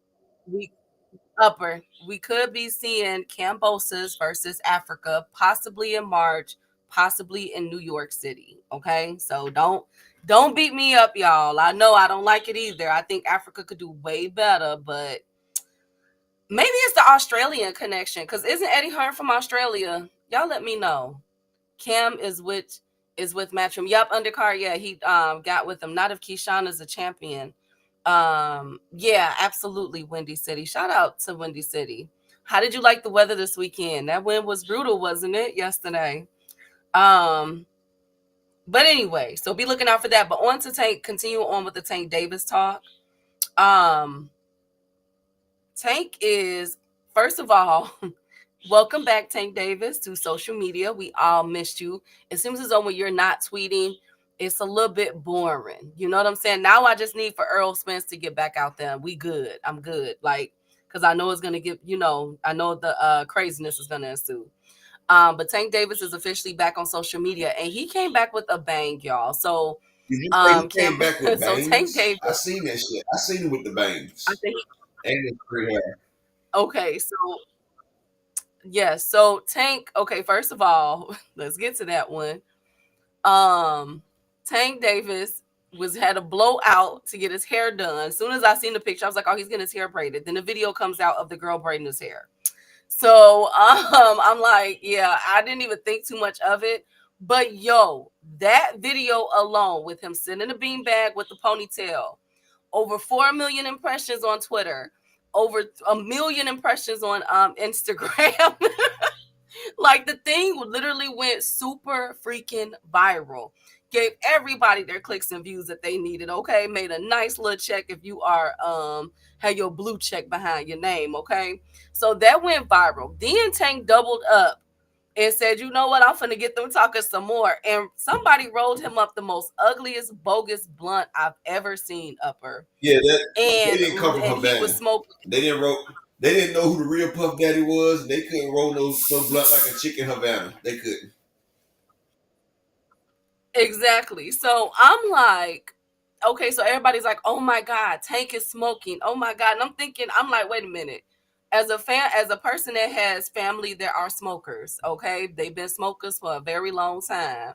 We could be seeing Kambosos versus Africa, possibly in March, possibly in New York City. Okay, so don't beat me up, y'all. I know I don't like it either. I think Africa could do way better, but maybe it's the Australian connection. Because isn't Eddie Hearn from Australia? Y'all let me know. Cam is with Matchroom. Yup, undercard. Yeah, he got with him. Not if Keyshawn is a champion. Yeah, absolutely. Windy City. Shout out to Windy City. How did you like the weather this weekend? That wind was brutal, wasn't it? Yesterday. But anyway, so be looking out for that. But on to continue on with the Tank Davis talk. Tank is, first of all, welcome back, Tank Davis, to social media. We all missed you. It seems as though when you're not tweeting, it's a little bit boring. You know what I'm saying? Now I just need for Earl Spence to get back out there. We good. I'm good. Like, because I know it's going to get, I know the craziness is going to ensue. But Tank Davis is officially back on social media, and he came back with a bang, y'all. So Did you say he came Kim, back with so Tank bangs? Davis, I seen that shit. I seen him with the I bangs think, and the straight hair. okay, so yeah, so Tank, okay, first of all, let's get to that one. Um, Tank Davis had a blowout to get his hair done. As soon as I seen the picture, I was like, oh, he's getting his hair braided. Then the video comes out of the girl braiding his hair. So I'm like, yeah, I didn't even think too much of it. But yo, that video alone with him sitting in a beanbag with the ponytail, over 4 million impressions on Twitter, over 1 million impressions on Instagram. Like the thing literally went super freaking viral. Gave everybody their clicks and views that they needed. Okay, made a nice little check if you are had your blue check behind your name. Okay, so that went viral. Then Tank doubled up and said, "You know what? I'm finna get them talking some more." And somebody rolled him up the most ugliest, bogus blunt I've ever seen. Upper, Yeah, that they and didn't come from and he was Havana. smoking. They didn't roll. They didn't know who the real Puff Daddy was, and they couldn't roll no blunt like a chicken Havana. They couldn't. Exactly. So I'm like, okay, so everybody's like, oh my God, Tank is smoking. Oh my God. And I'm thinking, I'm like, wait a minute. As a person that has family that are smokers, okay, they've been smokers for a very long time.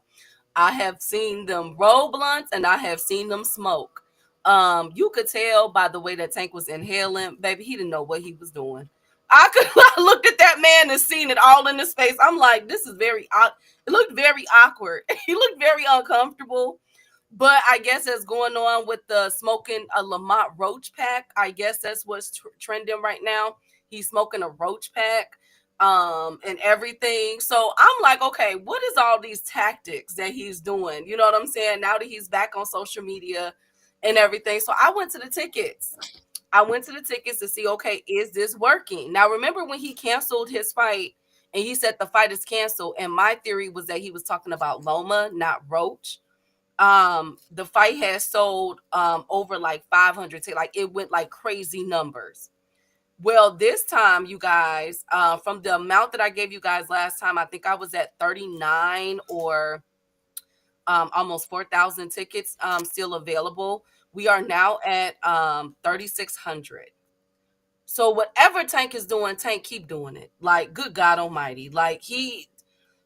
I have seen them roll blunts and I have seen them smoke. You could tell by the way that Tank was inhaling, baby, he didn't know what he was doing. I looked at that man and seen it all in his face. I'm like, this is it looked very awkward. He looked very uncomfortable. But I guess that's going on with the smoking a Lamont Roach pack. I guess that's what's trending right now. He's smoking a Roach pack and everything. So I'm like, okay, what is all these tactics that he's doing? You know what I'm saying? Now that he's back on social media and everything. So I went to the tickets. I went to the tickets to see, okay, is this working? Now, remember when he canceled his fight and he said the fight is canceled. And my theory was that he was talking about Loma, not Roach. The fight has sold over like 500 tickets. Like it went like crazy numbers. Well, this time, you guys, from the amount that I gave you guys last time, I think I was at 39 or almost 4,000 tickets still available. We are now at 3,600. So whatever Tank is doing, Tank keep doing it. Like, good God Almighty, like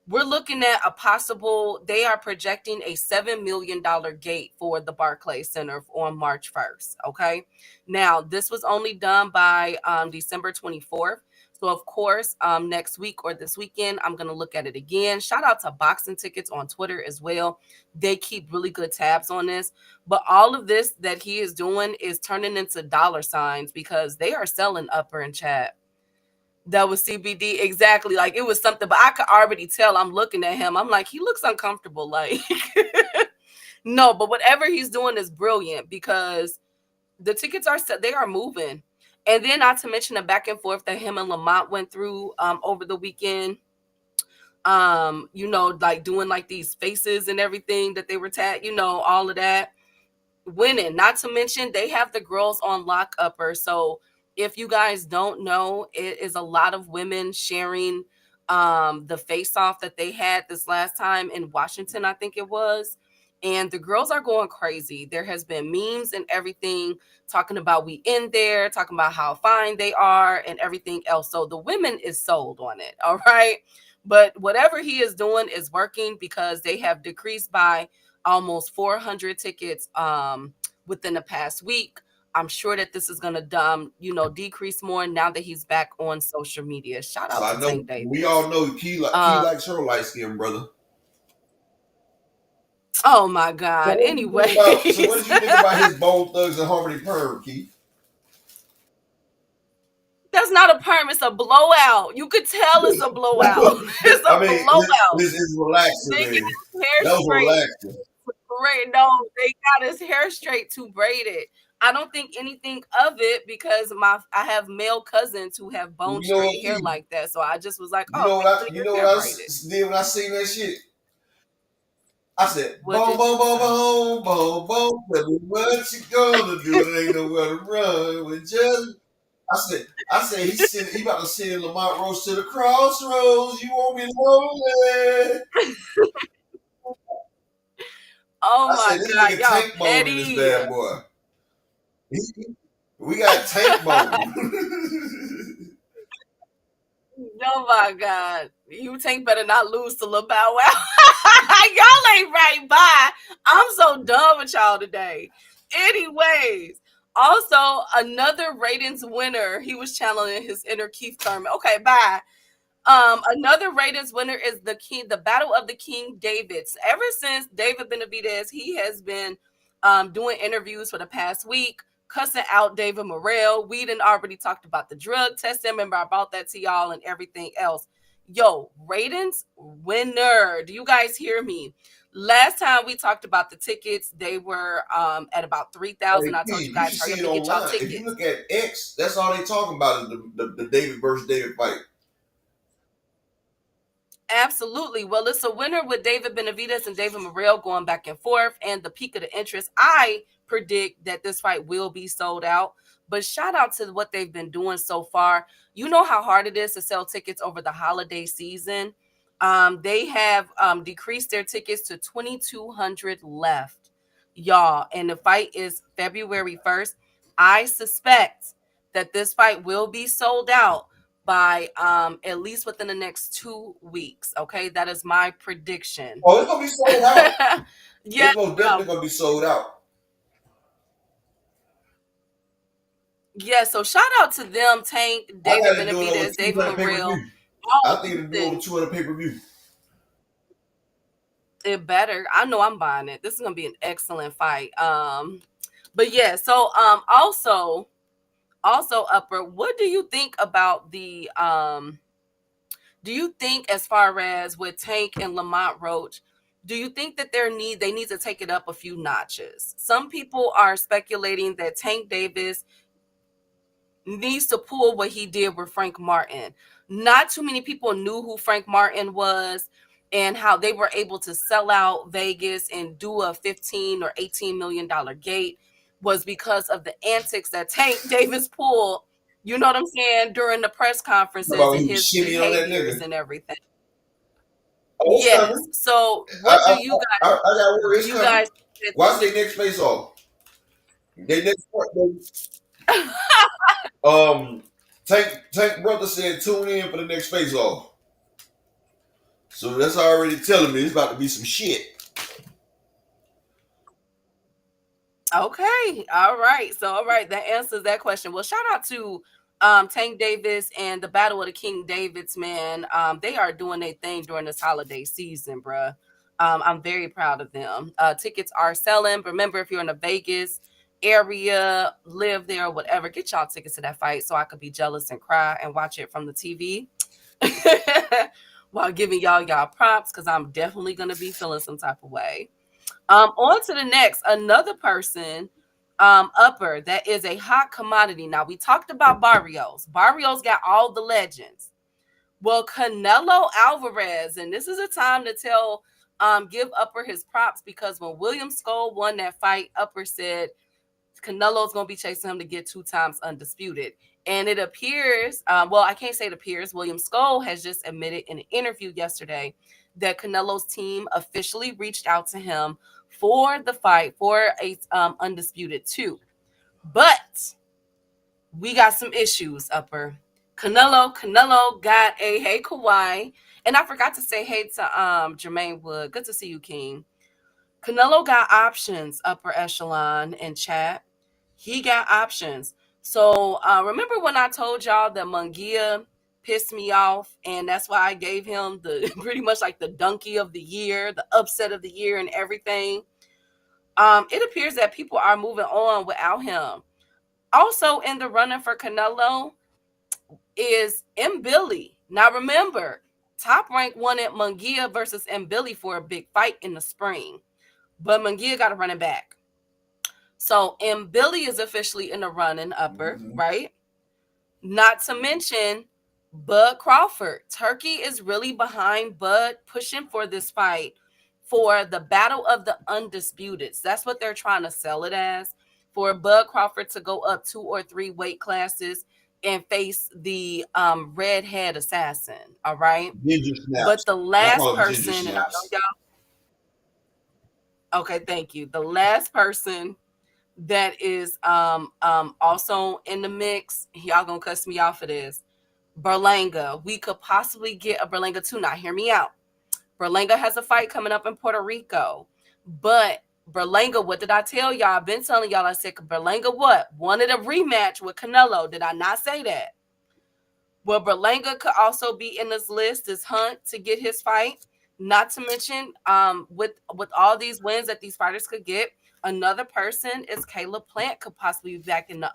we're looking at a possible, they are projecting a $7 million gate for the Barclays Center on March 1st. Okay. Now, this was only done by December 24th. So, of course, next week or this weekend, I'm going to look at it again. Shout out to Boxing Tickets on Twitter as well. They keep really good tabs on this. But all of this that he is doing is turning into dollar signs because they are selling upper and chat. That was CBD. Exactly. Like it was something, but I could already tell. I'm looking at him. I'm like, he looks uncomfortable. Like, no, but whatever he's doing is brilliant because the tickets are set, they are moving. And then not to mention the back and forth that him and Lamont went through over the weekend. Like doing like these faces and everything that they were all of that. Winning. Not to mention they have the girls on lock upper. So if you guys don't know, it is a lot of women sharing the face off that they had this last time in Washington, I think it was. And the girls are going crazy. There has been memes and everything talking about we in there, talking about how fine they are and everything else. So the women is sold on it. All right. But whatever he is doing is working because they have decreased by almost 400 tickets within the past week. I'm sure that this is going to decrease more now that he's back on social media. Shout So out I to know Tank Davis. we all know Key likes her light skin brother. Oh my God. Anyway. So what did you think about his Bone Thugs and Harmony perm, Keith? That's not a perm, it's a blowout. You could tell it's a blowout. It's a blowout. This is relaxing. They That got his hair was straight. relaxing. Right. No, they got his hair straight to braid it. I don't think anything of it because I have male cousins who have bone straight hair like that. So I just was like, you know what I braided. did when I seen that shit? I said, What boom, did you boom, say? boom, boom, boom, boom. Tell me what you gonna do? It ain't nowhere to run. With just, I said, he about to send Lamont Roach to the crossroads. You won't be lonely. Oh I my said this God, nigga y'all tank mode in this petty. bad boy. We got tank mode. Oh my God. You Tank better not lose to Lil Bow Wow. Y'all ain't right by. I'm so done with y'all today. Anyways, also another ratings winner. He was channeling his inner Keith Thurman. Okay, bye. Another ratings winner is the Battle of the King Davids. Ever since David Benavidez, he has been doing interviews for the past week, cussing out David Morrell. We done already talked about the drug testing. Remember, I brought that to y'all and everything else. Yo, ratings winner. Do you guys hear me? Last time we talked about the tickets, they were at about 3,000. Hey, I told Keith, you you guys, should hurry see up it and get y'all online. If you tickets. look at X, that's all they talking about is the David versus David fight. Absolutely. Well, it's a winner with David Benavidez and David Morrell going back and forth. And the peak of the interest, I predict that this fight will be sold out. But shout out to what they've been doing so far. You know how hard it is to sell tickets over the holiday season. They have decreased their tickets to 2,200 left, y'all. And the fight is February 1st. I suspect that this fight will be sold out by at least within the next 2 weeks. Okay, that is my prediction. Oh, it's gonna be sold out. Yeah. It's most definitely gonna be sold out. Yeah, so shout out to them, Tank, I David got it doing over Benavidez, David 200 pay per Morrell. view. I Oh, think it'll do over listen, 200 pay per view. it better. I know I'm buying it. This is gonna be an excellent fight. But yeah, so also Upper, what do you think about the do you think, as far as with Tank and Lamont Roach, do you think that they need to take it up a few notches? Some people are speculating that Tank Davis needs to pull what he did with Frank Martin. Not too many people knew who Frank Martin was and how they were able to sell out Vegas and do a 15 or $18 million gate was because of the antics that Tank Davis pulled, you know what I'm saying, during the press conferences About and he was his shimmy on that behaviors nigga. and everything. Oh, it's Yes. coming. So I, what I, I got word do it's you coming. guys Watch their next face off. They next Tank brother said tune in for the next face off. So that's already telling me it's about to be some shit. Okay. All right. So, all right. That answers that question. Well, shout out to Tank Davis and the Battle of the King Davids, man. They are doing their thing during this holiday season, bruh. I'm very proud of them. Tickets are selling. Remember, if you're in the Vegas area, live there, or whatever, get y'all tickets to that fight so I could be jealous and cry and watch it from the TV while giving y'all props, because I'm definitely going to be feeling some type of way. On to the next, another person, Upper, that is a hot commodity. Now, we talked about Barrios. Barrios got all the legends. Well, Canelo Alvarez, and this is a time to give Upper his props, because when William Scull won that fight, Upper said Canelo's going to be chasing him to get 2 times undisputed. And it appears, well, I can't say it appears, William Scull has just admitted in an interview yesterday that Canelo's team officially reached out to him for the fight for a undisputed 2. But we got some issues, Upper. Canelo got a hey Kawhi. And I forgot to say hey to Jermaine Wood. Good to see you, King. Canelo got options, Upper Echelon and chat. He got options. So remember when I told y'all that Munguia pissed me off, and that's why I gave him the pretty much like the donkey of the year, the upset of the year, and everything. It appears that people are moving on without him. Also in the running for Canelo is Mbili. Now remember, Top Rank wanted Munguia versus Mbili for a big fight in the spring, but Munguia got to run it back. So Mbili is officially in the running, Upper, right? Not to mention Bud Crawford. Turkey is really behind Bud, pushing for this fight for the Battle of the Undisputeds. That's what they're trying to sell it as, for Bud Crawford to go up 2 or 3 weight classes and face the redhead assassin. All right. Ginger snaps. But the I last call them ginger person, and I know snaps. y'all, Okay, thank you. The last person that is also in the mix, y'all gonna cuss me off for this. Berlanga. We could possibly get a Berlanga too. Now, hear me out. Berlanga has a fight coming up in Puerto Rico. But Berlanga, what did I tell y'all? I've been telling y'all, I said Berlanga what? Wanted a rematch with Canelo. Did I not say that? Well, Berlanga could also be in this list, this hunt to get his fight. Not to mention, with all these wins that these fighters could get, another person is Caleb Plant could possibly be back in the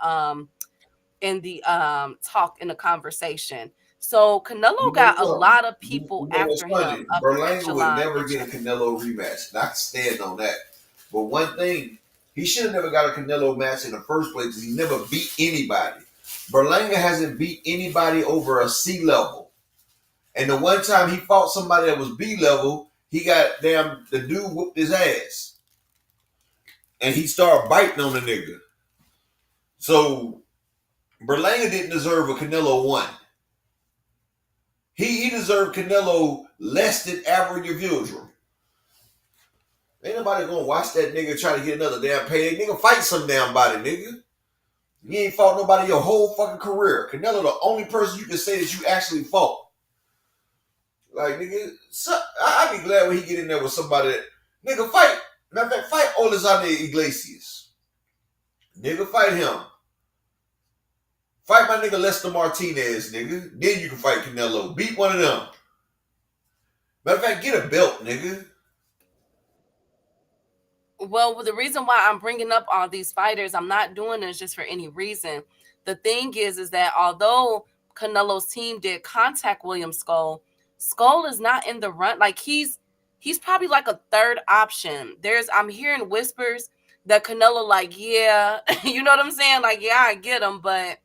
talk in the conversation. So Canelo You know got a something? lot of You people know what's after him funny? up in Berlanga would echelon never and get a champion. Canelo rematch. And I can stand on that. But one thing, he should have never got a Canelo match in the first place because he never beat anybody. Berlanga hasn't beat anybody over a C level. And the one time he fought somebody that was B level, he got the dude whooped his ass. And he started biting on the nigga. So Berlanga didn't deserve a Canelo 1. He deserved Canelo less than average individual. Ain't nobody gonna watch that nigga try to get another damn payday. Nigga, fight some damn body, nigga. You ain't fought nobody your whole fucking career. Canelo the only person you can say that you actually fought. Like, nigga, I'd be glad when he get in there with somebody that, nigga, fight. Matter of fact, fight Olazade Iglesias. Nigga, fight him. Fight my nigga Lester Martinez, nigga. Then you can fight Canelo. Beat one of them. Matter of fact, get a belt, nigga. Well, the reason why I'm bringing up all these fighters, I'm not doing this just for any reason. The thing is that although Canelo's team did contact William Scull, Scull is not in the run. Like he's probably like a third option. I'm hearing whispers that Canelo, like, yeah, you know what I'm saying? Like, yeah, I get him, but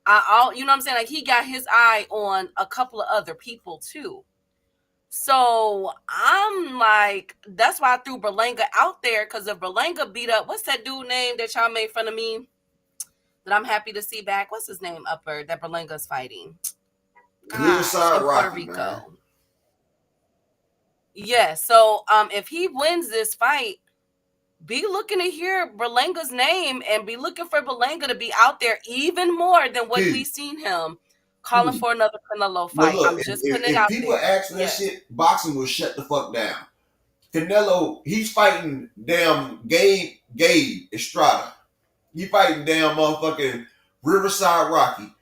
you know what I'm saying? Like he got his eye on a couple of other people too. So I'm like, that's why I threw Berlanga out there, because if Berlanga beat up, what's that dude name that y'all made fun of me that I'm happy to see back? What's his name upper that Berlanga's fighting? Gosh, Riverside in Puerto Rocky, Rico. man. Yeah, so if he wins this fight, be looking to hear Berlanga's name and be looking for Berlanga to be out there even more than what we've seen him calling for another Canelo But fight. look, I'm just putting it if out people there. ask for that shit, boxing will shut the fuck down. Canelo, he's fighting damn Gabe Estrada. He fighting damn motherfucking Riverside Rocky.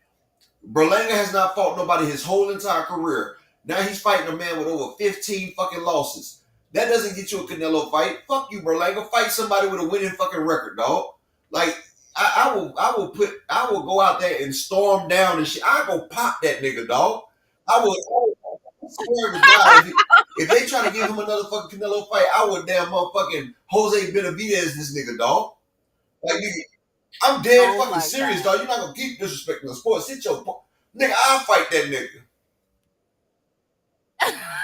Berlanga has not fought nobody his whole entire career. Now he's fighting a man with over 15 fucking losses. That doesn't get you a Canelo fight. Fuck you, Berlanga. Fight somebody with a winning fucking record, dog. Like, I will go out there and storm down and shit. I go pop that nigga, dog. I swear to God, if they try to give him another fucking Canelo fight, I would damn motherfucking Jose Benavidez this nigga, dog. Like, nigga, I'm dead fucking serious, dog. You're not gonna keep disrespecting the sport. Sit your nigga. I'll fight that nigga.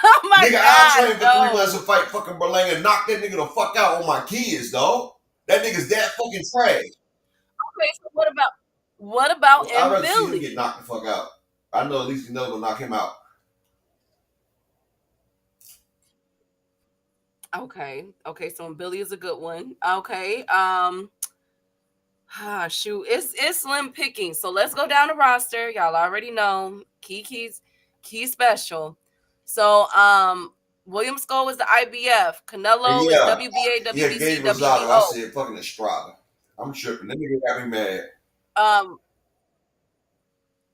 Oh my nigga, God, I'll train for no. 3 months to fight fucking Berlanga and knock that nigga the fuck out on my kids, dog. That nigga's that fucking trash. Okay, so what about I'd rather see him Mbili? get knocked the fuck out. I know at least Canelo will knock him out. Okay, so Mbili is a good one. Okay, shoot, it's slim picking. So let's go down the roster. Y'all already know Kiki's special. So William Scull was the IBF. Canelo is WBA, WBC, Gabe Rosado. I WBO. said fucking Estrada. I'm tripping. That nigga got me mad.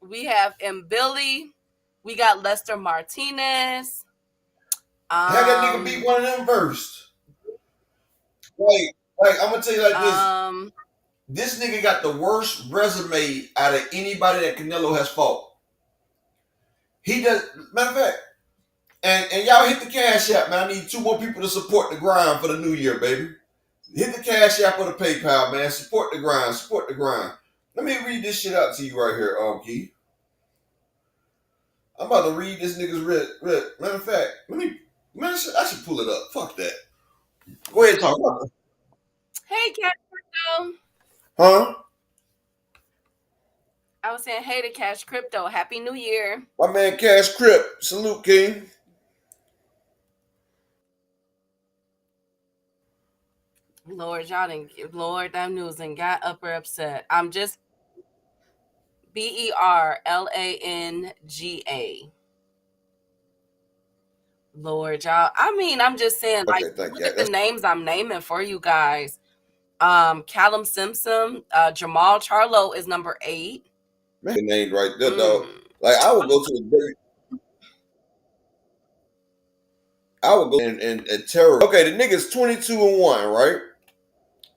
We have Mbili. We got Lester Martinez. Have that nigga beat one of them first. Like I'm gonna tell you like this. This nigga got the worst resume out of anybody that Canelo has fought. He does. Matter of fact, and y'all hit the cash app, man. I need 2 more people to support the grind for the new year, baby. Hit the cash app or the PayPal, man. Support the grind. Support the grind. Let me read this shit out to you right here, Key. I'm about to read this nigga's red. Matter of fact, I should pull it up. Fuck that. Go ahead and talk about it. Hey, Cash Crypto. Huh? I was saying, hey to Cash Crypto. Happy New Year. My man Cash Crip. Salute, King. Lord, y'all didn't. Lord, that news and got upper upset. I'm just Berlanga. Lord, y'all. I mean, I'm just saying, like, Okay, thank look you. at the names I'm naming for you guys. Callum Simpson, Jamal Charlo is number 8. Man, name right there, dog. Like I would go to and terror. Okay, the nigga's 22-1, right?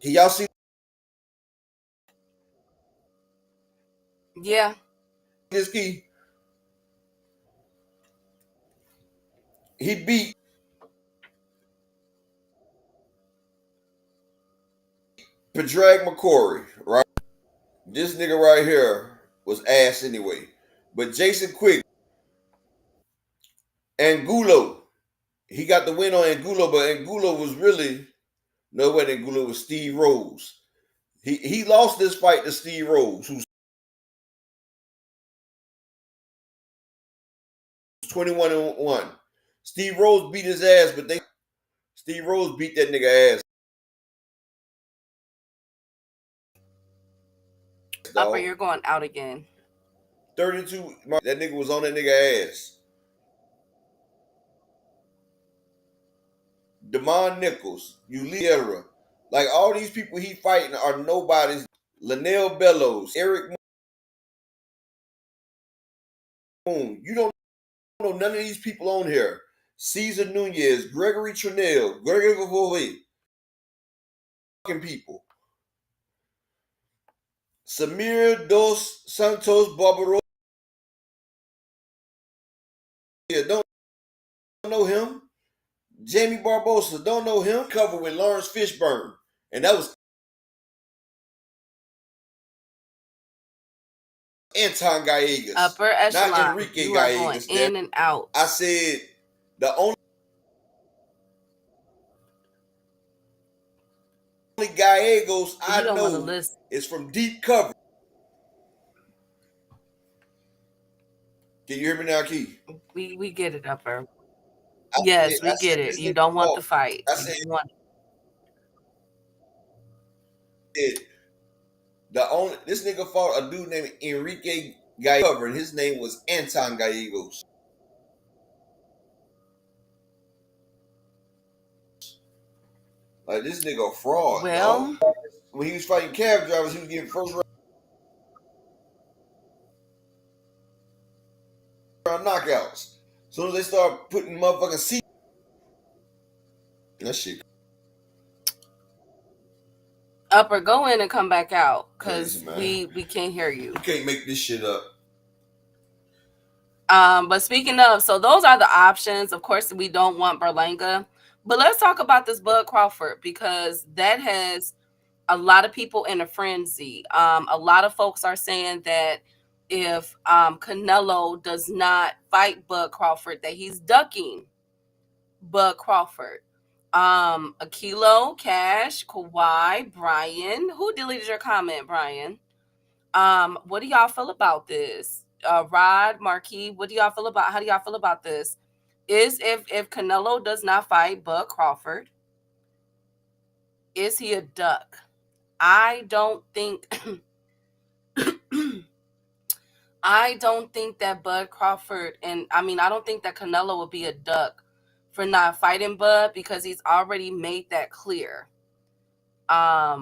Can y'all see Yeah. this key? He beat Padraig McCory, right? This nigga right here was ass anyway. But Jason Quick, Angulo, he got the win on Angulo, but Angulo was really no way. Angulo was Steve Rose. He lost this fight to Steve Rose, who's 21-1. Steve Rose beat his ass, but Steve Rose beat that nigga ass, Upper, dog. you're going out again. 32. That nigga was on that nigga ass. Demond Nichols, Uliera, like all these people he fighting are nobodies. Linnell Bellows, Eric Moon. You don't know none of these people on here. Cesar Nunez, Gregory Trinell, Gregory Vavoy, fucking people. Samir Dos Santos Barbarossa. Don't know him. Jamie Barbosa, don't know him. Cover with Lawrence Fishburne. And that was Anton Gallegos. Upper echelon. Not Enrique you are Gallegos. going in and out. I said the only Gallegos I know is from deep cover. Can you hear me now, Key? We get it, Upper. Yes, we get it. You don't want the fight. I said this nigga fought a dude named Enrique Gallegos, and his name was Anton Gallegos. Like this nigga a fraud. Well, dog. When he was fighting cab drivers, he was getting first round knockouts. As soon as they start putting motherfucking seat, that shit. Upper, go in and come back out, because we can't hear you. You can't make this shit up. But speaking of, so those are the options. Of course, we don't want Berlanga. But let's talk about this Bud Crawford, because that has a lot of people in a frenzy. A lot of folks are saying that if Canelo does not fight Bud Crawford, that he's ducking Bud Crawford. Akilo, Cash, Kawhi, Brian. Who deleted your comment, Brian? What do y'all feel about this? Rod, Marquis, what do y'all feel about? How do y'all feel about this? Is if Canelo does not fight Bud Crawford, is he a duck? I don't think I don't think that Bud Crawford, and I mean, I don't think that Canelo will be a duck for not fighting Bud, because he's already made that clear. I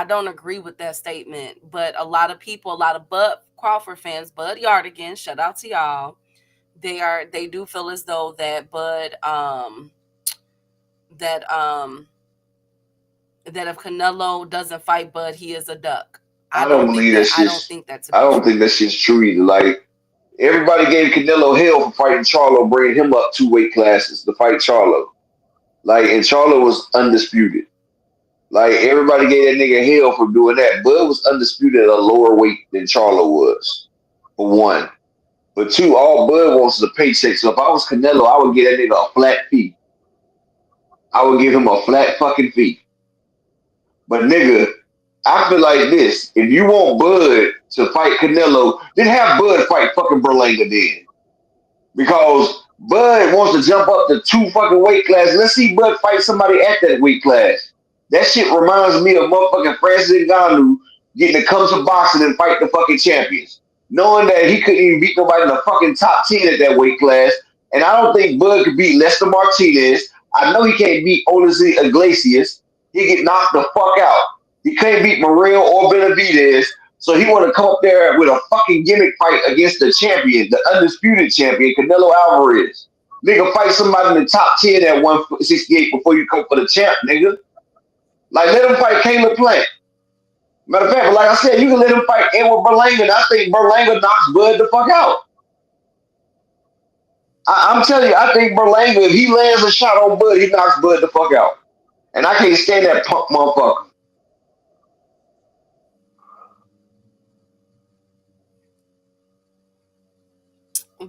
don't agree with that statement, but a lot of people, a lot of Bud Crawford fans, Bud Yardigan, shout out to y'all. They do feel as though that Bud that if Canelo doesn't fight Bud, he is a duck. I don't believe that shit. I don't think that's. I don't think that shit's true either. Like everybody gave Canelo hell for fighting Charlo, bringing him up 2 weight classes to fight Charlo. Like, and Charlo was undisputed. Like everybody gave that nigga hell for doing that. Bud was undisputed at a lower weight than Charlo was. For one. But two, all Bud wants is a paycheck. So if I was Canelo, I would give that nigga a flat fee. I would give him a flat fucking fee. But nigga, I feel like this. If you want Bud to fight Canelo, then have Bud fight fucking Berlanga then. Because Bud wants to jump up to 2 fucking weight classes. Let's see Bud fight somebody at that weight class. That shit reminds me of motherfucking Francis Ngannou getting to come to boxing and fight the fucking champions, knowing that he couldn't even beat nobody in the fucking top 10 at that weight class. And I don't think Bud could beat Lester Martinez. I know he can't beat Odyssey Iglesias. He get knocked the fuck out. He can't beat Morrell or Benavidez. So he want to come up there with a fucking gimmick fight against the champion, the undisputed champion, Canelo Alvarez. Nigga, fight somebody in the top 10 at 168 before you come for the champ, nigga. Like, let him fight Caleb Plant. Matter of fact, but like I said, you can let him fight Edward Berlanga, and I think Berlanga knocks Bud the fuck out. I'm telling you, I think Berlanga, if he lands a shot on Bud, he knocks Bud the fuck out. And I can't stand that punk motherfucker.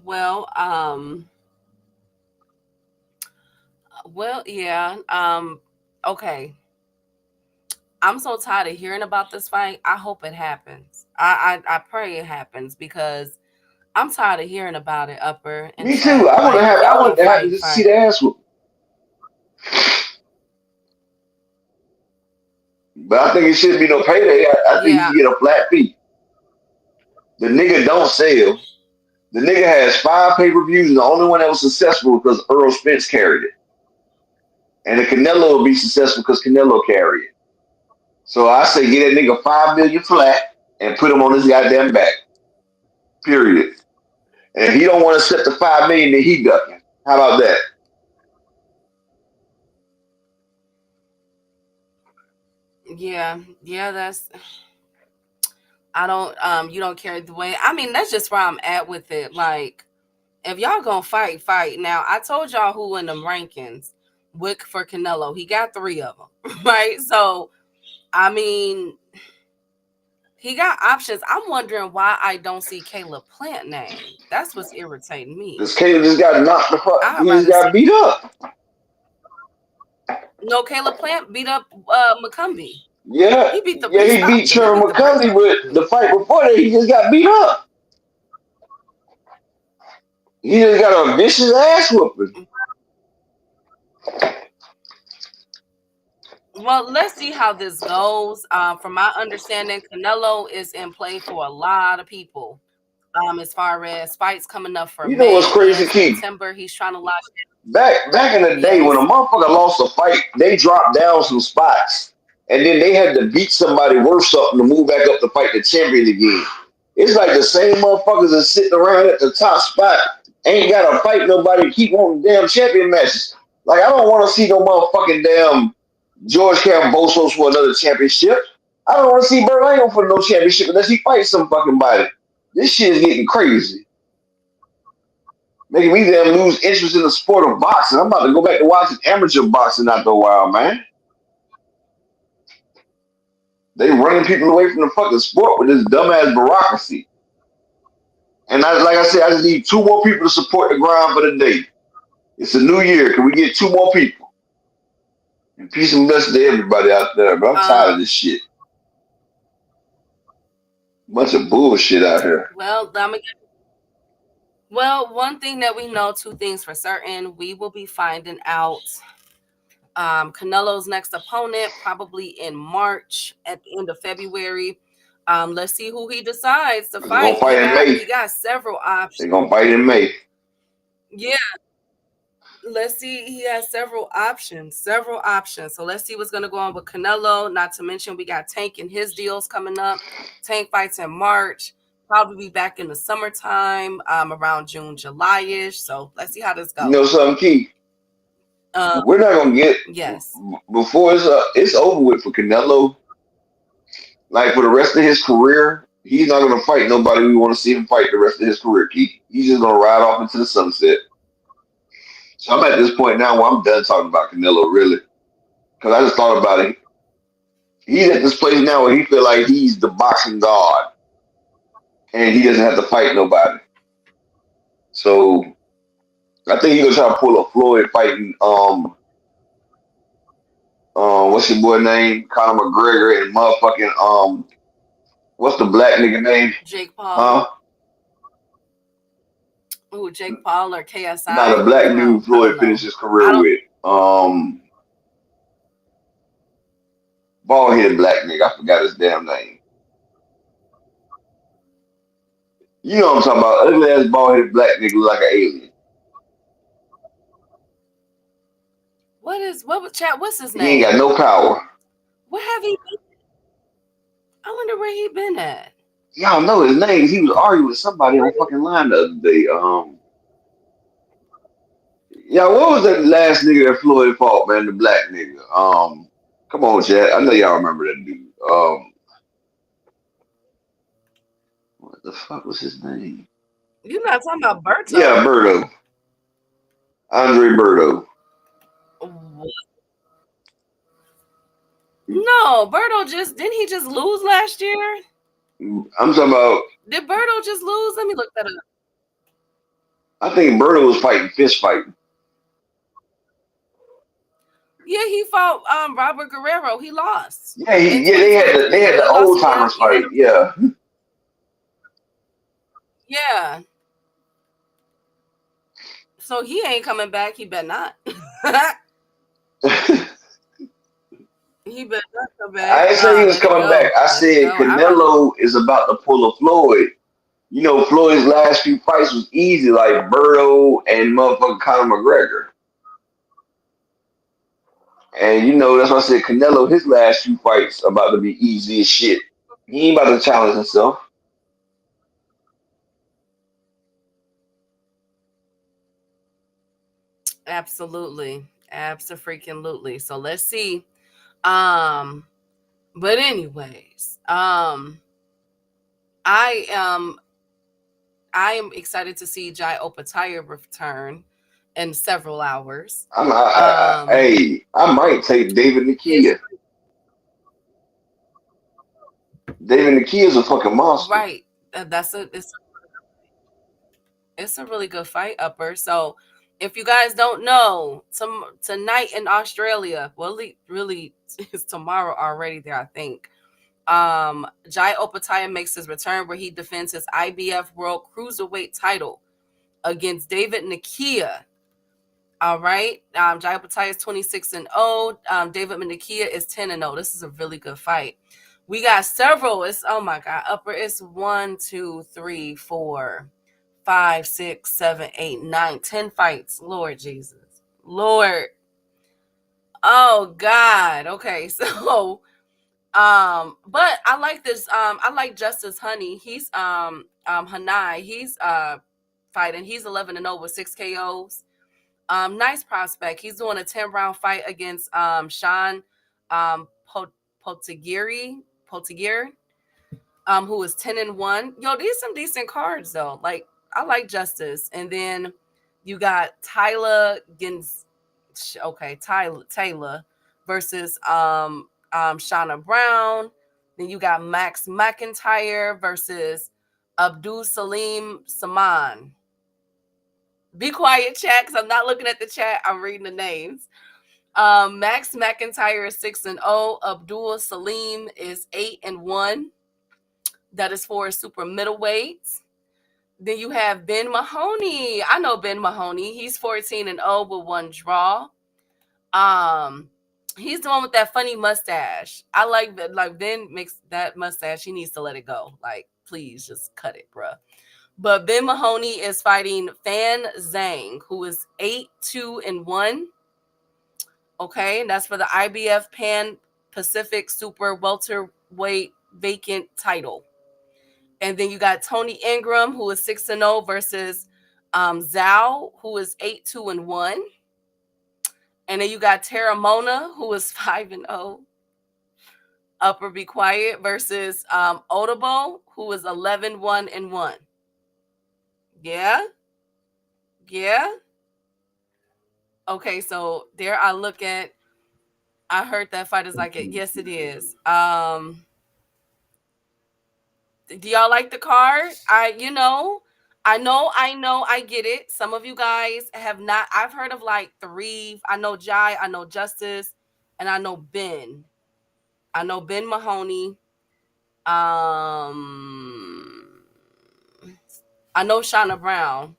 Well, yeah. Okay. I'm so tired of hearing about this fight. I hope it happens. I pray it happens because I'm tired of hearing about it, Upper and Me too. Chat. I Like, if y'all want gonna to have to fight, just see fight. the ass whoop. But I think it shouldn't be no payday. I think he Yeah, should get a flat fee. The nigga don't sell. The nigga has 5 pay-per-views, and the only one that was successful because Earl Spence carried it. And the Canelo will be successful because Canelo carried it. So I say get that nigga $5 million flat and put him on his goddamn back. Period. And if he don't want to set the $5 million, then he ducking. How about that? yeah, that's I don't you don't carry the way. I mean, that's just where I'm at with it. Like, if y'all gonna fight. Now, I told y'all who in them rankings. Wick for Canelo. He got 3 of them. Right? So, I mean, he got options. I'm wondering why I don't see Caleb Plant name. That's what's irritating me. This Caleb just got knocked the fuck. I'd He just rather got see beat up. no Caleb Plant beat up McCumbee. Yeah, He beat the yeah, he he beat stopped him. He Sherman beat the brakes McCulley, off but the the dude. fight before that, he just got beat up. He just got a vicious ass whooping. Well, let's see how this goes. From my understanding, Canelo is in play for a lot of people. As far as fights coming up for You know what's May crazy, and Keith? September, he's trying to lock. Back in the day when a Yes. motherfucker lost a fight, they dropped down some spots, and then they had to beat somebody worth something to move back up to fight the champion again. It's like the same motherfuckers that's sitting around at the top spot ain't got to fight nobody, keep wanting damn champion matches. Like, I don't want to see no motherfucking damn George Kambosos for another championship. I don't want to see Berlanga for no championship unless he fights some fucking body. This shit is getting crazy. Making me damn lose interest in the sport of boxing. I'm about to go back to watching amateur boxing after a while, man. They running people away from the fucking sport with this dumbass bureaucracy. And like I said, I just need 2 more people to support the grind for the day. It's a new year. Can we get 2 more people? And peace and blessings to everybody out there, but I'm tired of this shit. Bunch of bullshit out here. Well, one thing that we know, 2 things for certain, we will be finding out Canelo's next opponent probably in March at the end of February. Let's see who he decides to They're gonna fight. fight in May. He got several options. They're gonna fight in May. Yeah. Let's see. He has several options. So let's see what's going to go on with Canelo. Not to mention we got Tank and his deals coming up. Tank fights in March. Probably be back in the summertime, around June, July-ish. So let's see how this goes. You know something, Keith? We're not gonna get before it's over with for Canelo. Like, for the rest of his career, he's not gonna fight nobody we want to see him fight the rest of his career, Keith. He's just gonna ride off into the sunset. So I'm at this point now where I'm done talking about Canelo, really, because I just thought about it. He's at this place now where he feel like he's the boxing god, and he doesn't have to fight nobody. So I think he's gonna try to pull a Floyd fighting what's your boy name? Conor McGregor and motherfucking what's the black nigga name? Jake Paul. Huh? Ooh, Jake Paul or KSI? Not a black dude Floyd finished his career with. bald headed black nigga. I forgot his damn name. You know what I'm talking about? Ugly ass bald headed black nigga look like an alien. What's his He ain't got name? no power. Where have he been? I wonder where he been at. Y'all know his name. He was arguing with somebody on fucking line the other day. Yeah, what was that last nigga that Floyd fought, man? The black nigga. Come on, Chad. I know y'all remember that dude. What the fuck was his name? You're not talking about Yeah, Berto. Berto. Andre Berto. No, Berto didn't he just lose last year? I'm talking about. Did Berto just lose? Let me look that up. I think Berto was fighting fist fighting. Yeah, he fought Robert Guerrero. He lost Yeah, in they had 2023. the He lost old timers fight. unanimous. Yeah. Yeah. So he ain't coming back. He better not. He better not come back. I ain't say he was Let it coming back. go. I Let it said go. I rather. Canelo is about to pull a Floyd. You know, Floyd's last few fights was easy, like Berto and motherfucking Conor McGregor. And you know, that's why I said Canelo, his last few fights about to be easy as shit. He ain't about to challenge himself. Absolutely. Absolutely. So let's see. Um, but anyways, I am excited to see Jai Opataya return in several hours. Hey, I might take David It's Nakia. David Nakia is a fucking monster. right. It's a really good fight, Upper. So if you guys don't know, tonight in Australia, well, really it's tomorrow already there, I think. Jai Opataya makes his return where he defends his IBF World Cruiserweight title against David Nakia. All right. Jai Opataya is 26-0. David Nakia is 10-0. This is a really good fight. We got several. It's oh my god, Upper. It's 1, 2, 3, 4, 5, 6, 7, 8, 9, 10 fights. Lord Jesus. Lord. Oh God. Okay, so but I like this. I like Justice Honey. He's Hanai. He's fighting. He's 11-0 with 6 KOs. Nice prospect. He's doing a 10-round fight against Sean Potagiri, who is 10-1. Yo, these some decent cards though. Like I like Justice. And then you got Tyler Taylor versus Shauna Brown. Then you got Max McIntyre versus Abdul Salim Saman. Be quiet, chat, because I'm not looking at the chat. I'm reading the names. Max McIntyre is 6-0. Abdul Salim is 8-1. That is for super middleweights. Then you have Ben Mahoney. I know Ben Mahoney. He's 14-0 with 1 draw. He's the one with that funny mustache. I like that. Like Ben makes that mustache. He needs to let it go. Like, please just cut it, bruh. But Ben Mahoney is fighting Fan Zhang, who is 8-2-1. Okay, and that's for the IBF Pan Pacific Super Welterweight vacant title. And then you got Tony Ingram, who is 6-0 versus Zhao, who is 8-2-1. And then you got Tara Mona, who is 5-0. Upper Be Quiet versus Odabo, who is 11-1-1. Yeah. Yeah. Okay, so there I look at. I heard that fight is like it. Yes, it is. Do y'all like the card? I know, I get it. Some of you guys have not. I've heard of like 3. I know Jai, I know Justice, and I know Ben. I know Ben Mahoney. I know Shauna Brown.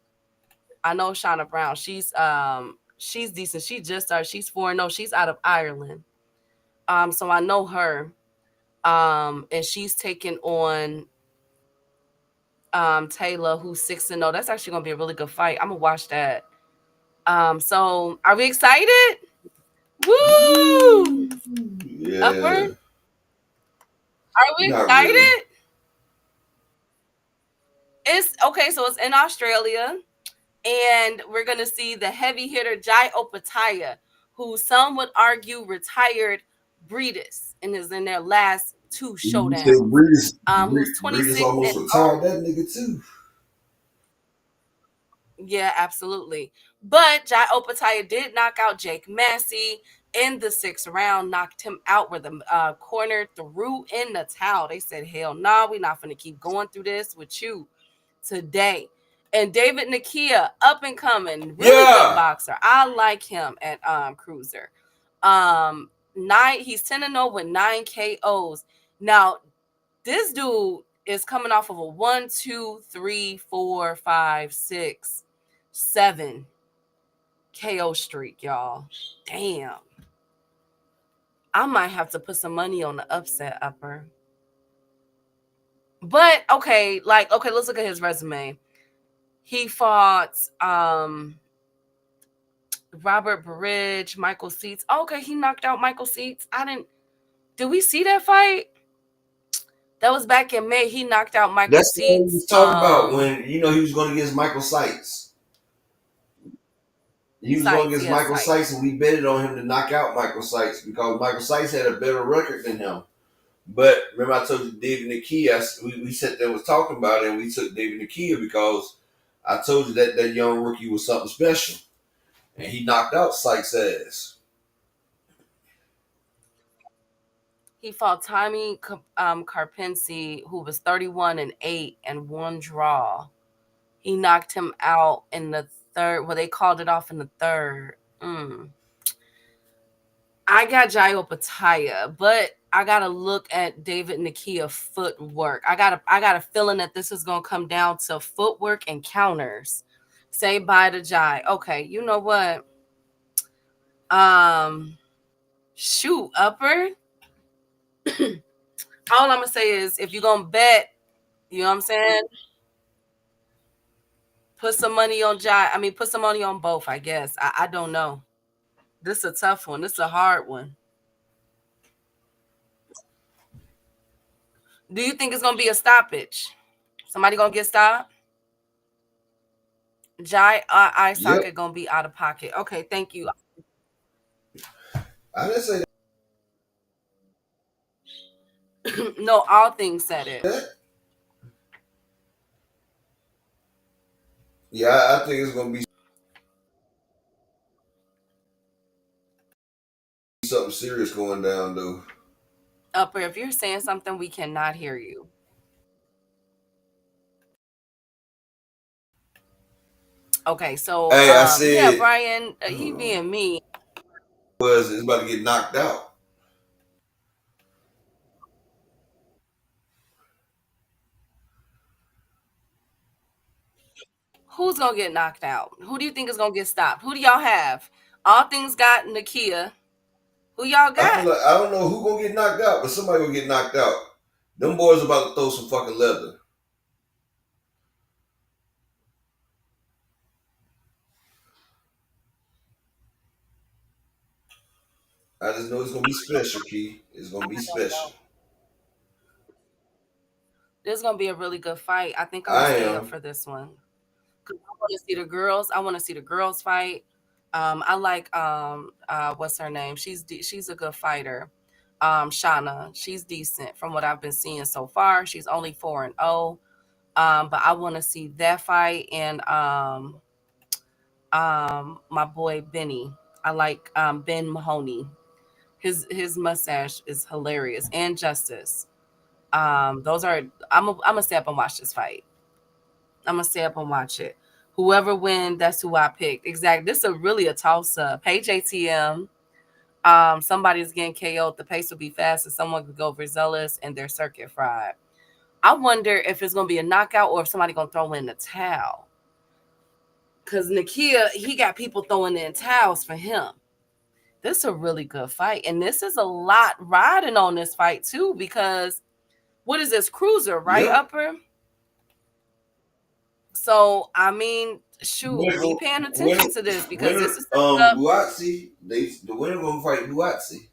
She's decent. She just started. She's 4-0. She's out of Ireland. So I know her. And she's taking on Taylor, who's 6-0. That's actually gonna be a really good fight. I'm gonna watch that. So are we excited? Woo! Upper? Yeah. Are we Not really. excited? It's okay, so it's in Australia, and we're gonna see the heavy hitter Jai Opataya, who some would argue retired Breedis and is in their last two You say showdowns. Who's Breeders 26 almost and retired that nigga too. yeah, absolutely. But Jai Opataya did knock out Jake Massey in the 6th round, knocked him out where the corner threw in the towel. They said, hell no, nah, we're not going to keep going through this with you today. And David Nakia, up and coming, really good Yeah. boxer. I like him at cruiser. He's 10-0 with 9 KOs. Now, this dude is coming off of a 1, 2, 3, 4, 5, 6, 7 KO streak, y'all. Damn. I might have to put some money on the upset upper. But okay, let's look at his resume. He fought Robert Bridge, Michael Seats. Okay, he knocked out Michael Seats. Did we see that fight? That was back in May. He knocked out Michael That's the one he was Seats. talking about when he was going against Michael Sykes. He was going against Michael Sykes, and we betted on him to knock out Michael Sykes because Michael Sykes had a better record than him. But remember, I told you David Nakia. We sat there and was talking about it, and we took David Nakia because I told you that young rookie was something special, and he knocked out Sykes' ass. He fought Tommy Karpinski, who was 31-8 and 1 draw. He knocked him out in the 3rd. Well, they called it off in the 3rd. I got Jai Opataya, but I gotta look at David Nakia footwork. I got a feeling that this is gonna come down to footwork and counters. Say bye to Jai. Okay, you know what? Shoot, upper. All I'm gonna say is if you're gonna bet, you know what I'm saying? Put some money on Jai. I mean, put some money on both, I guess. I don't know. This is a tough one. This is a hard one. Do you think it's gonna be a stoppage? Somebody gonna get stopped? Jai Isaka Yep. gonna be out of pocket. Okay, thank you. I didn't say No, all things said it. that. Yeah, I think it's gonna be something serious going down though. Upper, if you're saying something, we cannot hear you. Okay, so Hey, I yeah, said Brian, he being mean. it's about to get knocked out. Who's gonna get knocked out? Who do you think is gonna get stopped? Who do y'all have? All things got Nakia. Who y'all I feel got? like I don't know who gonna get knocked out, but somebody gonna get knocked out. Them boys about to throw some fucking leather. I just know it's gonna be special, Key. It's gonna be special. This is gonna be a really good fight. I think I'm gonna I stay up am. for this one. I want to see the girls. I want to see the girls fight. I like what's her name? She's a good fighter. Shauna, she's decent from what I've been seeing so far. She's only 4-0. But I want to see that fight and my boy Benny. I like Ben Mahoney. His mustache is hilarious and Justice. Those are I'm gonna stay up and watch this fight. I'm gonna stay up and watch it. Whoever wins, that's who I picked. Exactly. This is really a toss up. Page ATM. Somebody's getting KO'd. The pace will be fast, and someone could go overzealous and their circuit fried. I wonder if it's gonna be a knockout or if somebody gonna throw in the towel. Cause Nakia, he got people throwing in towels for him. This is a really good fight. And this is a lot riding on this fight too, because what is this, cruiser, right? Yep. Upper. So I mean, shoot, be paying attention to this, because this is Buatsi. The winner gonna fight Buatsi.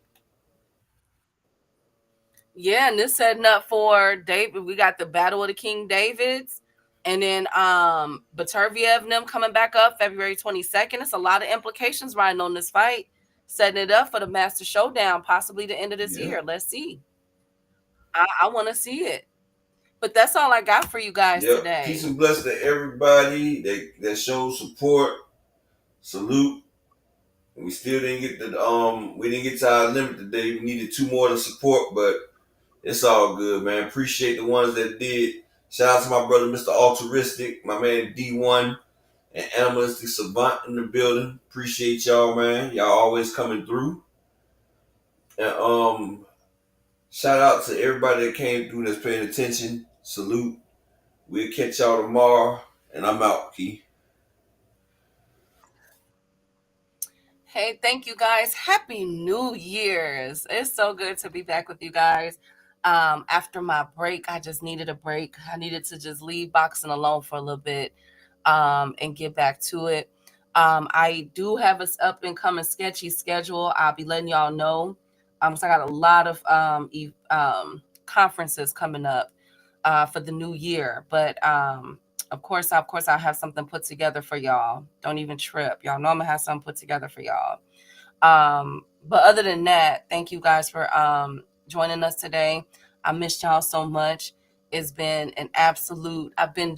yeah, and this setting up for David. We got the Battle of the King Davids, and then Baturviev and them coming back up February 22nd. It's a lot of implications riding on this fight, setting it up for the Master Showdown, possibly the end of this year. Let's see. I want to see it. But that's all I got for you guys today. Peace and blessings to everybody that showed support. Salute. We still didn't get we didn't get to our limit today. We needed 2 more to support, but it's all good, man. Appreciate the ones that did. Shout out to my brother, Mr. Altruistic, my man D1, and Animalistic Savant in the building. Appreciate y'all, man. Y'all always coming through. And shout out to everybody that came through that's paying attention. Salute. We'll catch y'all tomorrow. And I'm out, Key. Hey, thank you guys. Happy New Year's. It's so good to be back with you guys. After my break, I just needed a break. I needed to just leave boxing alone for a little bit and get back to it. I do have an up and coming sketchy schedule. I'll be letting y'all know. So I got a lot of conferences coming up for the new year. But of course, I'll have something put together for y'all. Don't even trip. Y'all know I'm gonna have something put together for y'all. But other than that, thank you guys for joining us today. I missed y'all so much. It's been an absolute. I've been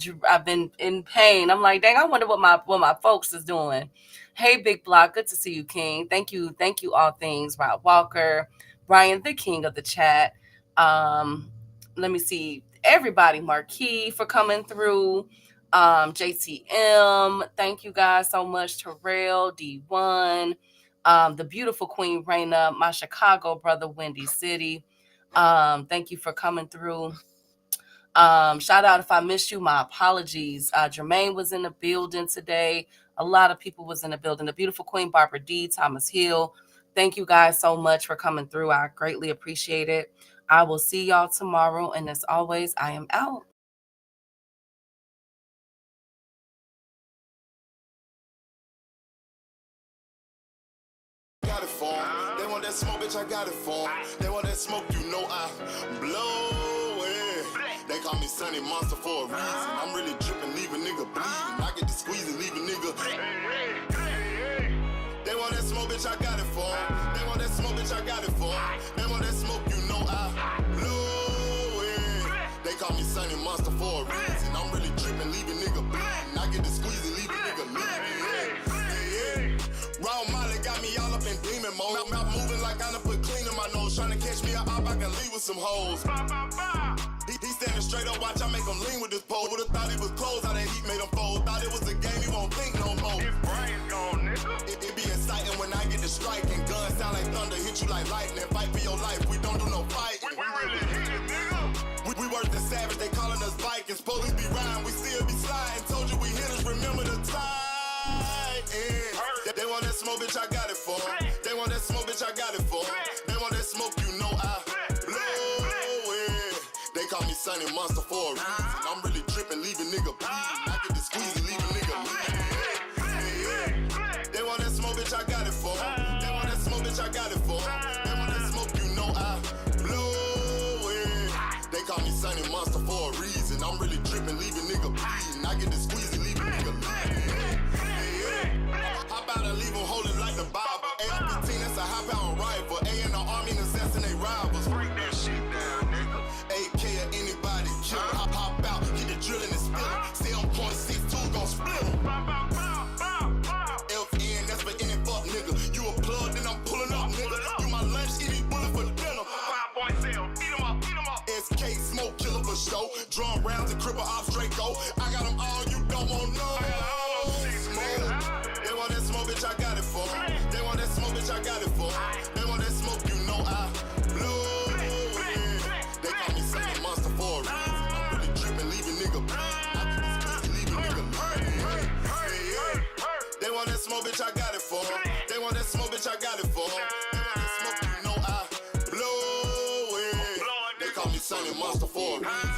in pain. I'm like, dang, I wonder what my folks is doing. Hey, Big Block, good to see you, King. Thank you, all things. Rob Walker, Brian, the king of the chat. Let me see. Everybody, Marquis for coming through, JTM, thank you guys so much. Terrell, D1, the beautiful Queen Raina, my Chicago brother, Windy City, thank you for coming through. Shout out if I missed you, my apologies. Jermaine was in the building today. A lot of people was in the building. The beautiful Queen Barbara D, Thomas Hill, thank you guys so much for coming through. I greatly appreciate it. I will see y'all tomorrow. And as always, I am out. Got it for 'em. They want that smoke, bitch, I got it for 'em. They want that smoke, you know I blow it. They call me Sunny Monster for a reason. I'm really dripping, leave a nigga bleeding. I get the squeeze and leave a nigga. They want that smoke, bitch, I got it for 'em. They want that smoke, bitch, I got it for 'em. They want that smoke, you know I blow it. They call me Sunny Monster for a reason. I'm really dripping, leave a nigga bleeding. I get the squeeze and leave a nigga bleeding. Raw Molly got me all up in demon mode. Mouth moving like I done put clean in my nose. Trying to catch me up, I can leave with some hoes. He standing straight up, watch I make him lean with this pole. Would've thought he was closed, how that heat made him fold. Thought it was a game, he won't think no more. His brain's gone, nigga. It be exciting when I get the strike. And guns sound like thunder, hit you like lightning. Fight for your life, we don't do no fighting. We really hit it, nigga. We worse than savage, they calling us Vikings. Police be riding, we still be sliding. Told you we hit us, remember the time. They want that smoke, bitch, I got it for 'em. They want that smoke, bitch, I got it for 'em. They want that smoke, you know I blow it. They call me Sunny Monster for a reason. I'm really tripping, leave a nigga bleeding. I get the squeeze and leave a nigga bleeding. They want that smoke, bitch, I got it for 'em. They want that smoke, bitch, I got it for 'em. They want that smoke, you know I blow it. They call me Sunny Monster for a reason. I'm really tripping, leave a nigga bleeding. I get the squeeze and leave a nigga bleeding. How about I leave them holding like the Bible? AR-15, that's a high-power rifle. A in the army and assassinate rivals. Break that shit down, nigga. AK or anybody, kill him. Hop out, get the drilling and spilling. Stay on point 6-2, gon' split him. FN, that's for any fuck, nigga. You a plug, then I'm pulling up, nigga. You my lunch, eat these bullets for dinner. 5 cell, eat him up. SK, smoke killer for show. Drum rounds and cripple ops, Draco. I got them all, you don't want no. They want that smoke, bitch, I got it for 'em. They want that smoke, bitch, I got it for 'em. They want that smoke, you know I blow it. They call me Sunny Monster for a reason. I'm really tripping, leave a nigga bleeding. I get this pussy, leave a nigga bleeding. They want that smoke, bitch, I got it for 'em. They want that smoke, bitch, I got it for 'em. sunny monster for a reason.